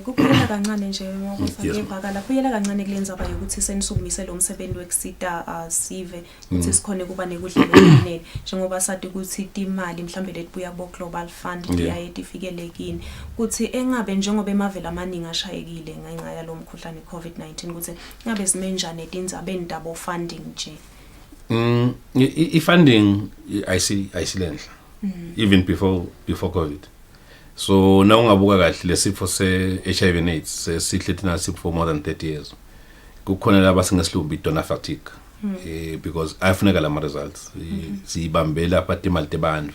Kuphela kancane nje ngokusakevaka lapho yela kancane kulenza bayo ukuthi senisukumise lo msebenzi wekusita sive ukuthi sikhone kuba nekudlelelane njengoba sathi ukuthi imali mhlambe letibuya bo Global Fund iyayifikelekini ukuthi engabe njengoba emavela amaningi ashayekile ngenxa yalo mkhuhlane COVID-19 ukuthi ngabe simenjane itinzabe ndabo funding nje. I-funding ayisilendla even before COVID. So now ngabuka kahle lesifo se-HIV and AIDS sesihle thina sipho for more than 30 years. Kukhona laba singesilumbi donor fatigue because ayifuneka lama results sibambela patimali tebantu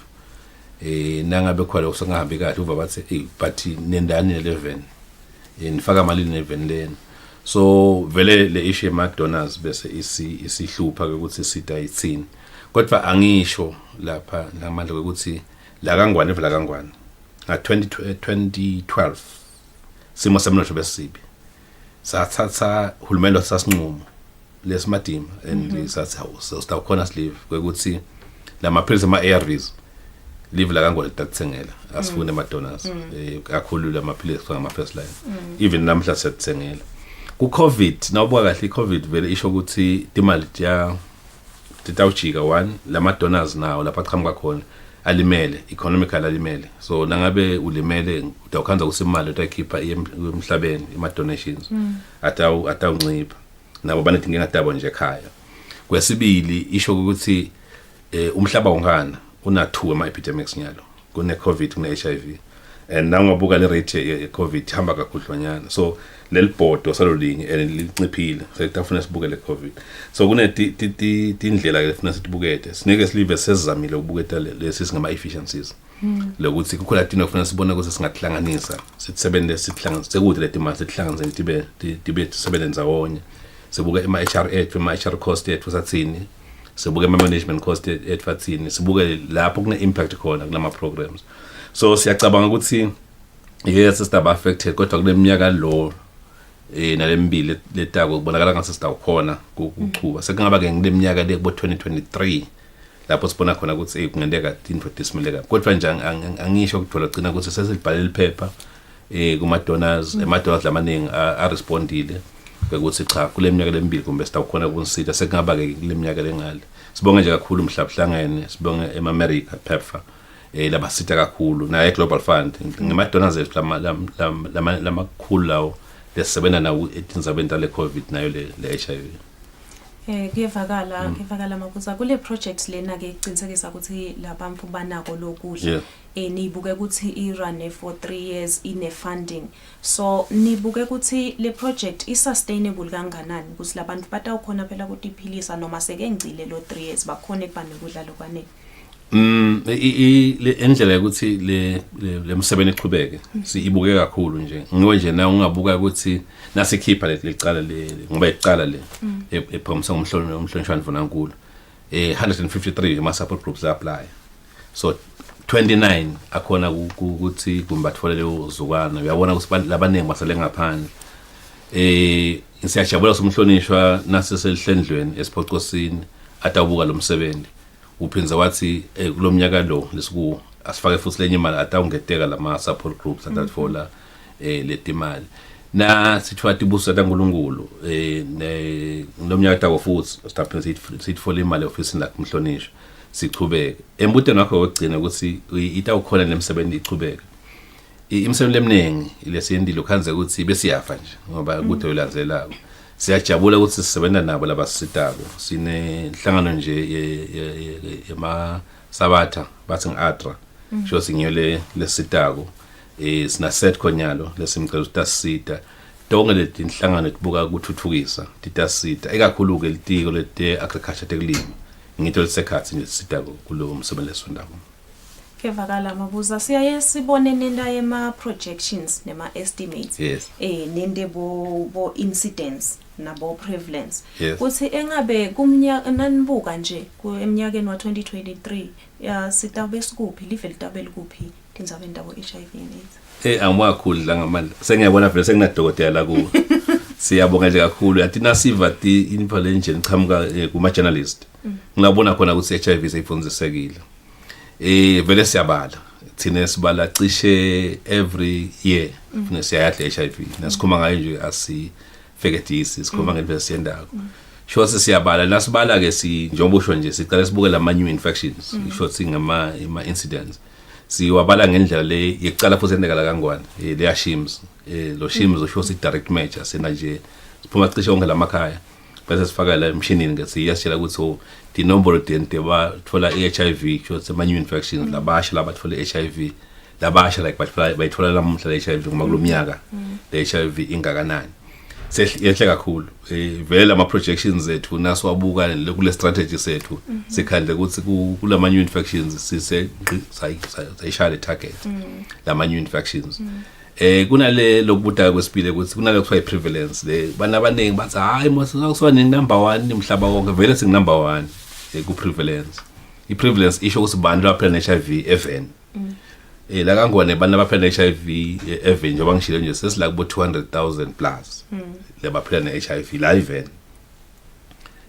nangabe khona usangahambi kahle uva bathi but nendani 11 nifaka mali 11 lena. So vele le issue ma donors bese isihlupha ukuthi sita itsini. Kodwa angisho lapha ngamandla ukuthi la kangwane vela kangwane 2012 simo semnotho besibi sathatha hulumende sasinqumo lesimadima and sathi sawusta khona silive kwekuthi lamaphilisi ama-ARVs live la kangole takuthengela asifune ama-donors kakhulu lamaphilisi kuthiwa ngama-first line even namhla siyatithengela ku-COVID nawubuka kahle i-COVID vele isho ukuthi imali titawujika one lama-donors nawo lapha aqhamuka khona alimele economically alimele so nangabe ulimele utawukhanza kusimali utayikhipha emhlabeni ima-donations atawuncipha nabo banedinkinga tabo nje ekhaya kwesibili isho ukuthi umhlaba wongana una-2 ama-epidemics nyalo kune-COVID kune-HIV and nangabuka le rate ye-COVID hamba kakhudlwanyana so leli bhodo salolinye and linciphile sekutafuna sibuke le-COVID so kunetindlela lefuna sitibukete sineke silive sesizamile ukubuketa lesi singama-efficiencies lokuthi kukhona dino kufuna sibona ukuthi singakuhlanganisa sitsebenze sekude leti mali sitihlanganise tibe sisebenze ndzawonye sibuke ima-HR ethu ima-HR cost ethu sathini sibuke ama-management cost ethu athini sibuke lapho kune-impact khona kulama programs so siyacabanga ukuthi yes sitaba affected kodwa kule minyaka lo nalembili letako kubonakala ngase sitawukhona ukuchuba sekungaba ke ngile minyaka le kubo 2023 lapho sibona khona ukuthi kungendeka into disimileka kodwa nje angisho ukuthola gcina ukuthi sesilibhalele iphepha kuma-donors ama-donors lamaningi arespondile ukuthi cha kule minyaka lemibili kumbe sitawukhona ukunsita sekungaba ke kule minyaka lengale sibonge nje kakhulu umhlabuhlangene sibonge eMamerica PEPFAR labasita kakhulu naye Global Fund ngema-donors ethu lamakhulu lawo lesebenza nawo etinzabeni le COVID nayo le HIV kuyevakala mabuza kule project lena ke iqinisekisa ukuthi labamfu banako lokudla nibuke ukuthi irun for 3 years ine funding so nibuke ukuthi le project is sustainable kanganani ukuthi labantu batawukhona phela ukuthi iphilisa noma sekengcile lo 3 years bakhona ekubane kudla lokwanele le endlela ukuthi le msebenzi iqhubeke siyibuke kakhulu nje ngiwe nje na ungabuka ukuthi nasikhipha lecala ngoba iqala le ephomisa umhlonishwana vonankulu 153 ama support groups apply so 29 akhona ukuthi kumbe batfolele uzukwana uyabona ukuthi labaningi basale ngaphandle siyajabula somhlonishwa naseselihlendlweni esiphocosini atawubuka lo msebenzi uphinza wathi kulomnyaka lo lesiku asifake futhi lenye imali atawungeteka lama support groups atatfola letimali na sithwathi busa taNkulunkulu lomnyaka tako futhi sitaphinza sitfola imali office la kumhlonishwa sichubeke embuteni wakho wokugcina ukuthi itawukhona nemsebenzi ichubeke imisebenzi lemningi lesiyendile ukhanze ukuthi besiyafa nje ngoba kude ulanzelako siyajabula ukuthi sisebenza nabo labasitako sinenhlangano nje emasabatha bathi ngi-ADRA sho singiyole lesitako sina set khonyalo lesimcela ukuthi asisita tonke leti inhlangano tibuka ukuthuthukisa titasita ekakhulu ke litiko lete-agriculture tekulima ngitho lisekhathi nje sitako kulo msebenzi lesondako kevakala mabuza siyaye sibone nenda yema projections nema estimates nende bo incidents nabo prevalence kuthi engabe kumnyaka nanibuka nje eminyakeni wa 2023 sitabe sikuphi live litabe likuphi tinzabe ndabo HIV and AIDS angwakhulu la ngamandla sengiyabona vele senginadokotela la kuwo siyabonga nje kakhulu atina siva ti info enje nichamuka kuma journalist ngilabona khona ukuthi HIV seyifunzisekile vele siyabala thina sibala cishe every year funa siyayadla HIV nasikhoma ngayo nje asifeketisi sikhoma ngempela siyendako sho siyabala nasibala ke njengoba usho nje siqale sibuke lama new infections sho singama incidents siwabala ngendlela le yecala futhi endekala kangwane le shims lo shims usho si direct match asena nje siphuma cishe onke lamakhaya bese sifaka la emshinini ke siyashela ukuthi tinombolo tente bathola iHIV sho sema new infections labasha labathola iHIV labasha like bayithola lamhla leHIV ngoba kulomnyaka leHIV ingakanani sehle kakhulu vele ama projections zethu naswabuka kule strategy sethu sikhandle ukuthi kulama new infections sise sayishaya target lama new infections kunale lokubuta kwesibili ukuthi kunale kuthiwa prevalence le bana abaningi bathi hayi masikuswa ni number 1 emhlaba wonke vele sing number 1 ku prevalence iprevalence isho ukuthi bantu abaphila ne HIV FN la kangwane bana baphila ne-HIV even njengoba ngishilo nje sesila kubo 200,000 plus lebaphila ne-HIV la even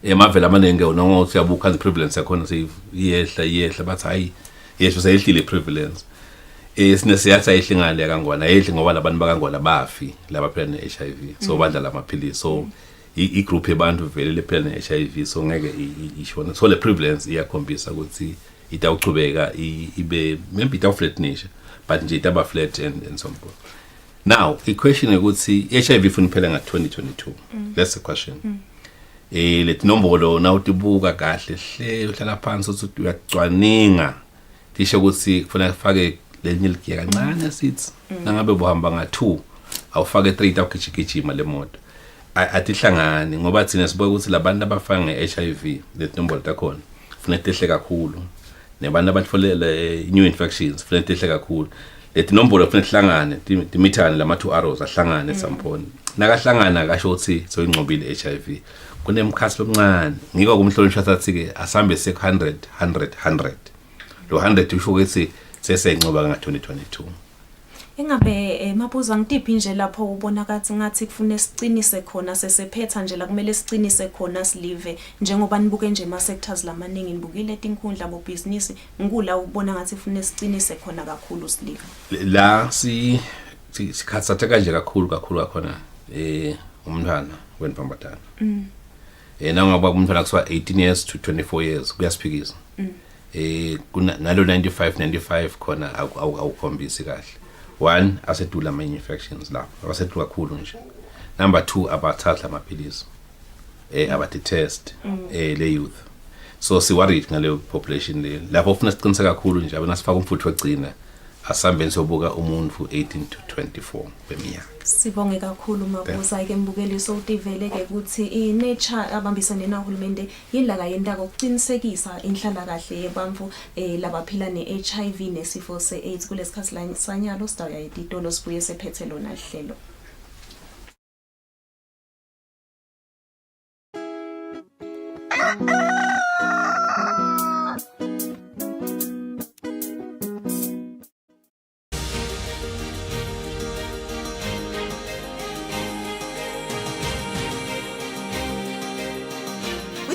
emavela amaningi noma uthi yabuka the prevalence yakhona siyehla bathi hayi yesho seyehlile prevalence sinesiyatha ehlingane yakangwana yedli ngoba labantu bakangwana bafi labaphila ne-HIV so badla lamaphilisi so igroup yabantu vele lephila ne-HIV so ngeke ishona so le prevalence iyakhombisa ukuthi itawuchubeka ibe maybe itawuflatnisha but nje itaba flat and so on. Now the question ukuthi HIV ifuna phela nga-2022 that's the question. Lethi nombolo na utibuka kahle hle uhlala phansi uthi uyacwaninga tisho ukuthi kufanele ufake lenye ligiya kancane sithi nangabe buhamba nga2 awufake 3 tawugijigijima le moto atihlangani ngoba thina sibuka ukuthi labantu abafanga nge-HIV lethi nombolo takhona kufanele tehle kakhulu nebantu abatfolela new infections kufanele tehle kakhulu lethi nombolo kufanele hlangane timithane lama 2 arrows ahlangane at some point nakahlangana kasho ukuthi soyingqobile HIV kunemkhathi lomncane ngiko kumhlonishwa sathi ke asambe se 100 lo 100 usho ukuthi sesengcoba nga-2022. Engabe mabuza ngitiphi nje lapho ubona kathi ngathi kufune sicinise khona sesephetha nje la kumele sicinise khona silive njengoba nibuke nje ama sectors lamaningi nibukile tinkhundla bo business ngikula ubona ngathi kufune sicinise khona kakhulu silive la sikhathatha kanje kakhulu kakhona umntwana wenpambatana nangaba umntwana kuswa 18 years to 24 years kuyasiphikisa nalo 95 khona awukhombisi kahle. One, asedula ama infections lapho abasedula kakhulu nje. Number 2, abathatha amaphilisi abathi test le youth. So si worried ngale population le lapho ufuna siqinise kakhulu nje abana sifaka umfutho wegcina asambeni sobuka umuntu 18 to 24 beminyaka. Sibonge kakhulu mabuza ke mbukeliso utivele ke ukuthi iNature abambisane nahulumende yindlela yendaka ukuqinisekisa inhlala kahle yebantfu labaphila neHIV nesifo seAIDS kulesikhathi la sanyalo sitawuya etitolo sibuye sephethe lona lihlelo.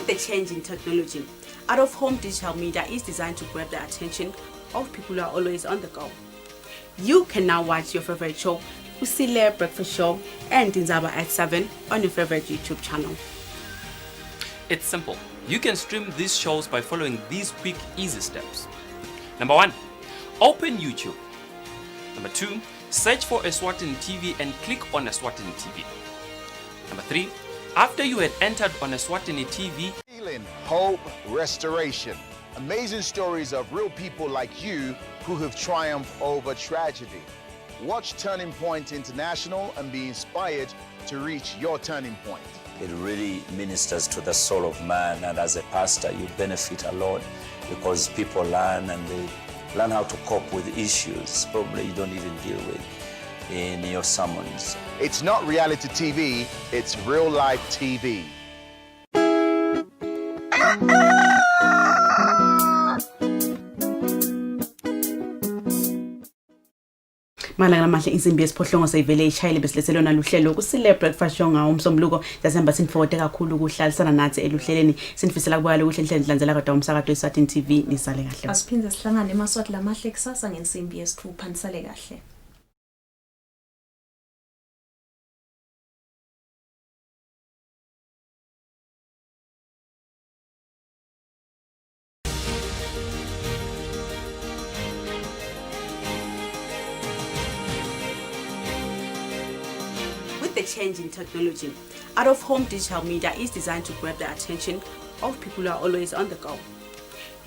The change in technology, out-of-home digital media is designed to grab the attention of people who are always on the go. You can now watch your favorite show, Kusile Breakfast Show, and Tinzaba at 7 on your favorite YouTube channel. It's simple. You can stream these shows by following these quick, easy steps. Number 1, open YouTube. Number 2, search for Eswatini TV and click on Eswatini TV. Number 3, after you had entered on Eswatini TV, Healing, hope, restoration. Amazing stories of real people like you who have triumphed over tragedy. Watch Turning Point International and be inspired to reach your turning point. It really ministers to the soul of man, and as a pastor you benefit a lot because people learn and they learn how to cope with issues probably you don't even deal with in your sermons. It's not reality TV, it's real life TV. Malanga namahle insimbi yesiphohlongo sayivele ishayile besilethelona luhlelo Kusile Breakfast Show ngawo umsombuluko sasihamba sinifowode kakhulu ukuhlalisana nathi eluhleleni sinifisela kubuyela kuhle inhlelo dlanzela kodwa umsakazo weSwatini TV nisale kahle. Asiphinde sihlangane emaswati lamahle kusasa ngensimbi yesithupha nisale kahle. The change in technology, out-of-home digital media is designed to grab the attention of people who are always on the go.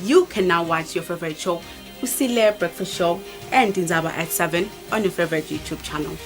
You can now watch your favorite show, Kusile Breakfast Show, and Tinzaba at 7 on your favorite YouTube channel.